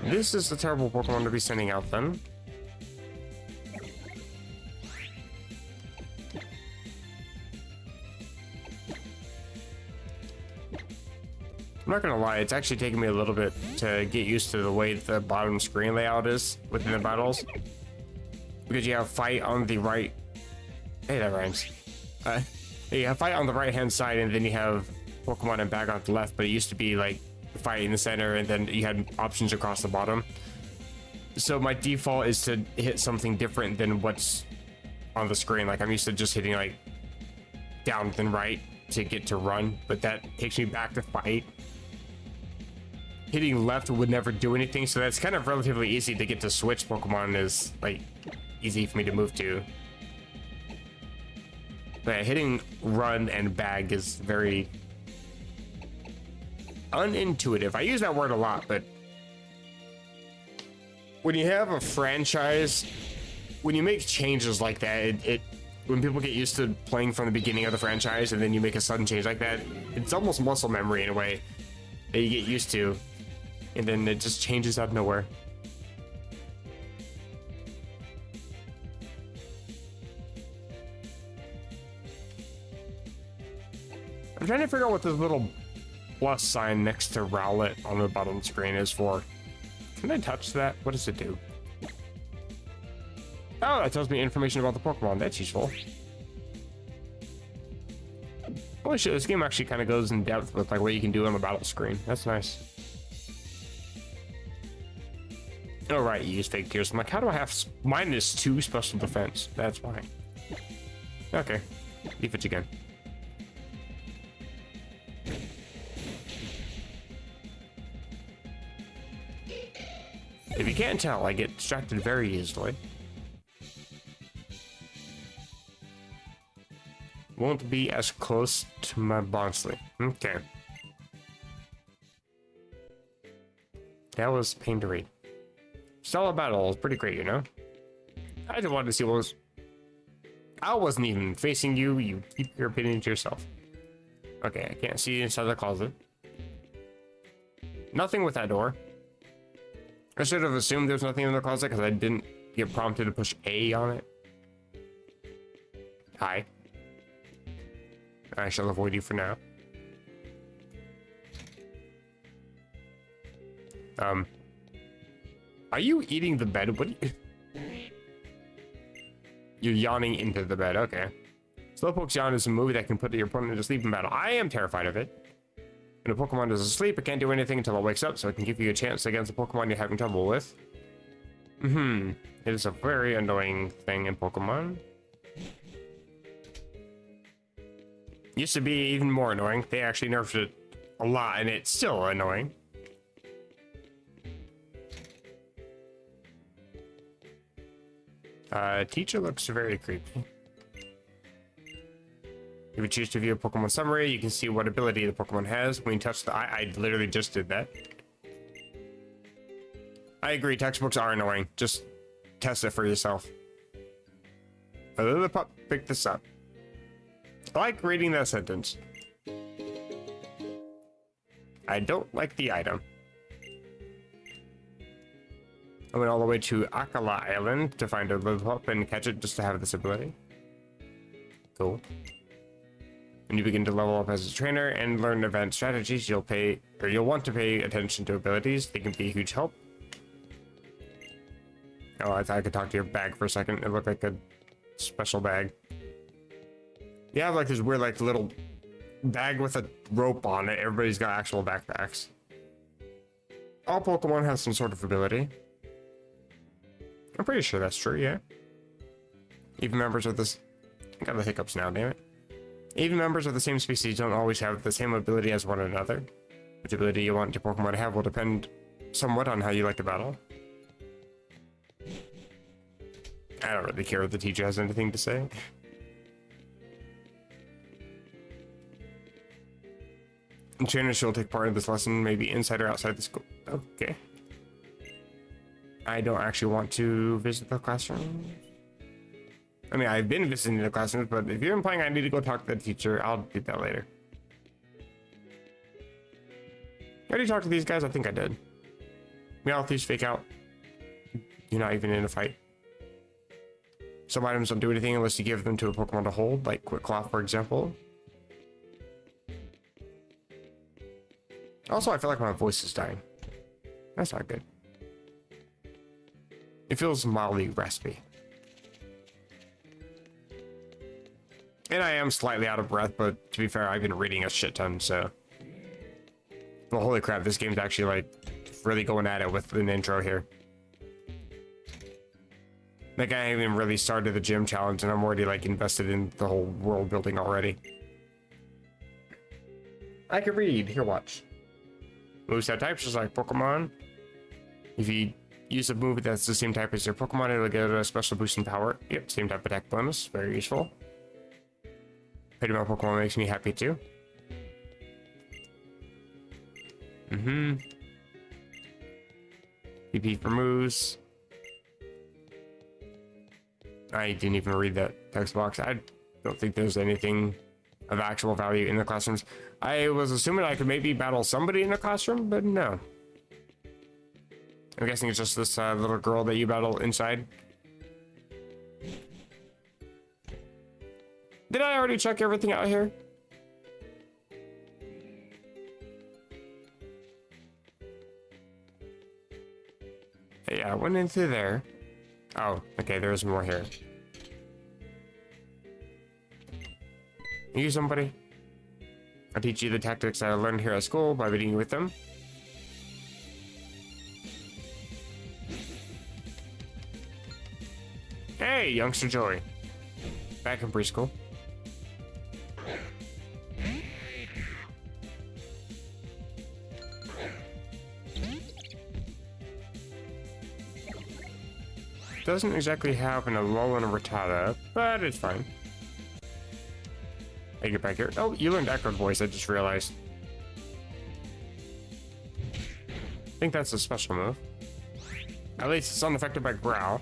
This is a terrible Pokemon to be sending out then. I'm not gonna lie, it's actually taken me a little bit to get used to the way the bottom screen layout is within the battles. Because you have fight on the right... Hey, that rhymes. You have fight on the right hand side and then you have Pokemon and bag on the left, but it used to be like fight in the center and then you had options across the bottom. So my default is to hit something different than what's on the screen. Like I'm used to just hitting like down then right to get to run, but that takes me back to fight. Hitting left would never do anything, so that's kind of relatively easy to get to switch Pokemon is like easy for me to move to. But hitting run and bag is very unintuitive. I use that word a lot, but when you have a franchise, when you make changes like that, when people get used to playing from the beginning of the franchise and then you make a sudden change like that, it's almost muscle memory in a way that you get used to, and then it just changes out of nowhere. I'm trying to figure out what this little plus sign next to Rowlet on the bottom screen is for. Can I touch that? What does it do? Oh, that tells me information about the Pokemon. That's useful. Holy shit, this game actually kind of goes in depth with like what you can do on the battle screen. That's nice. Oh right, you use fake tears. I'm like, how do I have -2 special defense? That's why. Okay, defense again. If you can't tell, I get distracted very easily. Won't be as close to my Bonsley. Okay. That was pain to read. Stella battle was pretty great, you know? I just wanted to see what was... I wasn't even facing you. You keep your opinion to yourself. Okay, I can't see inside the closet. Nothing with that door. I should have assumed there was nothing in the closet because I didn't get prompted to push A on it. Hi. I shall avoid you for now. Are you eating the bed? What? You're yawning into the bed. Okay. Slowpoke's Yawn is a move that can put your opponent to sleep in battle. I am terrified of it. When a Pokemon is asleep, it can't do anything until it wakes up, so it can give you a chance against a Pokemon you're having trouble with. It is a very annoying thing in Pokemon. Used to be even more annoying. They actually nerfed it a lot, and it's still annoying. Teacher looks very creepy. If you choose to view a Pokemon summary, you can see what ability the Pokemon has. When you touch the eye, I literally just did that. I agree, textbooks are annoying. Just test it for yourself. Pup, pick this up. I like reading that sentence. I don't like the item. I went all the way to Alola Island to find a Lillipup and catch it just to have this ability. Cool. When you begin to level up as a trainer and learn advanced strategies, you'll want to pay attention to abilities. They can be a huge help. Oh, I thought I could talk to your bag for a second. It looked like a special bag. You have like this weird like little bag with a rope on it. Everybody's got actual backpacks. All Pokemon have some sort of ability. I'm pretty sure that's true, yeah. Even members of this... I got the hiccups now, damn it. Even members of the same species don't always have the same ability as one another. Which ability you want your Pokemon to have will depend somewhat on how you like to battle. I don't really care if the teacher has anything to say. Trainers will take part in this lesson, maybe inside or outside the school. Okay. I don't actually want to visit the classroom. I mean, I've been visiting the classrooms, but if you're implying I need to go talk to the teacher, I'll do that later. I already talked to these guys? I think I did. Meowthieves fake out. You're not even in a fight. Some items don't do anything unless you give them to a Pokemon to hold, like Quick Claw, for example. Also, I feel like my voice is dying. That's not good. It feels mildly raspy. And I am slightly out of breath, but to be fair, I've been reading a shit ton, so... Well, holy crap, this game's actually, like, really going at it with an intro here. Like, I haven't even really started the gym challenge, and I'm already, like, invested in the whole world building already. I can read. Here, watch. Moveset types, just like Pokemon. If you use a move that's the same type as your Pokemon, it'll get a special boost in power. Yep, same type attack bonus. Very useful. Petting my Pokemon makes me happy too. PP for moves. I didn't even read that text box. I don't think there's anything of actual value in the classrooms. I was assuming I could maybe battle somebody in the classroom, but no. I'm guessing it's just this little girl that you battle inside. Did I already check everything out here? Yeah, I went into there. Oh, okay, there's more here. Are you somebody? I'll teach you the tactics I learned here at school by meeting you with them. Hey, youngster Joey. Back in preschool. Doesn't exactly have an Alola and a Rattata, but it's fine. Hey, get back here. Oh, you learned Echoed Voice, I just realized. I think that's a special move. At least it's unaffected by Growl.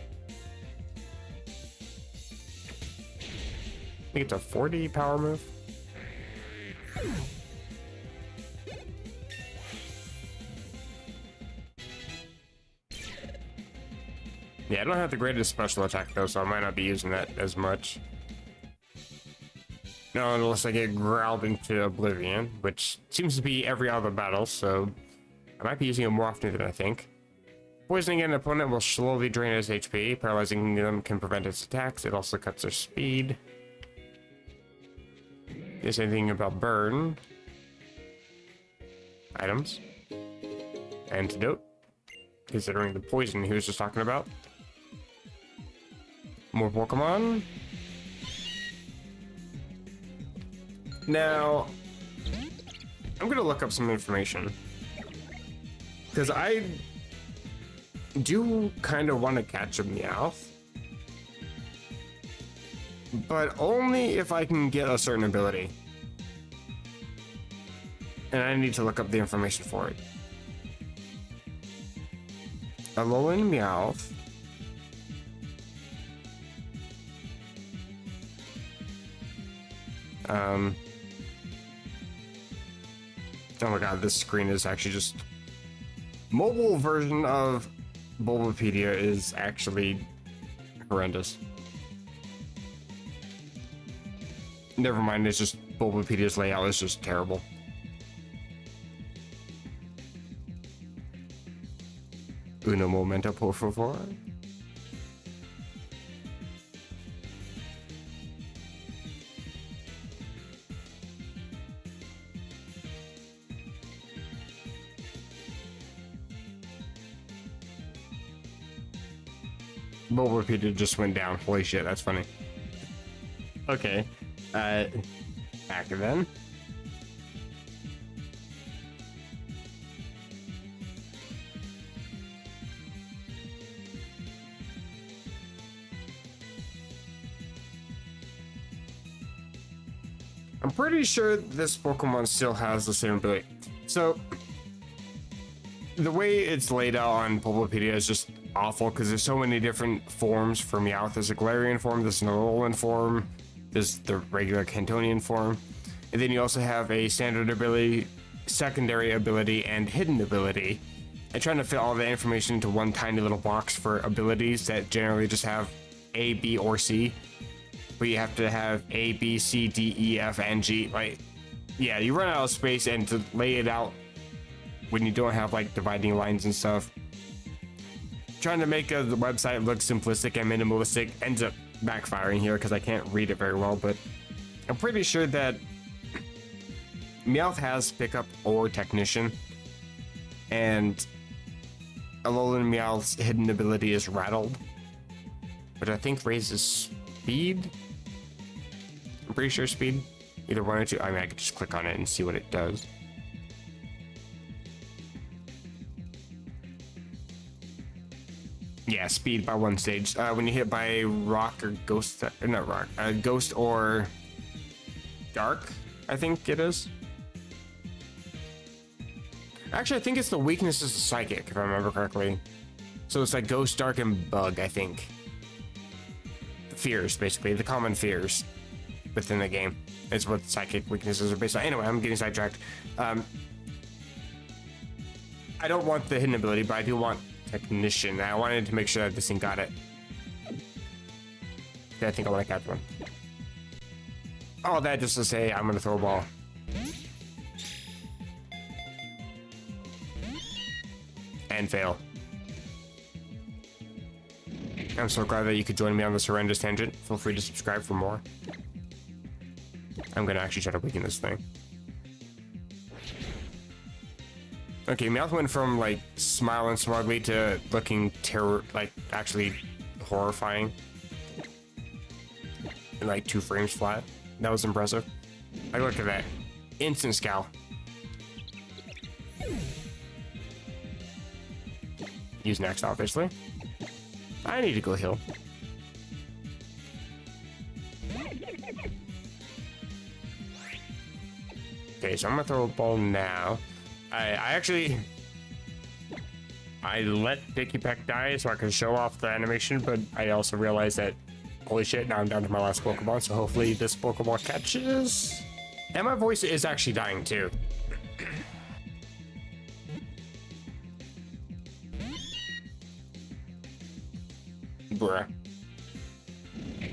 I think it's a 40 power move. Yeah, I don't have the greatest special attack though, so I might not be using that as much. No, unless I get growled into oblivion, which seems to be every other battle, so I might be using it more often than I think. Poisoning an opponent will slowly drain his HP. Paralyzing them can prevent its attacks. It also cuts their speed. Is anything about burn? Items. Antidote. Considering the poison he was just talking about. More Pokemon. Now, I'm gonna look up some information. Because I do kind of want to catch a Meowth. But only if I can get a certain ability. And I need to look up the information for it. Alola and Meowth. Oh my god, this screen is actually just... Mobile version of Bulbapedia is actually horrendous. Never mind, it's just Bulbapedia's layout is just terrible. Uno momento, por favor. Bulbapedia just went down. Holy shit, that's funny. Okay. Back then. I'm pretty sure this Pokemon still has the same ability. So, the way it's laid out on Bulbapedia is just awful because there's so many different forms for Meowth. There's a Galarian form, there's an Alolan form, there's the regular Cantonian form, and then you also have a standard ability, secondary ability, and hidden ability. And trying to fit all the information into one tiny little box for abilities that generally just have A, B, or C. But you have to have A, B, C, D, E, F, and G. Like, yeah, you run out of space, and to lay it out when you don't have like dividing lines and stuff. Trying to make the website look simplistic and minimalistic ends up backfiring here because I can't read it very well, but I'm pretty sure that Meowth has pickup or technician, and Alolan Meowth's hidden ability is rattled, which I think raises speed. I'm pretty sure speed. Either one or two. I mean, I could just click on it and see what it does. Yeah, speed by one stage. When you hit by rock or ghost, not rock, ghost or dark, I think it is. Actually, I think it's the weakness is the psychic, if I remember correctly. So it's like ghost, dark, and bug, I think. The fears, basically, the common fears within the game. Is what psychic weaknesses are based on. Anyway, I'm getting sidetracked. I don't want the hidden ability, but I do want technician. I wanted to make sure that this thing got it. I think I want to catch one. All that just to say I'm gonna throw a ball. And fail. I'm so glad that you could join me on this horrendous tangent. Feel free to subscribe for more. I'm gonna actually try to weaken this thing. Okay, Meowth went from like smiling smugly to looking like actually horrifying in like 2 frames flat. That was impressive. Like, look at that. Instant scowl. Use next, obviously. I need to go heal. Okay, so I'm gonna throw a ball now. I let Dicky Peck die so I can show off the animation, but I also realized that, holy shit, now I'm down to my last Pokemon, so hopefully this Pokemon catches. And my voice is actually dying too. Bruh.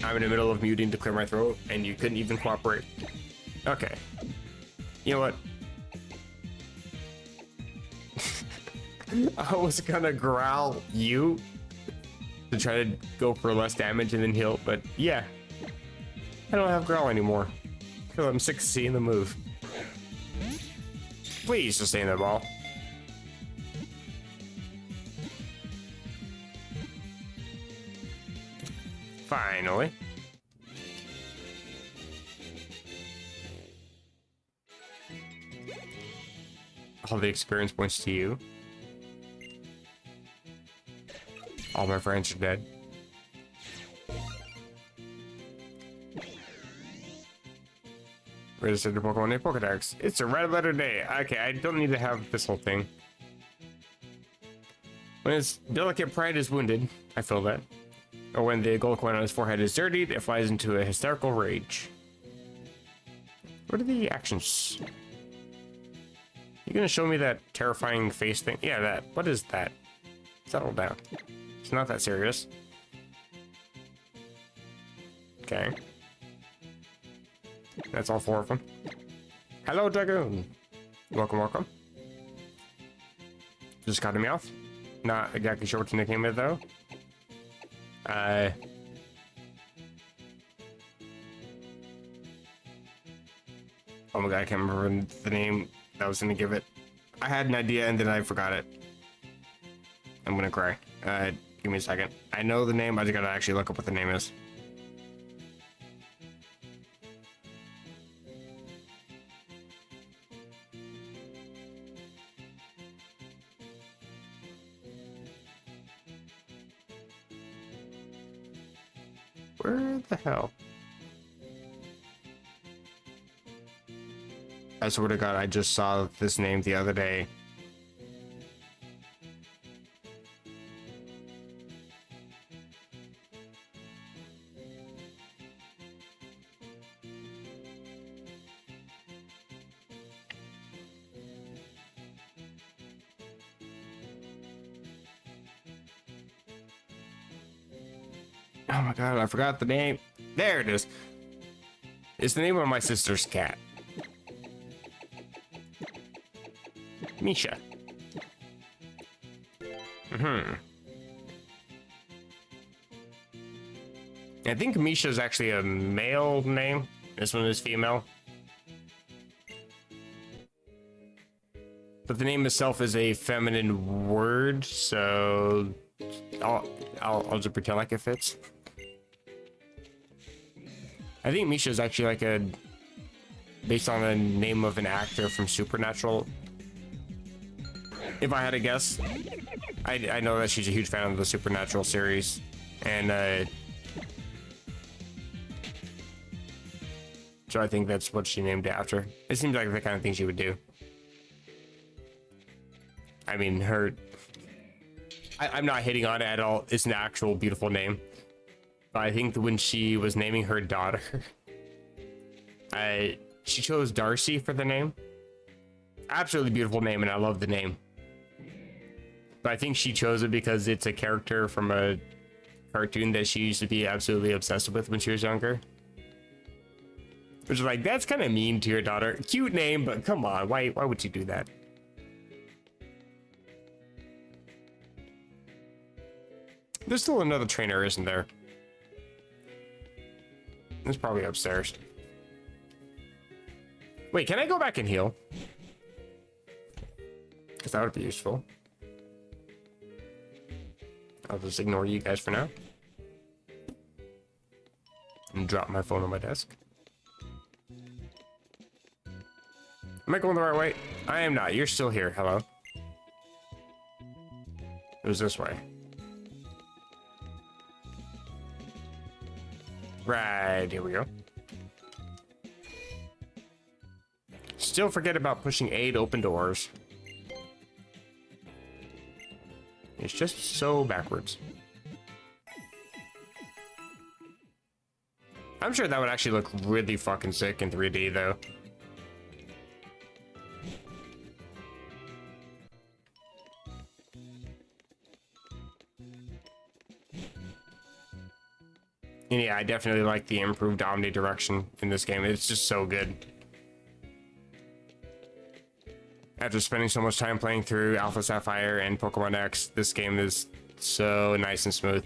I'm in the middle of muting to clear my throat, and you couldn't even cooperate. Okay. You know what? I was gonna growl you to try to go for less damage and then heal, but yeah. I don't have growl anymore. Because I'm sick of seeing the move. Please sustain the ball. Finally. All the experience points to you. All my friends are dead. Registered to Pokemon named Pokedex. It's a red letter day. Okay, I don't need to have this whole thing. When its delicate pride is wounded, I feel that. Or when the gold coin on his forehead is dirtied, it flies into a hysterical rage. What are the actions? You gonna show me that terrifying face thing? Yeah, that. What is that? Settle down. It's not that serious. Okay. That's all 4 of them. Hello, Dragoon. Welcome, welcome. Just got a Meowth. Not exactly sure what your nickname is, though. Oh my god, I can't remember the name that I was gonna give it. I had an idea and then I forgot it. I'm gonna cry. Give me a second. I know the name, I just gotta actually look up what the name is. Where the hell? I swear to God, I just saw this name the other day. Oh my god, I forgot the name. There it is. It's the name of my sister's cat. Misha. I think Misha is actually a male name. This one is female. But the name itself is a feminine word, so I'll just pretend like it fits. I think Misha is actually like based on the name of an actor from Supernatural. If I had to guess, I know that she's a huge fan of the Supernatural series, and so I think that's what she named it after. It seems like the kind of thing she would do. I mean, I'm not hitting on it at all. It's an actual beautiful name. But I think that when she was naming her daughter, she chose Darcy for the name. Absolutely beautiful name, and I love the name. But I think she chose it because it's a character from a cartoon that she used to be absolutely obsessed with when she was younger. Which is like, that's kind of mean to your daughter. Cute name, but come on, why would you do that? There's still another trainer, isn't there? It's probably upstairs. Wait, can I go back and heal? Because that would be useful. I'll just ignore you guys for now. And drop my phone on my desk. Am I going the right way? I am not. You're still here. Hello. It was this way. Right, here we go. Still forget about pushing A to open doors. It's just so backwards. I'm sure that would actually look really fucking sick in 3D though. And yeah, I definitely like the improved omnidirection in this game. It's just so good. After spending so much time playing through Alpha Sapphire and Pokemon X, this game is so nice and smooth.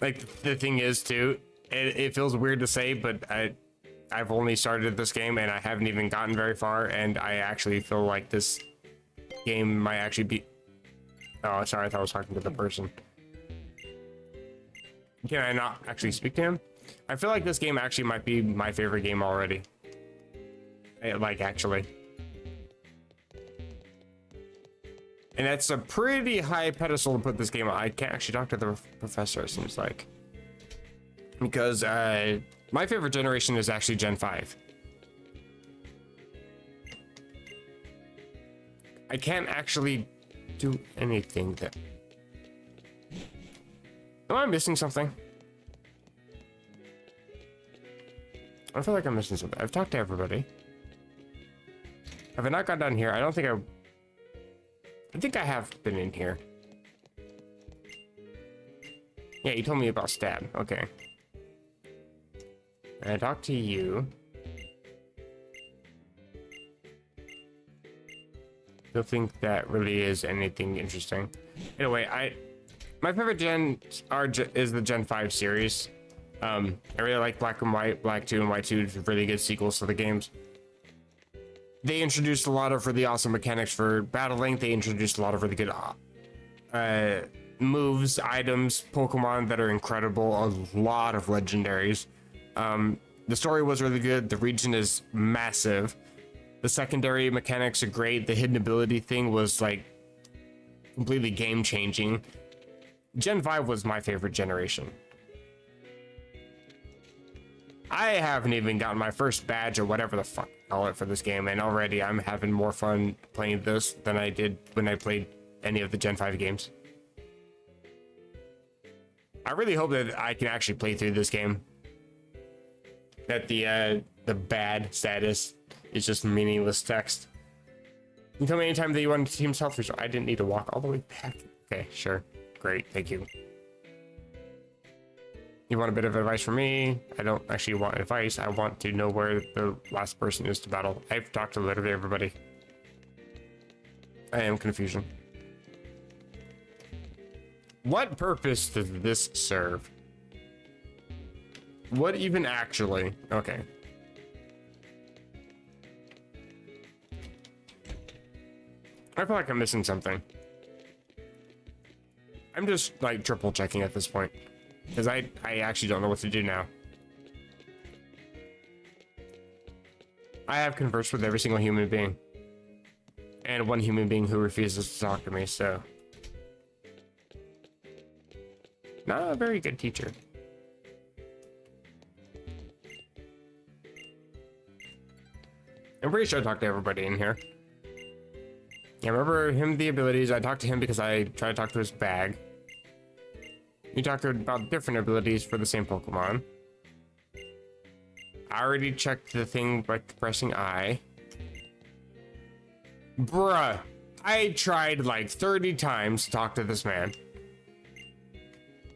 Like, the thing is, too, it feels weird to say, but I've only started this game and I haven't even gotten very far, and I actually feel like this game might actually be... Oh, sorry, I thought I was talking to the person. Can I not actually speak to him? I feel like this game actually might be my favorite game already. Like, actually. And that's a pretty high pedestal to put this game on. I can't actually talk to the professor, it seems like. Because my favorite generation is actually Gen 5. I can't actually do anything that... Am I missing something? I feel like I'm missing something. I've talked to everybody. Have I not got down here? I don't think I think I have been in here. Yeah, you told me about stab. Okay. I talked to you. Don't think that really is anything interesting. Anyway, my favorite gen is the Gen 5 series. I really like Black and White, Black 2 and White 2, really good sequels to the games. They introduced a lot of really awesome mechanics for battling. They introduced a lot of really good moves, items, Pokemon that are incredible, a lot of legendaries. The story was really good. The region is massive. The secondary mechanics are great. The hidden ability thing was like completely game changing. Gen 5 was my favorite generation. I haven't even gotten my first badge or whatever the fuck you call it for this game, and already I'm having more fun playing this than I did when I played any of the Gen 5 games. I really hope that I can actually play through this game. That the bad status is just meaningless text. You can tell me anytime that you want to team self restore. I didn't need to walk all the way back. Okay, sure. Great, thank you. You want a bit of advice from me? I don't actually want advice. I want to know where the last person is to battle. I've talked to literally everybody. I am confusion. What purpose does this serve? What even actually? Okay. I feel like I'm missing something. I'm just like triple checking at this point. Because I actually don't know what to do now. I have conversed with every single human being. And one human being who refuses to talk to me, so... Not a very good teacher. I'm pretty sure I talked to everybody in here. Yeah, remember him, the abilities. I talked to him because I tried to talk to his bag. You talked about different abilities for the same Pokemon. I already checked the thing by pressing I. Bruh, I tried like 30 times to talk to this man.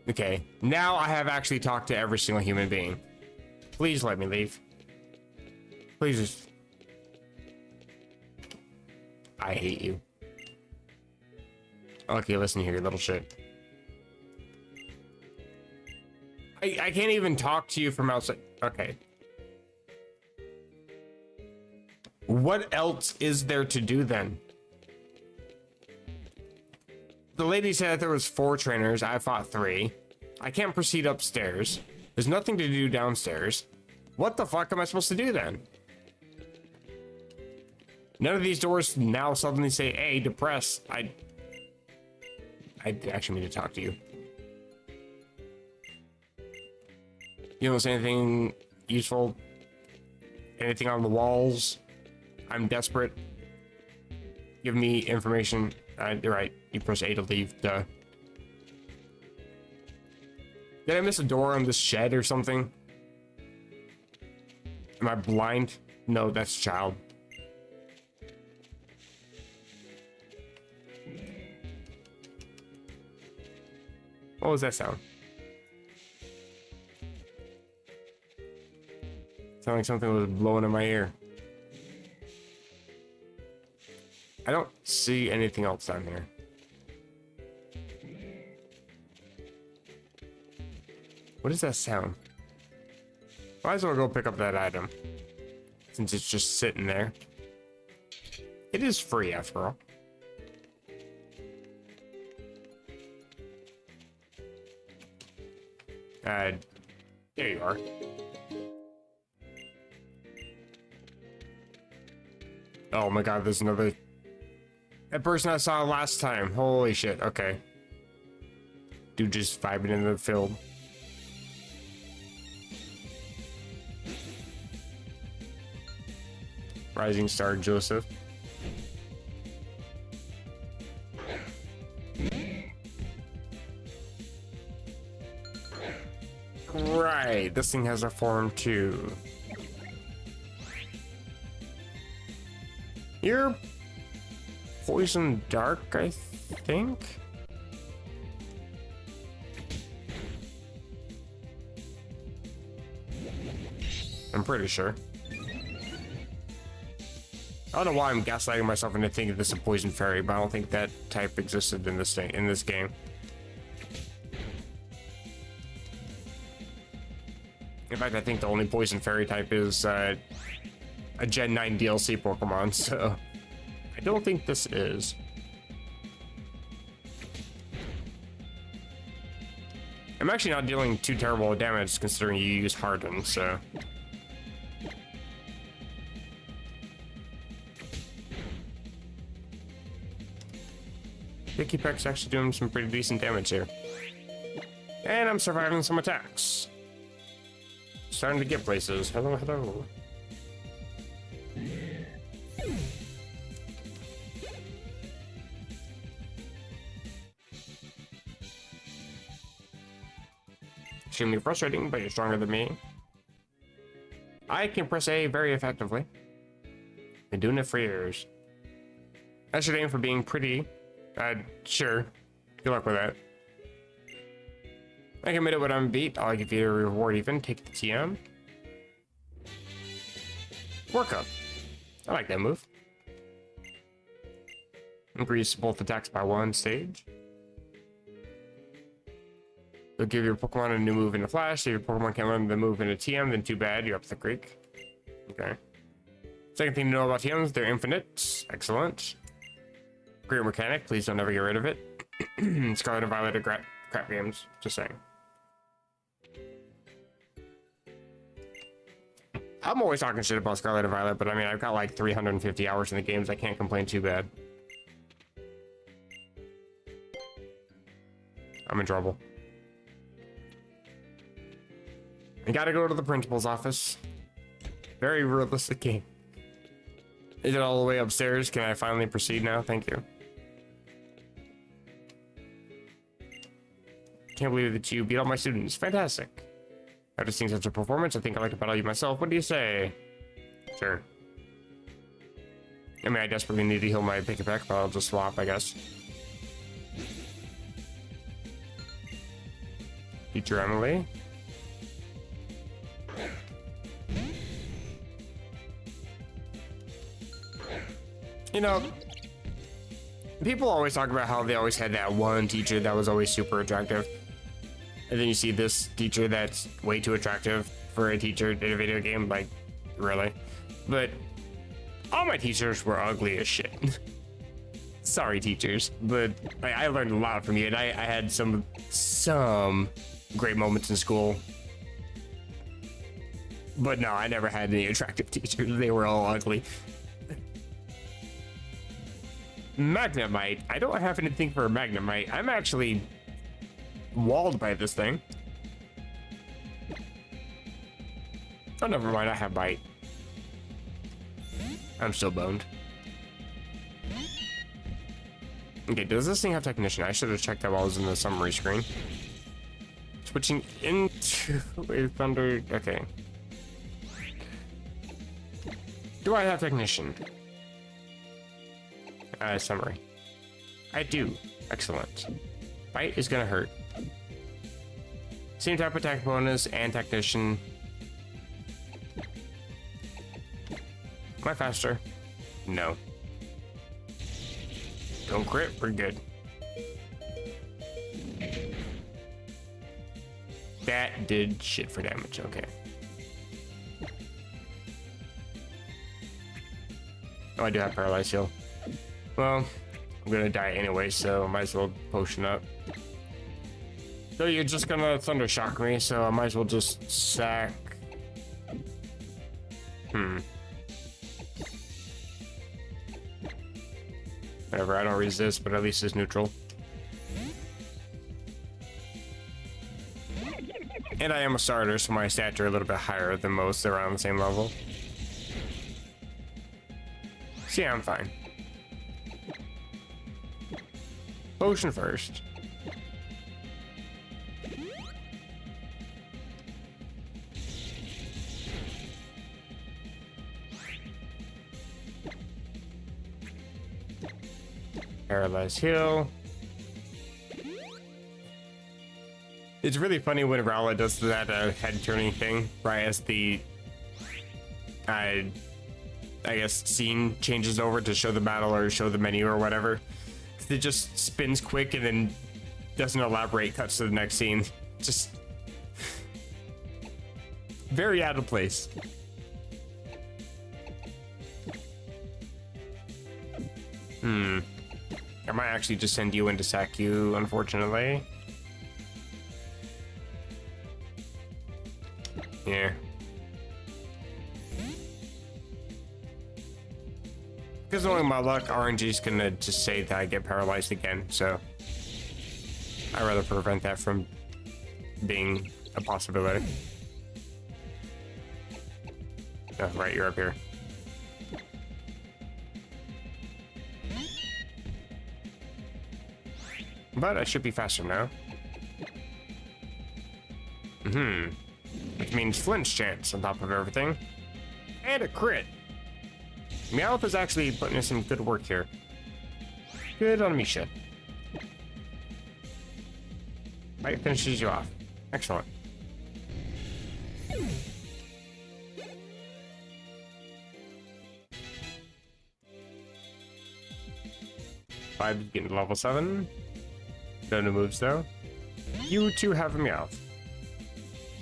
Okay, now I have actually talked to every single human being. Please let me leave. Please just... I hate you. Okay, listen here, you little shit. I can't even talk to you from outside. Okay. What else is there to do then? The lady said that there was 4 trainers. I fought 3. I can't proceed upstairs. There's nothing to do downstairs. What the fuck am I supposed to do then? None of these doors now suddenly say, hey, depress. I actually need to talk to you. You don't say anything useful? Anything on the walls? I'm desperate. Give me information. You're right. You press A to leave. Duh. Did I miss a door on this shed or something? Am I blind? No, that's child. What was that sound? Sounded like something was blowing in my ear. I don't see anything else down here. What is that sound? Might as well go pick up that item, since it's just sitting there. It is free after all. There you are. Oh my god, there's another... That person I saw last time. Holy shit, okay. Dude just vibing in the field. Rising Star Joseph. Right, this thing has a form too. You're poison dark, I think. I'm pretty sure. I don't know why I'm gaslighting myself into thinking this is a poison fairy, but I don't think that type existed in this thing, in this game. In fact, I think the only poison fairy type is a Gen 9 DLC Pokemon, so I don't think this is. I'm actually not dealing too terrible damage considering you use Harden, so. Picky Peck's actually doing some pretty decent damage here. And I'm surviving some attacks. Starting to get places. Hello, hello. Extremely frustrating, but you're stronger than me. I can press A very effectively. Been doing it for years. I should aim for being pretty. Sure. Good luck with that. I can admit it when I'm beat. I'll give you a reward even. Take the TM. Work up. I like that move. Increase both attacks by 1 stage. They'll give your Pokemon a new move in a flash. If your Pokemon can't learn the move in a TM, then too bad, you're up the creek. Okay. Second thing to know about TMs, they're infinite. Excellent. Great mechanic, please don't ever get rid of it. Scarlet and Violet are crap games, just saying. I'm always talking shit about Scarlet and Violet, but I mean, I've got like 350 hours in the games, I can't complain too bad. I'm in trouble. I gotta go to the principal's office. Very realistic game. Is it all the way upstairs? Can I finally proceed now? Thank you. Can't believe that you beat all my students. Fantastic. After seeing such a performance, I think I'd like to battle you myself. What do you say? Sure. I mean, I desperately need to heal my Pick-a-Peck, but I'll just swap, I guess. Teacher Emily. You know, people always talk about how they always had that one teacher that was always super attractive. And then you see this teacher that's way too attractive for a teacher in a video game, like, really? But all my teachers were ugly as shit. Sorry, teachers, but I learned a lot from you, and I had some great moments in school. But no, I never had any attractive teachers. They were all ugly. Magnemite. I don't have anything for Magnemite. I'm actually walled by this thing. Oh, never mind. I have Bite. I'm still boned. Okay, does this thing have Technician? I should have checked that while I was in the summary screen. Switching into a Thunder. Okay. Do I have Technician? Summary. I do. Excellent. Bite is gonna hurt. Same type of attack bonus and technician. Am I faster? No. Don't crit, we're good. That did shit for damage, okay. Oh, I do have paralyzed heal. Well, I'm gonna die anyway, so I might as well potion up. So you're just gonna thunder shock me, so I might as well just sack. Whatever, I don't resist, but at least it's neutral. And I am a starter, so my stats are a little bit higher than most. They're around the same level. So yeah, I'm fine. Potion first. Paralyzed heal. It's really funny when Alola does that head turning thing right as the I guess scene changes over to show the battle or show the menu or whatever. It just spins quick and then doesn't elaborate, cuts to the next scene. Just very out of place. I might actually just send you in to sack you, unfortunately. Yeah. Because knowing my luck, RNG's gonna just say that I get paralyzed again, so I'd rather prevent that from being a possibility. Oh, right, you're up here. But I should be faster now. Which means flinch chance on top of everything. And a crit. Meowth is actually putting in some good work here. Good on Misha. Right, finishes you off. Excellent. Five getting to level 7. No new moves though. You two have a Meowth.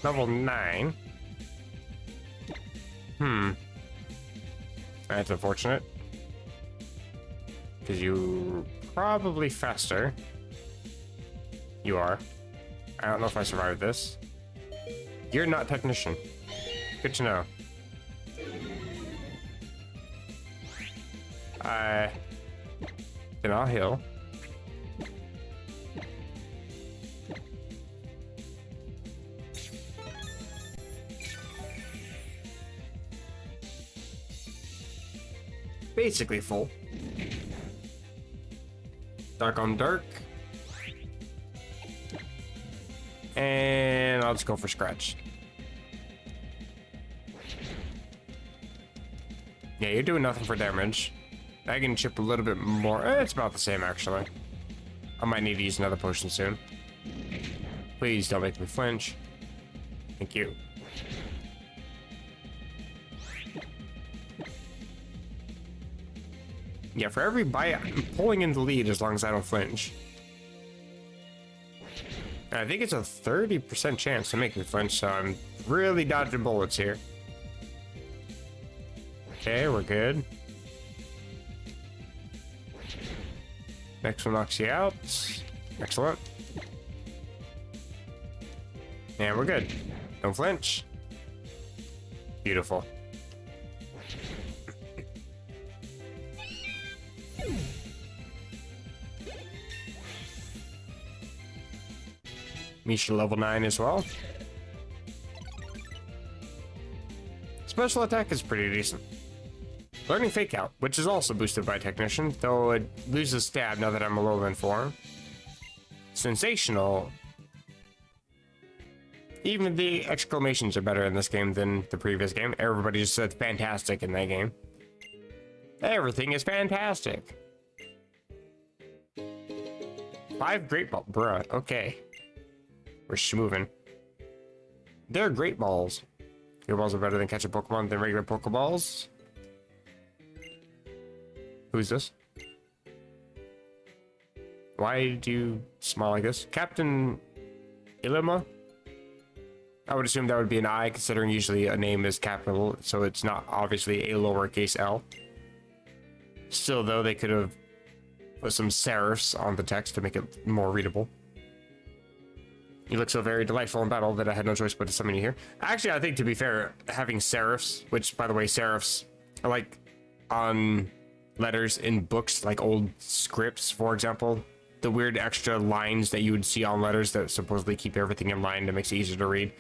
Level 9. That's unfortunate. Because you're probably faster. You are. I don't know if I survived this. You're not technician. Good to know. Then I'll heal. Basically full. Dark on dark. And I'll just go for scratch. Yeah, you're doing nothing for damage. I can chip a little bit more. It's about the same, actually. I might need to use another potion soon. Please don't make me flinch. Thank you. Yeah, for every bite, I'm pulling in the lead as long as I don't flinch. And I think it's a 30% chance to make me flinch, so I'm really dodging bullets here. Okay, we're good. Next one knocks you out. Excellent. And we're good. Don't flinch. Beautiful. Misha level 9 as well. Special attack is pretty decent. Learning Fake Out, which is also boosted by Technician, though it loses stab now that I'm a Alolan form. Sensational. Even the exclamations are better in this game than the previous game. Everybody just said fantastic in that game. Everything is fantastic. 5 Great Ball, bruh, okay. We're schmoving. They're great balls. Your balls are better than catching Pokemon than regular Pokeballs. Who's this? Why do you smile like this? Captain Ilima? I would assume that would be an I, considering usually a name is capital, so it's not obviously a lowercase l. Still, though, they could have put some serifs on the text to make it more readable. You look so very delightful in battle that I had no choice but to summon you here. Actually, I think, to be fair, having serifs, which, by the way, serifs are like on letters in books, like old scripts, for example. The weird extra lines that you would see on letters that supposedly keep everything in line that makes it easier to read.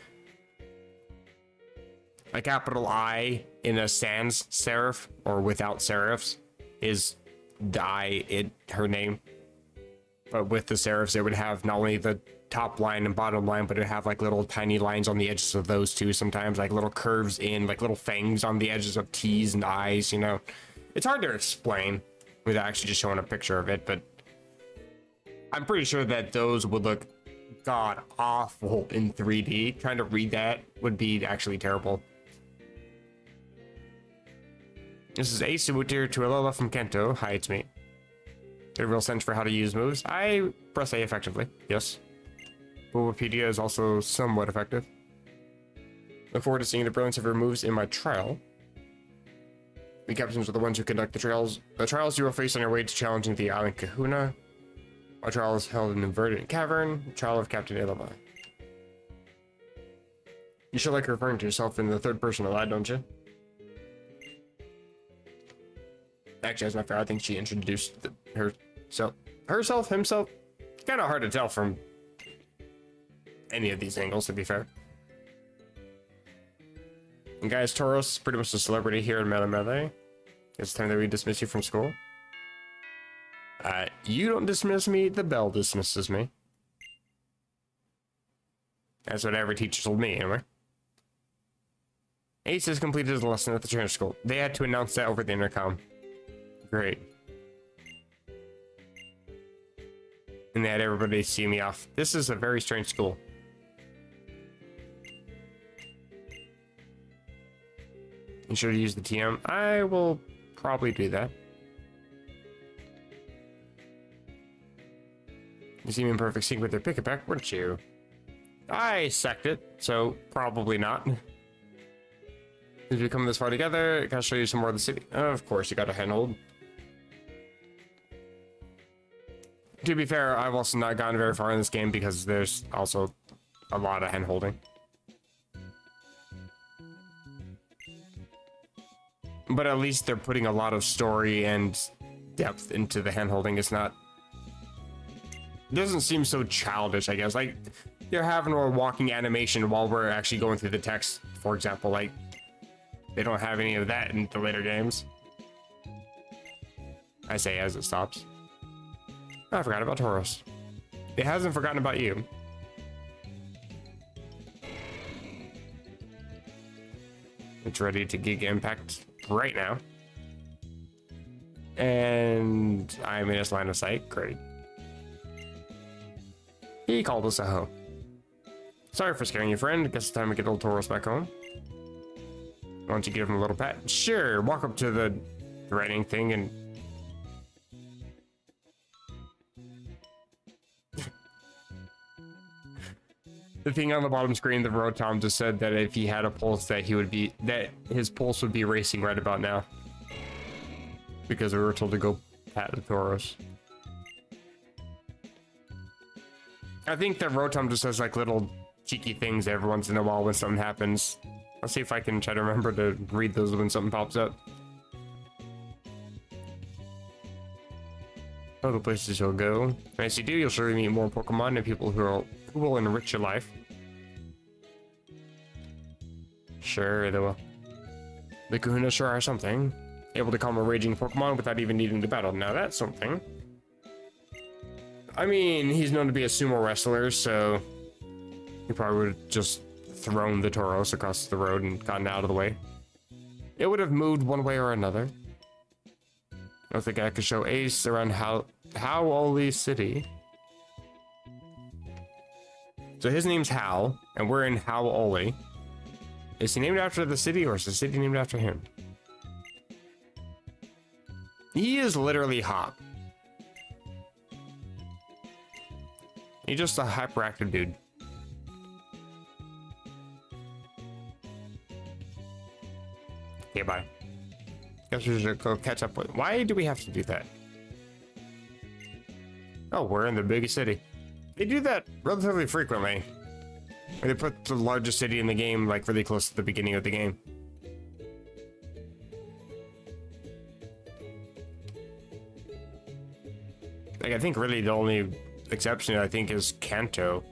A capital I in a sans serif, or without serifs, is the I, her name. But with the serifs, it would have not only the top line and bottom line, but it would have like little tiny lines on the edges of those two sometimes, like little curves in, like little fangs on the edges of T's and I's, you know. It's hard to explain without actually just showing a picture of it, but I'm pretty sure that those would look god awful in 3D. Trying to read that would be actually terrible. This is Ace Subutir to Alola from Kanto. Hi, it's me. A real sense for how to use moves. I press A effectively. Yes. Bulbapedia is also somewhat effective. Look forward to seeing the brilliance of your moves in my trial. We captains are the ones who conduct the trials. The trials you will face on your way to challenging the Island Kahuna. Our trial is held in Verdant Cavern, trial of Captain Ilima. You should like referring to yourself in the third person a lot, don't you? Actually, that's not fair. I think she introduced herself, himself. Kind of hard to tell from any of these angles, to be fair. And guys, Tauros is pretty much a celebrity here in Melee. It's time that we dismiss you from school. You don't dismiss me, the bell dismisses me. That's what every teacher told me, anyway. Ace has completed his lesson at the trainer school. They had to announce that over the intercom. Great. And they had everybody see me off. This is a very strange school. You should use the TM. I will probably do that. You seem in perfect sync with their pick-a-pack, wouldn't you? I sacked it, so probably not. Since we come this far together, can I show you some more of the city? Of course, you got a handhold. To be fair, I've also not gotten very far in this game because there's also a lot of hand-holding. But at least they're putting a lot of story and depth into the hand-holding. It's not... It doesn't seem so childish, I guess. Like, they're having a walking animation while we're actually going through the text, for example. Like, they don't have any of that in the later games. I say as it stops. I forgot about Tauros. It hasn't forgotten about you. It's ready to Giga Impact right now. And I'm in its line of sight. Great. He called us a hoe. Sorry for scaring you, friend. Guess it's time to get old Tauros back home. Why don't you give him a little pat? Sure, walk up to the writing thing and... The thing on the bottom screen, the Rotom just said that if he had a pulse that his pulse would be racing right about now. Because we were told to go pat the Tauros. I think that Rotom just has like little cheeky things every once in a while when something happens. I'll see if I can try to remember to read those when something pops up. Other places you'll go. And as you do, you'll surely meet more Pokemon and people who will enrich your life. Sure, they will. The Kahuna sure are something. Able to calm a raging Pokemon without even needing to battle. Now that's something. I mean, he's known to be a sumo wrestler, so he probably would have just thrown the Tauros across the road and gotten out of the way. It would have moved one way or another. I don't think I could show Ace around Howley City. So his name's Hal, and we're in Alola. Is he named after the city, or is the city named after him? He is literally Hop. He's just a hyperactive dude. Okay, bye. Guess we should go catch up with. Why do we have to do that? Oh, we're in the biggest city. They do that relatively frequently. They put the largest city in the game like really close to the beginning of the game. Like, I think really the only exception I think is Kanto.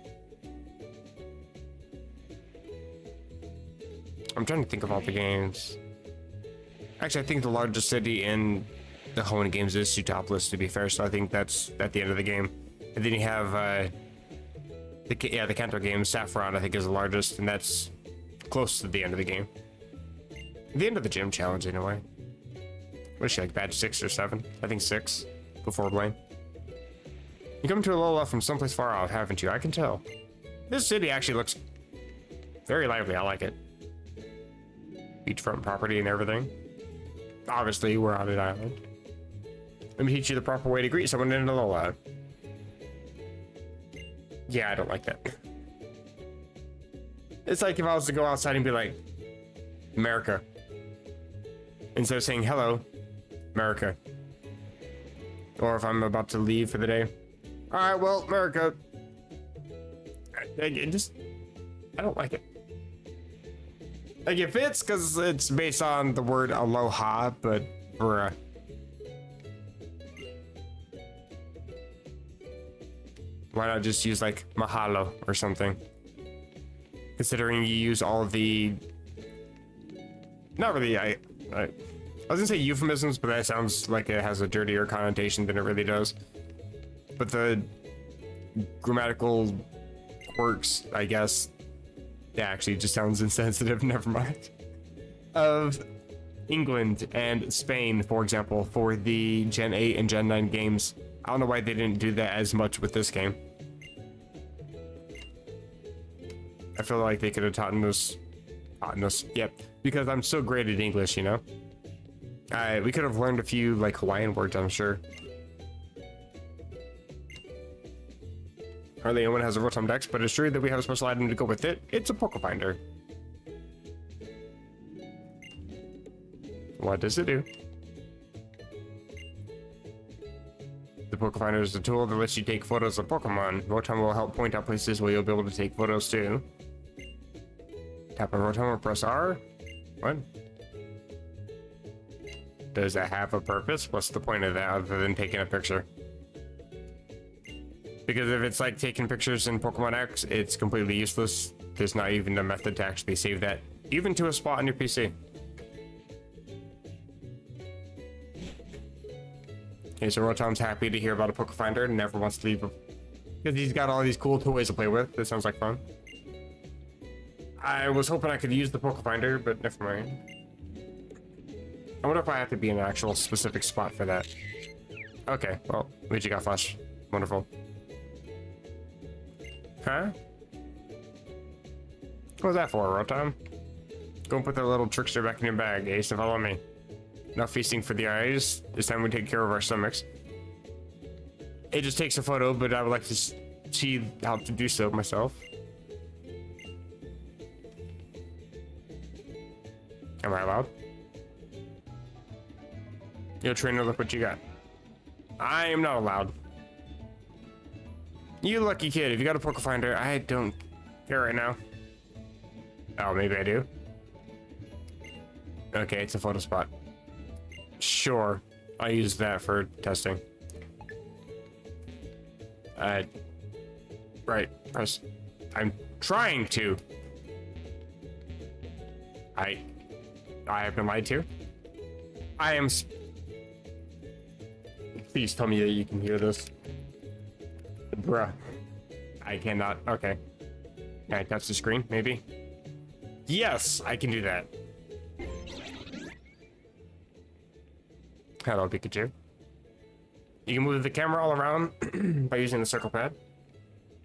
I'm trying to think of all the games. Actually, I think the largest city in the Hoenn games is Sootopolis, to be fair, so I think that's at the end of the game. And then you have the Kanto game, Saffron, I think is the largest, and that's close to the end of the game. The end of the gym challenge, anyway. What is she, like badge 6 or 7? I think 6, before Blaine. You come to Alola from someplace far off, haven't you? I can tell. This city actually looks very lively, I like it. Beachfront property and everything. Obviously, we're on an island. Let me teach you the proper way to greet someone in Alola. Yeah, I don't like that. It's like if I was to go outside and be like, America. Instead of saying hello, America. Or if I'm about to leave for the day. Alright, well, America. I don't like it. Like, it fits because it's based on the word aloha, but bruh. Why not just use like mahalo or something? Considering you use all of the... Not really, I was gonna say euphemisms, but that sounds like it has a dirtier connotation than it really does. But the grammatical quirks, I guess, yeah, actually just sounds insensitive, never mind. Of England and Spain, for example, for the Gen 8 and Gen 9 games. I don't know why they didn't do that as much with this game. I feel like they could have taught us, yep, because I'm so great at English, you know? We could have learned a few, like, Hawaiian words, I'm sure. Hardly anyone has a Rotom Dex, but it's true that we have a special item to go with it. It's a Poke Finder. What does it do? The Poke Finder is a tool that lets you take photos of Pokemon. Rotom will help point out places where you'll be able to take photos too. Tap on Rotom or press R. What? Does that have a purpose? What's the point of that other than taking a picture? Because if it's like taking pictures in Pokemon X, it's completely useless. There's not even a method to actually save that, even to a spot on your PC. Okay, so Rotom's happy to hear about a Poke Finder and never wants to leave because he's got all these cool toys to play with. That sounds like fun. I was hoping I could use the Poke Finder, but never mind. I wonder if I have to be in an actual specific spot for that. Okay, well, Luigi got Flash. Wonderful. Huh? What was that for, Rotom? Go and put that little trickster back in your bag, Ace, and follow me. Not feasting for the eyes. This time we take care of our stomachs. It just takes a photo, but I would like to see how to do so myself. Am I allowed? Yo, trainer, look what you got. I am not allowed. You lucky kid, if you got a Poke Finder, I don't care right now. Oh, maybe I do. Okay, it's a photo spot. Sure, I use that for testing. Right, press. I'm trying to. I have been lied to. I am. Please tell me that you can hear this. Bruh. I cannot. Okay. Can I touch the screen, maybe? Yes, I can do that. Hello, Pikachu. You can move the camera all around by using the circle pad.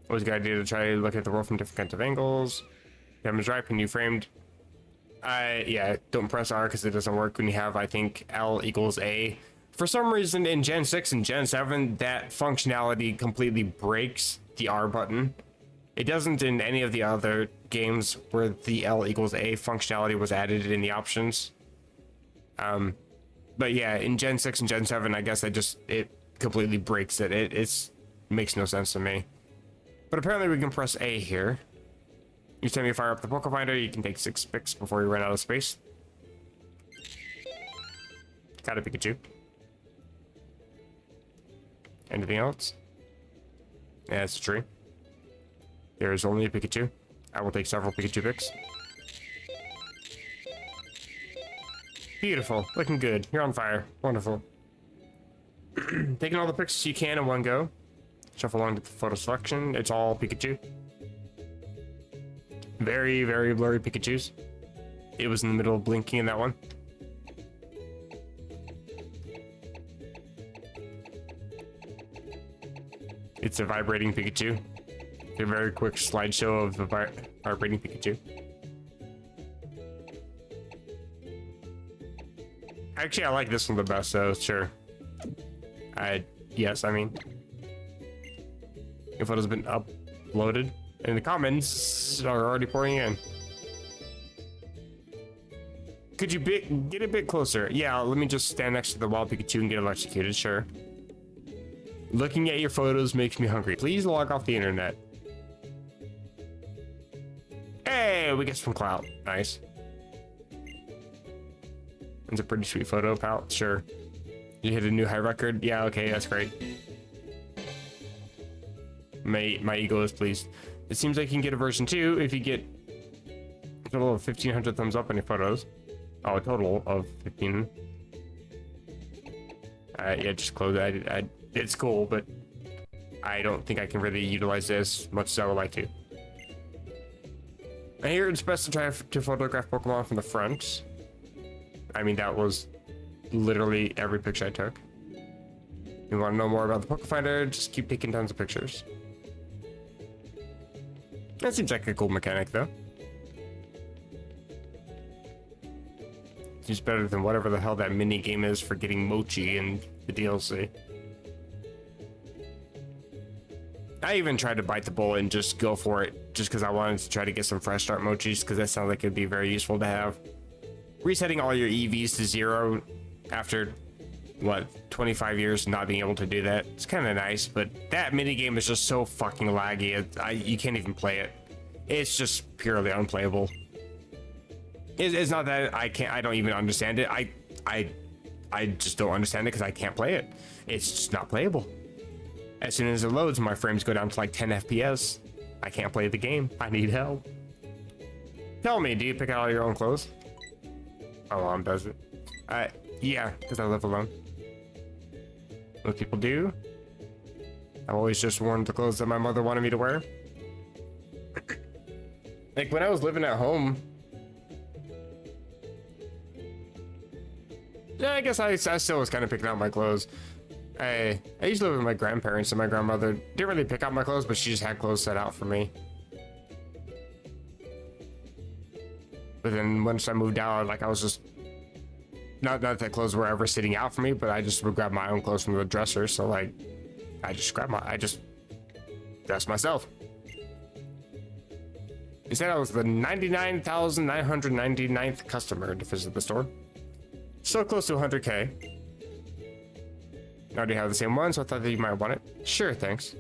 Always a good idea to try to look at the world from different kinds of angles. Damage ripe when you framed. Yeah, don't press R because it doesn't work when you have, I think, L equals A. For some reason in Gen 6 and Gen 7, that functionality completely breaks the R button. It doesn't in any of the other games where the L equals A functionality was added in the options. But yeah, in Gen 6 and Gen 7, I guess it completely breaks it. It makes no sense to me. But apparently we can press A here. Each time you fire up the Poke Finder, you can take 6 picks before you run out of space. Got a Pikachu. Anything else? Yeah, it's a tree. There is only a Pikachu. I will take several Pikachu picks. Beautiful. Looking good. You're on fire. Wonderful. Taking all the picks you can in one go. Shuffle along to the photo selection. It's all Pikachu. Very, very blurry Pikachus. It was in the middle of blinking in that one. It's a vibrating Pikachu. A very quick slideshow of the vibrating Pikachu. Actually, I like this one the best, so sure. Yes, I mean. Your photo's been uploaded, and the comments are already pouring in. Could you get a bit closer? Yeah, let me just stand next to the wild Pikachu and get electrocuted, sure. Looking at your photos makes me hungry. Please log off the internet. Hey, we get some clout. Nice. It's a pretty sweet photo, pal. Sure. You hit a new high record? Yeah, okay, that's great. My ego is pleased. It seems like you can get a version 2 if you get a total of 1,500 thumbs up on your photos. Oh, a total of 15. Yeah, just close it. It's cool, but I don't think I can really utilize this as much as I would like to. I hear it's best to try to photograph Pokemon from the front. I mean, that was literally every picture I took. You want to know more about the Poke Finder? Just keep taking tons of pictures. That seems like a cool mechanic, though. Seems better than whatever the hell that mini game is for getting Mochi in the DLC. I even tried to bite the bullet and just go for it, just because I wanted to try to get some fresh start Mochis, because that sounds like it'd be very useful to have. Resetting all your EVs to 0 after, what, 25 years not being able to do that, it's kind of nice, but that minigame is just so fucking laggy, you can't even play it. It's just purely unplayable. It's not that I don't even understand it. I just don't understand it because I can't play it. It's just not playable. As soon as it loads, my frames go down to like 10 FPS. I can't play the game. I need help. Tell me, do you pick out all your own clothes? My mom does it. Yeah, because I live alone. Most people do. I've always just worn the clothes that my mother wanted me to wear. Like when I was living at home, yeah, I guess I still was kind of picking out my clothes. I used to live with my grandparents, and my grandmother didn't really pick out my clothes, but she just had clothes set out for me. But then once I moved out, like I was just not that clothes were ever sitting out for me, but I just would grab my own clothes from the dresser. So like, I just dress myself. He said I was the 99,999th customer to visit the store. So close to 100K. I already have the same one, so I thought that you might want it. Sure, thanks.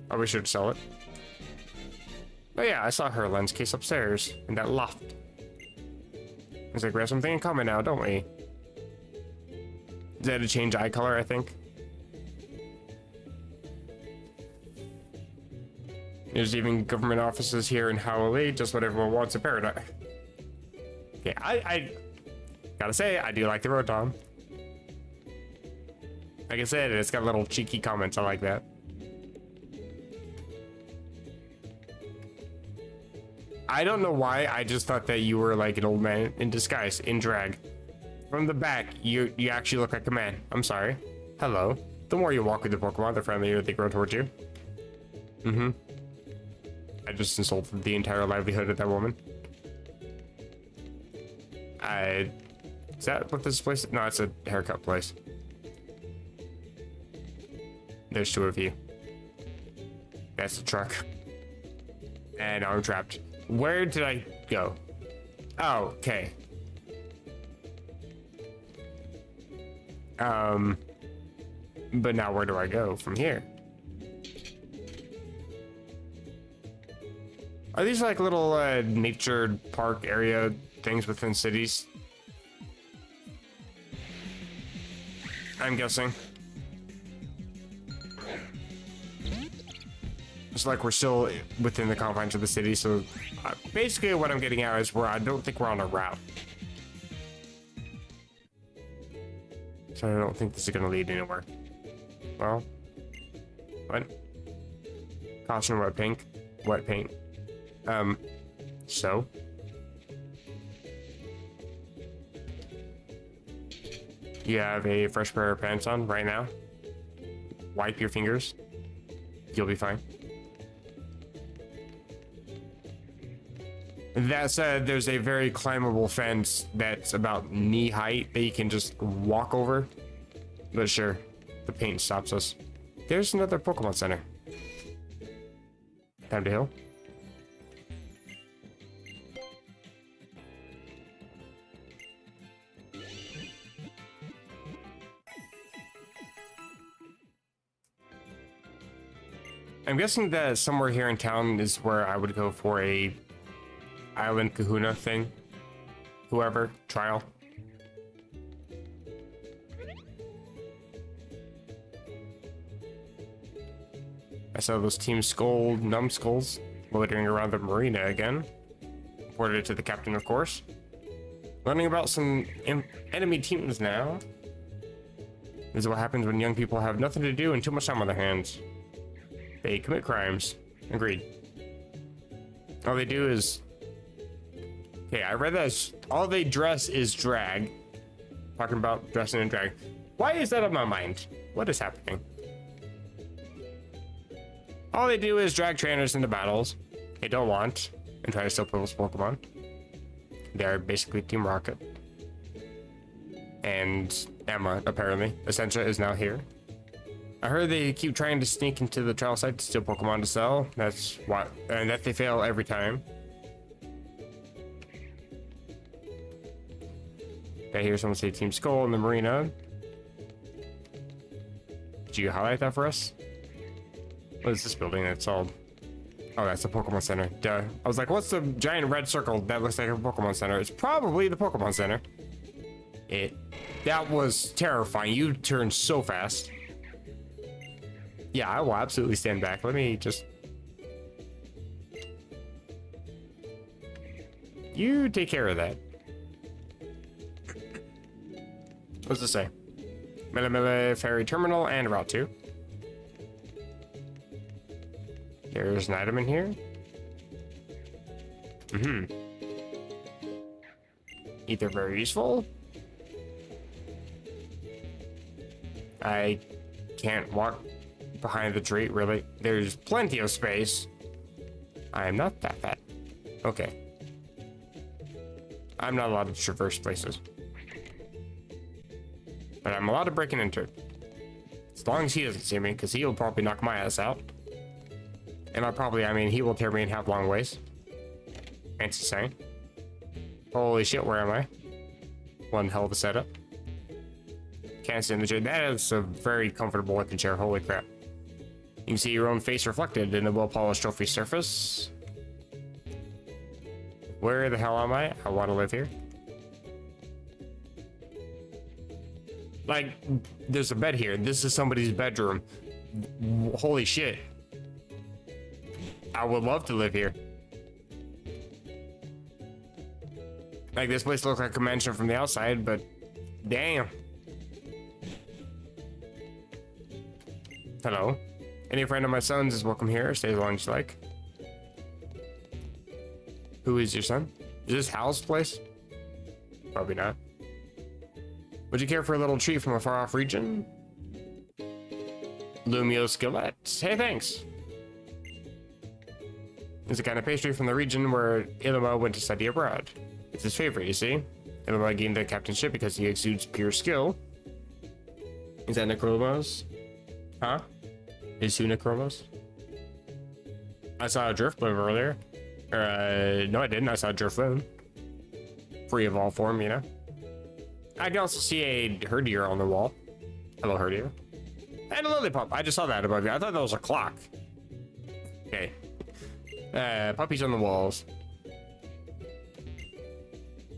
I'll be sure to sell it. Oh yeah, I saw her lens case upstairs in that loft. Looks like we have something in common now, don't we? Is that to change eye color, I think? There's even government offices here in Howley, just what everyone wants in Paradise. Okay, I gotta say, I do like the Rotom. Like I said, it's got little cheeky comments, I like that. I don't know why, I just thought that you were like an old man in disguise, in drag. From the back, you actually look like a man. I'm sorry. Hello. The more you walk with the Pokemon, the friendlier they grow towards you. Mm-hmm. I just insulted the entire livelihood of that woman. Is that what this place is? No, it's a haircut place. There's two of you. That's the truck. And I'm trapped. Where did I go? Oh, okay. But now where do I go from here? Are these like little nature park area things within cities? I'm guessing. It's like we're still within the confines of the city, so basically what I'm getting at is I don't think we're on a route. So I don't think this is gonna lead anywhere. Well, what? Caution, wet paint. Wet paint. So? You have a fresh pair of pants on right now. Wipe your fingers. You'll be fine. That said, there's a very climbable fence that's about knee height that you can just walk over. But sure, the paint stops us. There's another Pokemon Center. Time to heal. I'm guessing that somewhere here in town is where I would go for a Island Kahuna thing. Whoever, trial. I saw those Team Skull numbskulls loitering around the marina again. Reported it to the captain, of course. Learning about some enemy teams now. This is what happens when young people have nothing to do and too much time on their hands. They commit crimes. Agreed. All they do is... Okay, I read that all they dress is drag. Talking about dressing in drag. Why is that on my mind? What is happening? All they do is drag trainers into battles they don't want and try to steal people's Pokemon. They're basically Team Rocket. And Emma, apparently. Essentia is now here. I heard they keep trying to sneak into the trial site to steal Pokemon to sell. That's why, and that they fail every time. I hear someone say Team Skull in the marina. Did you highlight that for us? What is this building that's all... Oh, that's the Pokemon Center. Duh. I was like, what's the giant red circle that looks like a Pokemon Center? It's probably the Pokemon Center. That was terrifying. You turned so fast. Yeah, I will absolutely stand back. Let me just... You take care of that. What's this say? Melemele Ferry Terminal and Route 2. There's an item in here. Either very useful. I can't walk behind the tree, really. There's plenty of space. I am not that fat. Okay. I'm not allowed to traverse places. But I'm allowed to break and enter. As long as he doesn't see me, because he'll probably knock my ass out. And I mean, he will tear me in half long ways. Fancy saying. Holy shit, where am I? One hell of a setup. Can't sit in the chair. That is a very comfortable looking chair. Holy crap. You can see your own face reflected in the well-polished trophy surface. Where the hell am I? I want to live here. Like, there's a bed here. This is somebody's bedroom. Holy shit. I would love to live here. Like, this place looks like a mansion from the outside, but damn. Hello. Any friend of my son's is welcome here. Stay as long as you like. Who is your son? Is this Hal's place? Probably not. Would you care for a little treat from a far-off region? Lumio Skillet. Hey, thanks. It's a kind of pastry from the region where Alola went to study abroad. It's his favorite, you see. Alola gained the captainship because he exudes pure skill. Is that Necromos? Huh? Is who Necromos? I saw a Drifloon earlier. No I didn't. I saw a Drifloon. Free of all form, you know? I can also see a Herdier on the wall. Hello, Herdier. And a Lillipup. I just saw that above you. I thought that was a clock. Okay. Puppies on the walls.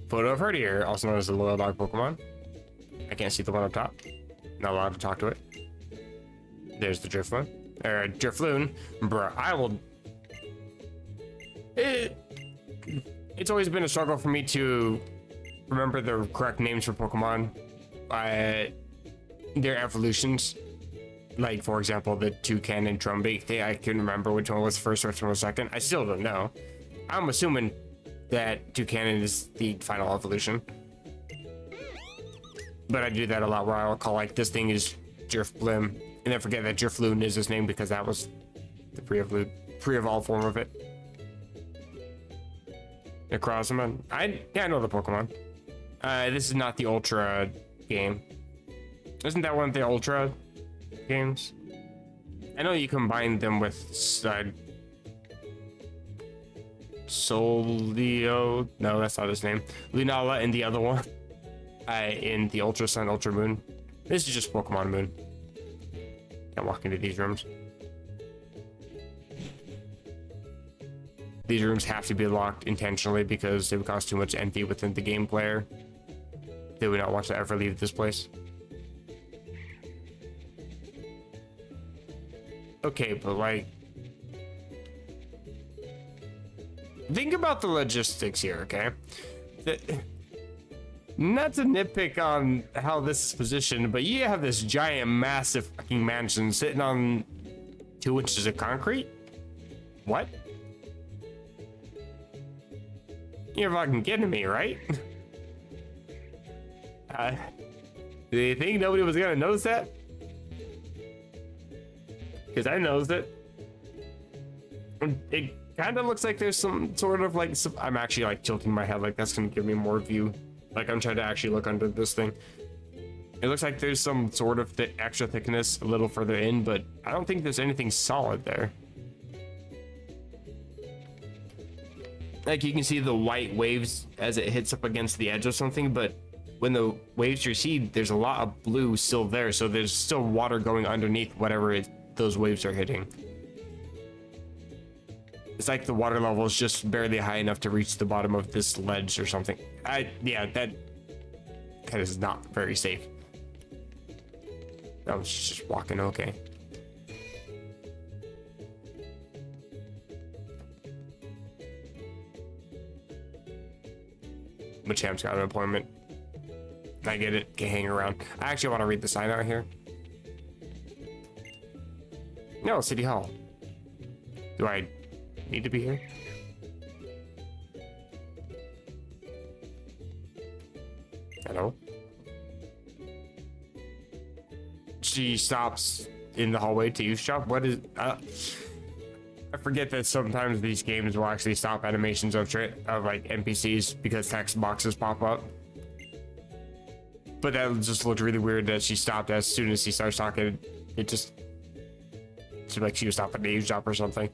Photo of Herdier, also known as the loyal dog Pokemon. I can't see the one up top. Not allowed to talk to it. There's the Drifloon. Drifloon. Bruh, I will... It's always been a struggle for me to remember the correct names for Pokemon. Their evolutions. Like, for example, the Toucan and Drumbeak. I couldn't remember which one was first, which one was second. I still don't know. I'm assuming that Toucan is the final evolution. But I do that a lot where I'll call, like, this thing is Drifblim, and then forget that Drifloon is his name because that was the pre-evolved form of it. Necrozma. Yeah, I know the Pokemon. This is not the Ultra game. Isn't that one of the Ultra games? I know you combine them with Solio. No, that's not his name. Lunala and the other one. In the Ultra Sun, Ultra Moon. This is just Pokemon Moon. Can't walk into these rooms. These rooms have to be locked intentionally because they would cause too much envy within the game player. They would not want to ever leave this place. Okay, but like... think about the logistics here, okay? Not to nitpick on how this is positioned, but you have this giant, massive fucking mansion sitting on 2 inches of concrete? What? You're fucking kidding me, right? Do you think nobody was gonna notice that? Because I noticed it. It kind of looks like there's some sort of like... I'm actually like tilting my head like that's gonna give me more view. Like I'm trying to actually look under this thing. It looks like there's some sort of extra thickness a little further in, but I don't think there's anything solid there. Like you can see the white waves as it hits up against the edge of something, but when the waves recede, there's a lot of blue still there, so there's still water going underneath whatever those waves are hitting. It's like the water level is just barely high enough to reach the bottom of this ledge or something. Yeah, that is not very safe. I was just walking okay. Machamp's got an appointment. I get it. Can hang around. I actually want to read the sign out here. No, City Hall. Do I need to be here? Hello? She stops in the hallway to use shop. What is... I forget that sometimes these games will actually stop animations of like NPCs because text boxes pop up. But that just looked really weird that she stopped as soon as he starts talking. It just seemed like she was stopping at the shop or something.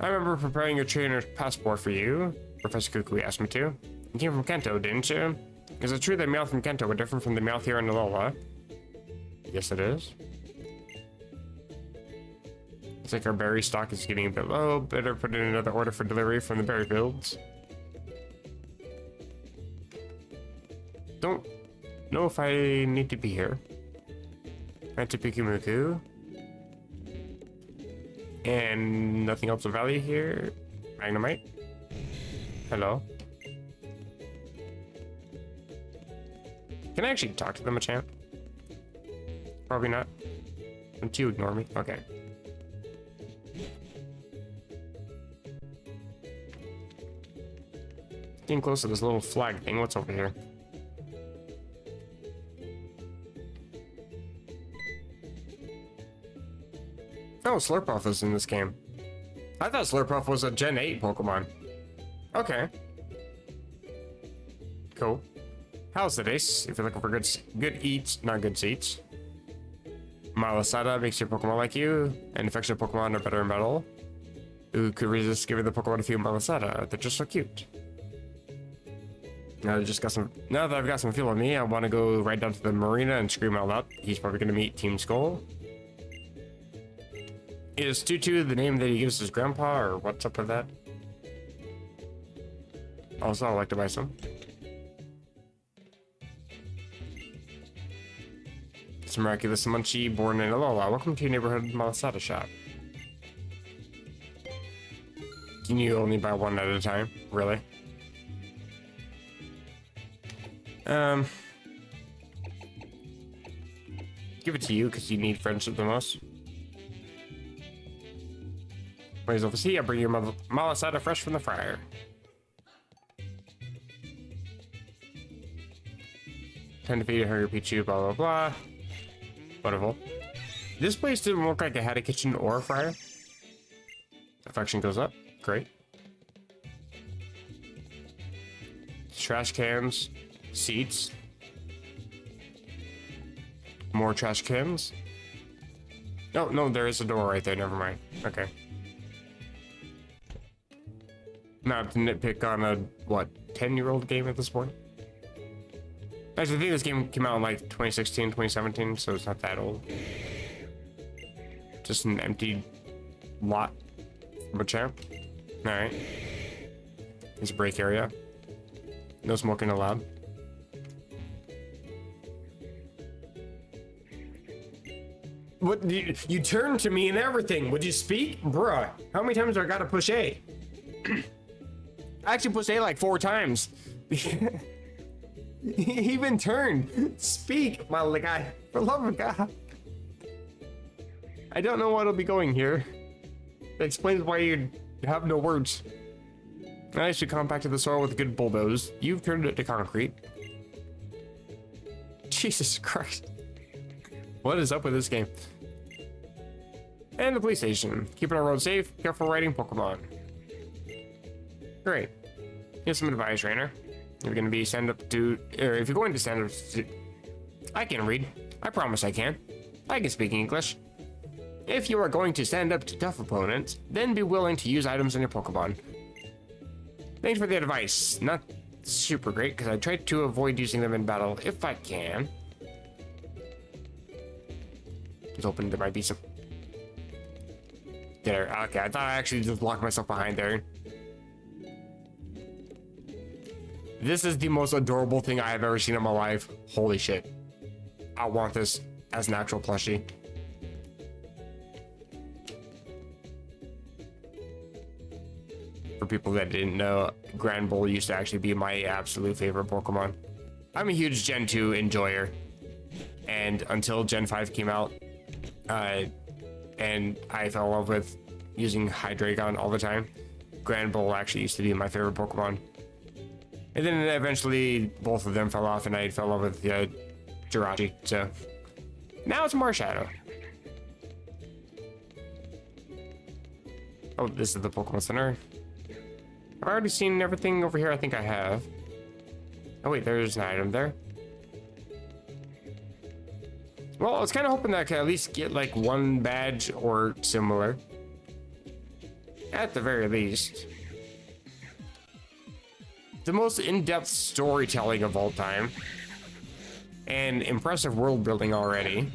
I remember preparing your trainer's passport for you. Professor Kukui asked me to. You came from Kanto, didn't you? Is it true that Meowth from Kanto were different from the Meowth here in Alola? Yes, it is. Looks like our berry stock is getting a bit low. Better put in another order for delivery from the berry fields. Don't know if I need to be here. Antipikumuku. And nothing else of value here. Magnemite. Hello. Can I actually talk to the Machamp? Probably not. Don't you ignore me? Okay. Getting close to this little flag thing. What's over here? Oh, Slurpuff is in this game. I thought Slurpuff was a Gen 8 Pokemon. Okay. Cool. How's the days? If you're looking for good eats, not good seats. Malasada makes your Pokemon like you, and affects your Pokemon are better in battle. Who could resist giving the Pokemon a few Malasada? They're just so cute. Now that I've got some fuel on me, I want to go right down to the marina and scream out loud. He's probably going to meet Team Skull. Is Tutu the name that he gives his grandpa, or what's up with that? Also, I'd like to buy some. It's Miraculous Munchie, born in Alola. Welcome to your neighborhood Malasada shop. Can you only buy one at a time? Really? Give it to you because you need friendship the most. Ways over see, I bring you Malasada fresh from the fryer. Time to feed a hungry Pichu, blah blah blah. Wonderful. This place didn't look like it had a kitchen or a fryer. Affection goes up. Great. Trash cans. Seats. More trash cans. Oh, no, there is a door right there. Never mind. Okay. Not to nitpick on a, what, 10-year-old game at this point? Actually, I think this game came out in like 2016, 2017, so it's not that old. Just an empty lot of a champ. Alright. It's a break area. No smoking allowed. What, you turned to me and everything. Would you speak? Bruh, how many times do I gotta push A? I actually pushed A like 4 times. He even turned. Speak, my guy. For the love of God. I don't know what'll be going here. That explains why you have no words. I should compact the soil with a good bulldoze. You've turned it to concrete. Jesus Christ. What is up with this game? And the police station. Keeping our road safe. Careful riding Pokemon. Great. Here's some advice, trainer. If you're going to be stand up to, or if you're going to stand up to, I can read. I promise I can. I can speak English. If you are going to stand up to tough opponents, then be willing to use items in your Pokemon. Thanks for the advice. Not super great, because I try to avoid using them in battle if I can. Just hoping there might be some... There, okay, I thought I actually just locked myself behind there. This is the most adorable thing I have ever seen in my life. Holy shit. I want this as an actual plushie. For people that didn't know, Grand Bull used to actually be my absolute favorite Pokemon. I'm a huge Gen 2 enjoyer. And until Gen 5 came out, and I fell in love with using Hydreigon all the time, Grand Bull actually used to be my favorite Pokemon. And then eventually both of them fell off and I fell in love with Jirachi, so now it's Marshadow. Oh, this is the Pokemon Center. I've already seen everything over here. I think I have. Oh wait, there's an item there. Well, I was kind of hoping that I could at least get like one badge or similar. At the very least. The most in-depth storytelling of all time. And impressive world building already.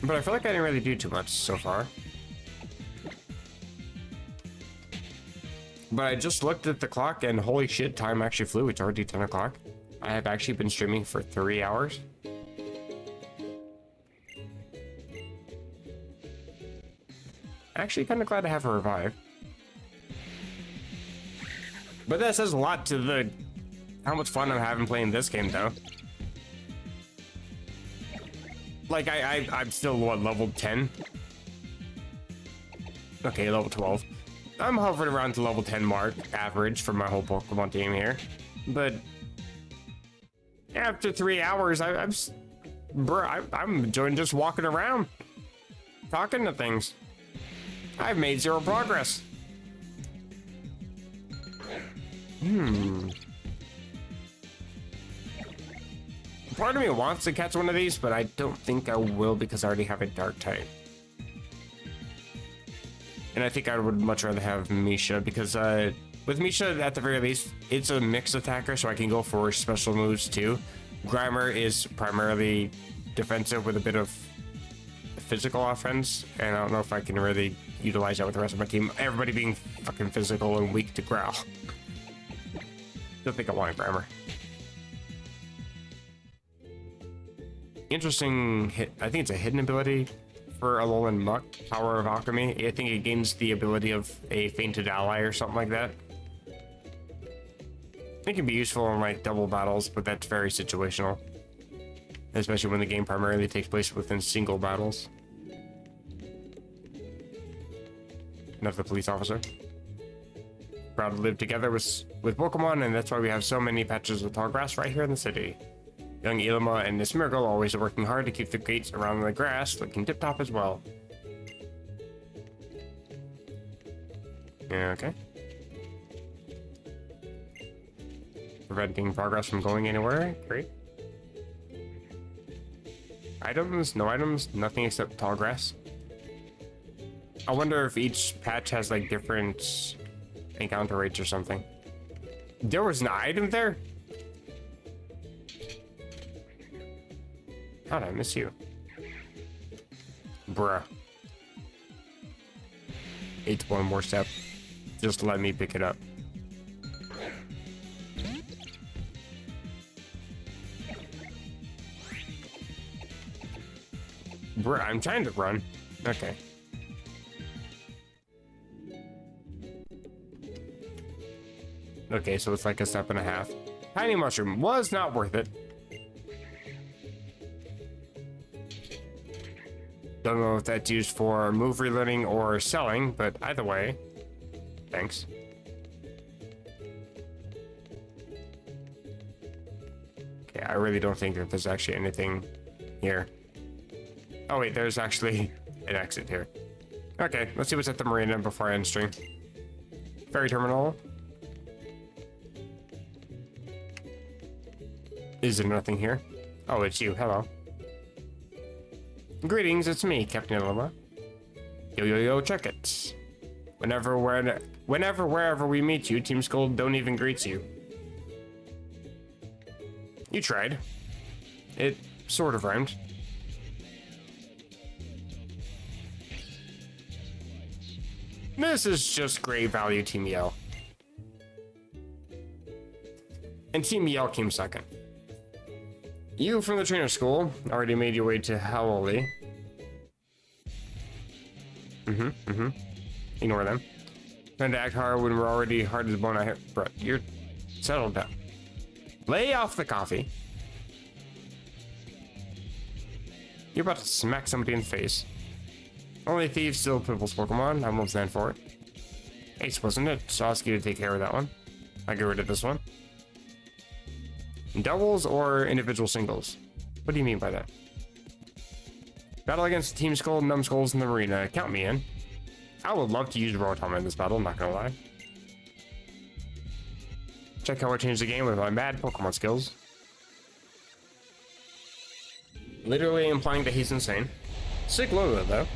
But I feel like I didn't really do too much so far. But I just looked at the clock and holy shit, time actually flew. It's already 10 o'clock. I have actually been streaming for 3 hours. Actually kind of glad to have her revive. But that says a lot to the how much fun I'm having playing this game though. Like I'm still what, level 10? Okay, level 12. I'm hovering around the level 10 mark average for my whole Pokemon team here. But after 3 hours, I'm enjoying just walking around, talking to things. I've made 0 progress. Part of me wants to catch one of these, but I don't think I will because I already have a dark type. And I think I would much rather have Misha because with Misha, at the very least, it's a mixed attacker, so I can go for special moves too. Grimer is primarily defensive with a bit of physical offense, and I don't know if I can really utilize that with the rest of my team. Everybody being fucking physical and weak to growl. Don't think I want a Grimer. Interesting hit. I think it's a hidden ability for Alola and Muck, Power of Alchemy. I think it gains the ability of a fainted ally or something like that. It can be useful in like double battles, but that's very situational. Especially when the game primarily takes place within single battles. Enough the police officer. Proud to live together with Pokemon, and that's why we have so many patches of tall grass right here in the city. Young Ilma and this Miracle always working hard to keep the gates around the grass looking tip-top as well. Yeah, okay. Preventing progress from going anywhere. Great. Items? No items? Nothing except tall grass. I wonder if each patch has like different encounter rates or something. There was an item there? How did I miss you? Bruh. It's one more step. Just let me pick it up. Bruh, I'm trying to run. Okay. Okay, so it's like a step and a half. Tiny Mushroom was not worth it. Don't know if that's used for move relearning or selling, but either way, thanks. Okay, I really don't think that there's actually anything here. Oh wait, there's actually an exit here. Okay, let's see what's at the marina before I end stream. Ferry terminal. Is there nothing here? Oh, it's you. Hello. Greetings, it's me, Captain Alola. Yo, check it. Whenever, wherever we meet you, Team Skull don't even greet you. You tried. It sort of rhymed. This is just great value, Team Yell. And Team Yell came second. You from the trainer school already made your way to Howley. Ignore them. Trying to act hard when we're already hard as a bone. Bro, you're settled down. Lay off the coffee. You're about to smack somebody in the face. Only thieves steal people's Pokemon. I won't stand for it. Ace, wasn't it? So I'll ask you to take care of that one. I'll get rid of this one. Doubles or individual singles? What do you mean by that? Battle against Team Skull and Numbskulls in the arena. Count me in. I would love to use Rotom in this battle, not gonna lie. Check how I changed the game with my mad Pokemon skills. Literally implying that he's insane. Sick logo, though.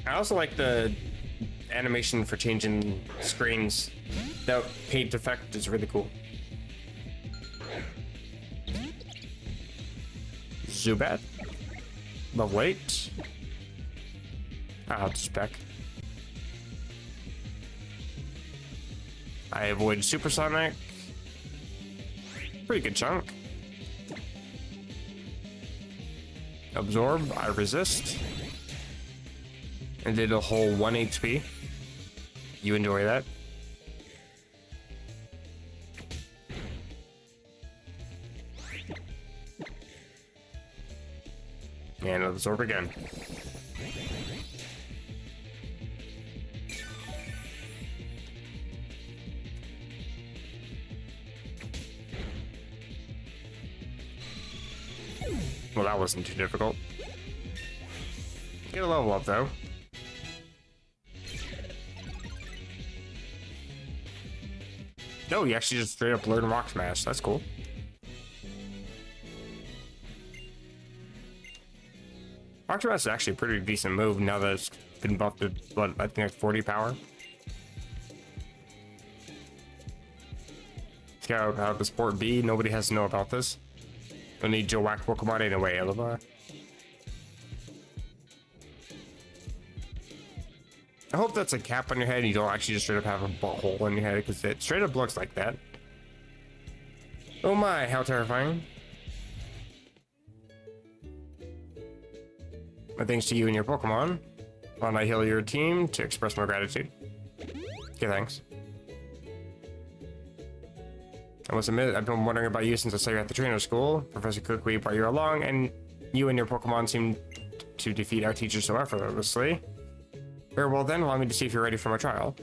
I also like the animation for changing screens. That paint effect is really cool. Zubat. Level 8. I'll spec. I avoid Supersonic. Pretty good chunk. Absorb. I resist. And did a whole 1 HP. You enjoy that? And absorb again. Well, that wasn't too difficult. Get a level up, though. No, you actually just straight up learn Rock Smash. That's cool. Rock Smash is actually a pretty decent move now that it's been buffed to, what, I think like 40 power. See how the sport be? Nobody has to know about this. Don't need your whack Pokemon anyway, Alola. I hope that's a cap on your head and you don't actually just straight up have a hole in your head, because it straight up looks like that. Oh my, how terrifying. My thanks to you and your Pokemon. While I heal your team to express my gratitude. Okay, thanks. I must admit, I've been wondering about you since I saw you at the trainer school. Professor Kukui brought you along, and you and your Pokemon seem to defeat our teacher so effortlessly. Very well then, allow me to see if you're ready for my trial.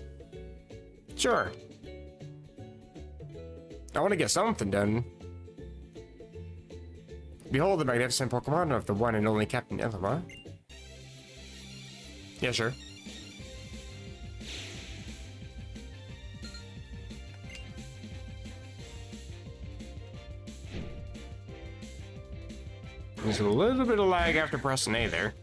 Sure. I want to get something done. Behold the magnificent Pokemon of the one and only Captain Alola. Yeah, sure. There's a little bit of lag after pressing A there.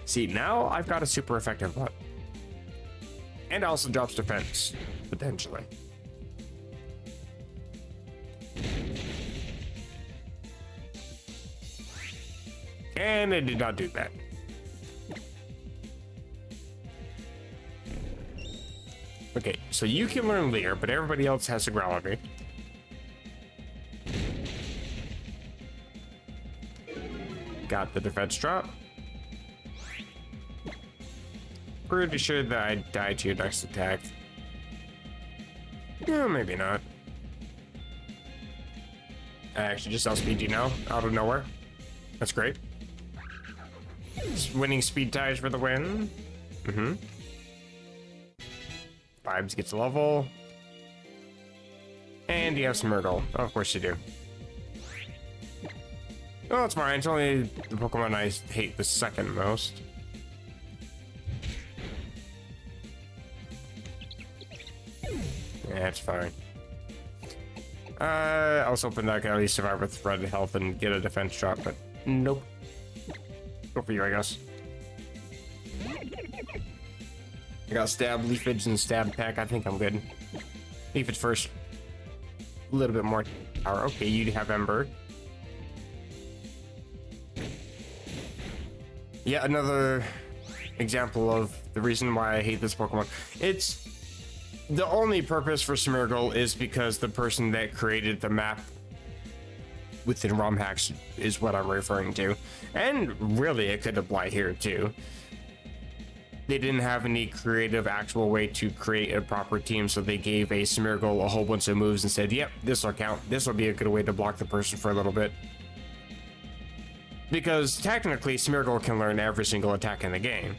See, now I've got a super effective bot. And also drops defense, potentially. And it did not do that. Okay, so you can learn Leer, but everybody else has to growl at me. Got the defense drop. Pretty sure that I died to your next attack. Yeah, maybe not. I actually just outspeed you now, out of nowhere. That's great. Winning speed ties for the win. Vibes gets a level. And you have Smeargle. Oh, of course you do. Oh, it's fine. It's only the Pokemon I hate the second most. Yeah, it's fine. I was hoping that I could at least survive with red health and get a defense drop, but nope. Go for you, I guess. I got stab, leafage, and stab pack. I think I'm good. Leafage first. A little bit more power. Okay, you have Ember. Yet another example of the reason why I hate this Pokemon. It's the only purpose for Smeargle is because the person that created the map within ROM hacks is what I'm referring to. And really, it could apply here too. They didn't have any creative actual way to create a proper team, so they gave a Smeargle a whole bunch of moves and said, yep, this will count. This will be a good way to block the person for a little bit. Because technically, Smeargle can learn every single attack in the game.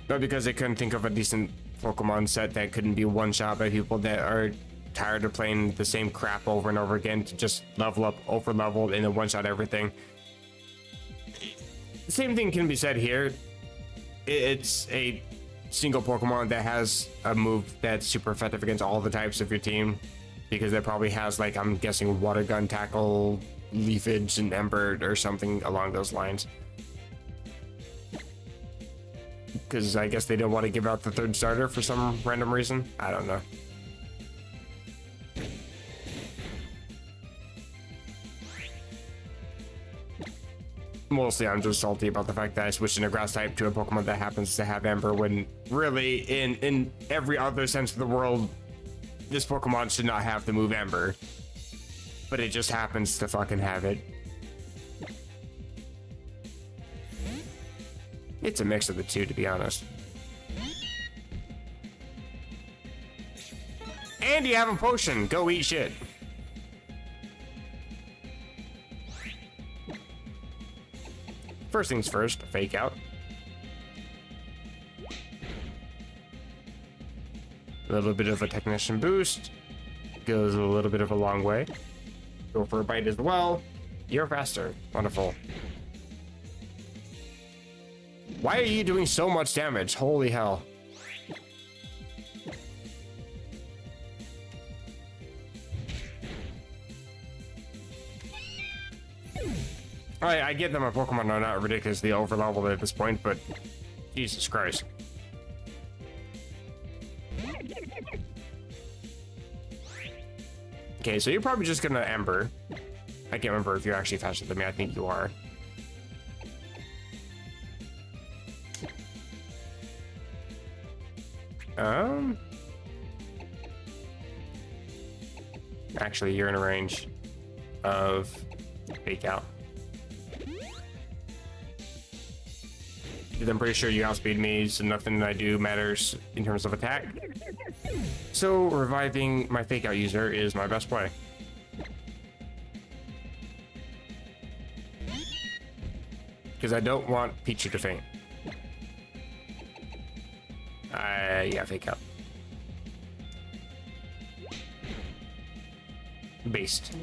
But because they couldn't think of a decent Pokemon set that couldn't be one-shot by people that are tired of playing the same crap over and over again to just level up, over-level, and then one-shot everything. The same thing can be said here. It's a single Pokemon that has a move that's super effective against all the types of your team. Because it probably has, like, I'm guessing, Water Gun, Tackle, Leafage, and Ember, or something along those lines. Because I guess they don't want to give out the third starter for some random reason. I don't know. Mostly I'm just salty about the fact that I switched in a grass type to a Pokemon that happens to have Ember, when really in every other sense of the world, this Pokemon should not have the move Ember. But it just happens to fucking have it. It's a mix of the two, to be honest. And you have a potion. Go eat shit. First things first, fake out. A little bit of a technician boost. Goes a little bit of a long way. Go for a bite as well. You're faster. Wonderful. Why are you doing so much damage? Holy hell. I get that my Pokemon are not ridiculously overleveled at this point, but Jesus Christ. Okay, so you're probably just gonna Ember. I can't remember if you're actually faster than me. I think you are. Actually, you're in a range of Fake Out. I'm pretty sure you outspeed me, so nothing I do matters in terms of attack. So reviving my Fake Out user is my best play. Because I don't want Pichu to faint. Yeah, Fake Out. Based.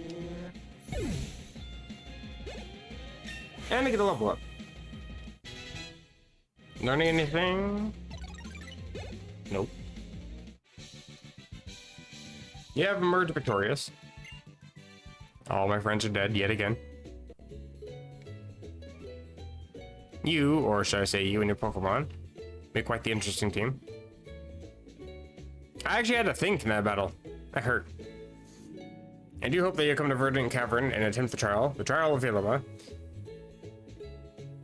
And I get a level up. Learning anything? Nope. You have emerged victorious. All my friends are dead yet again. You, or should I say you and your Pokemon, make quite the interesting team. I actually had to think in that battle. That hurt. I do hope that you come to Verdant Cavern and attempt the trial. The trial of Alola.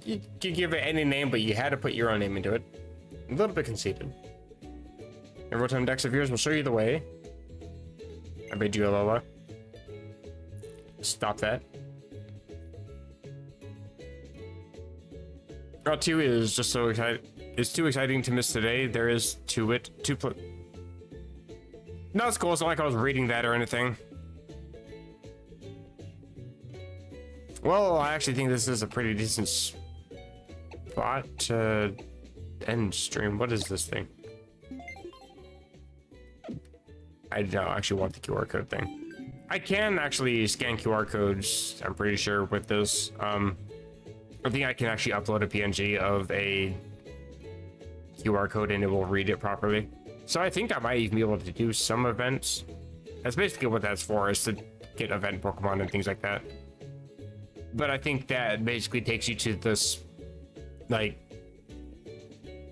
You could give it any name, but you had to put your own name into it. A little bit conceited. Your Rotom Dex of yours will show you the way. I bid you, Alola. Stop that. Route 2 is just so exciting. It's too exciting to miss today. There is to it. No, it's cool. It's not like I was reading that or anything. Well, I actually think this is a pretty decent spot to end stream. What is this thing? I don't actually want the QR code thing. I can actually scan QR codes, I'm pretty sure, with this. I think I can actually upload a PNG of a QR code and it will read it properly. So I think I might even be able to do some events. That's basically what that's for, is to get event Pokemon and things like that. But I think that basically takes you to this, like,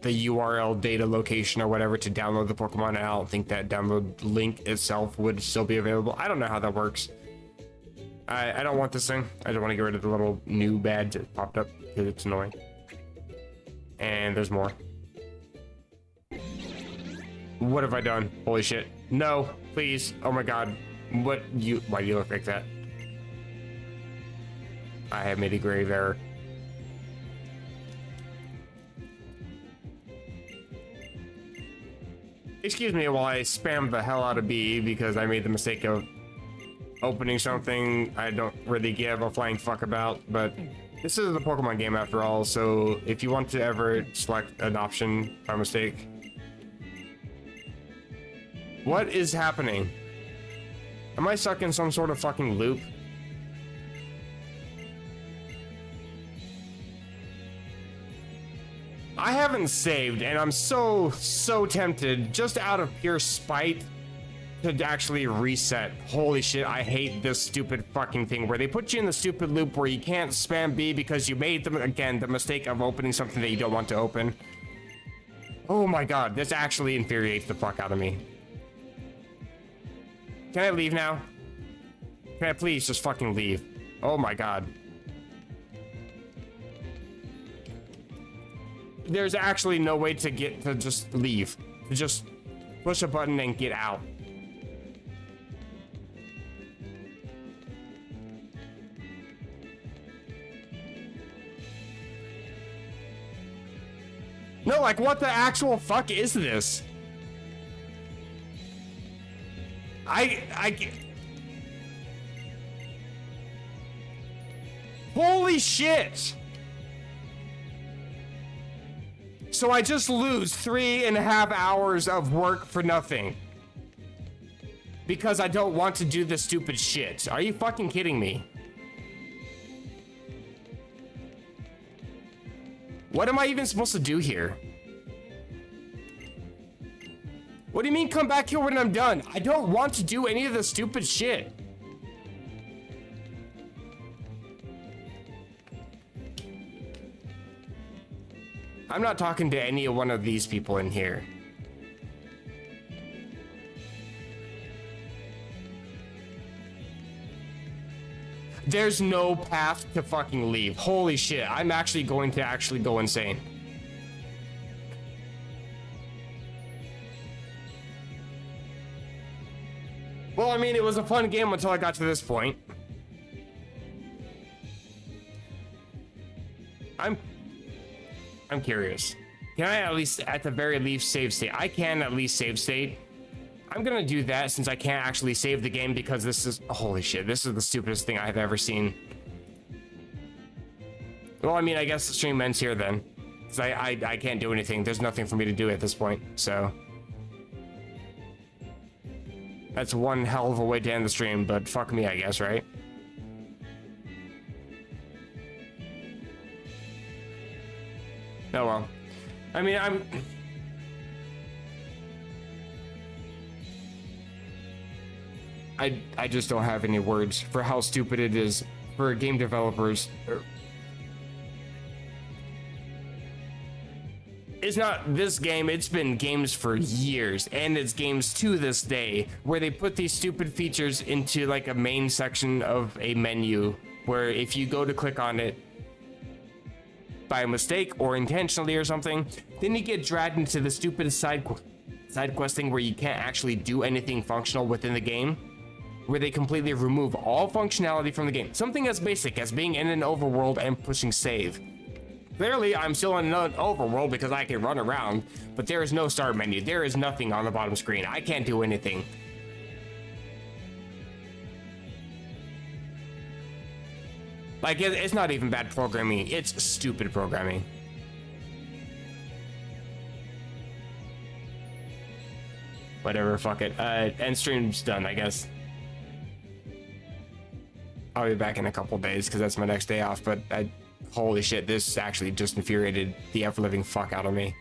the URL data location or whatever to download the Pokemon, and I don't think that download link itself would still be available. I don't know how that works. I don't want this thing. I don't want to get rid of the little new badge that popped up because it's annoying. And there's more. What have I done? Holy shit. No, please. Oh my god. Why do you look like that? I have made a grave error. Excuse me while I spam the hell out of B because I made the mistake of opening something I don't really give a flying fuck about, but this is a Pokemon game after all, so if you want to ever select an option by mistake. What is happening? Am I stuck in some sort of fucking loop? I haven't saved, and I'm so tempted, just out of pure spite, to actually reset. Holy shit, I hate this stupid fucking thing where they put you in the stupid loop where you can't spam B because you made them, again, the mistake of opening something that you don't want to open. Oh my god, this actually infuriates the fuck out of me. Can I leave now? Can I please just fucking leave? Oh my god. There's actually no way to just leave. To just push a button and get out. No, like, what the actual fuck is this? Holy shit! So I just lose 3.5 hours of work for nothing. Because I don't want to do this stupid shit. Are you fucking kidding me? What am I even supposed to do here? What do you mean come back here when I'm done? I don't want to do any of the stupid shit. I'm not talking to any one of these people in here. There's no path to fucking leave. Holy shit, I'm actually going to go insane. Well, I mean, it was a fun game until I got to this point. I'm curious. Can I at least, at the very least, save state? I can at least save state. I'm gonna do that since I can't actually save the game because this is, holy shit, this is the stupidest thing I've ever seen. Well, I mean, I guess the stream ends here then. Because I can't do anything. There's nothing for me to do at this point, so. That's one hell of a way to end the stream, but fuck me, I guess, right? Oh well. I mean, I just don't have any words for how stupid it is for game developers. It's not this game, it's been games for years, and it's games to this day, where they put these stupid features into like a main section of a menu, where if you go to click on it by mistake or intentionally or something, then you get dragged into the stupid side questing where you can't actually do anything functional within the game, where they completely remove all functionality from the game. Something as basic as being in an overworld and pushing save. Clearly, I'm still in an overworld because I can run around, but there is no start menu. There is nothing on the bottom screen. I can't do anything. Like, it's not even bad programming. It's stupid programming. Whatever, fuck it. End stream's done, I guess. I'll be back in a couple days because that's my next day off, but holy shit, this actually just infuriated the ever-living fuck out of me.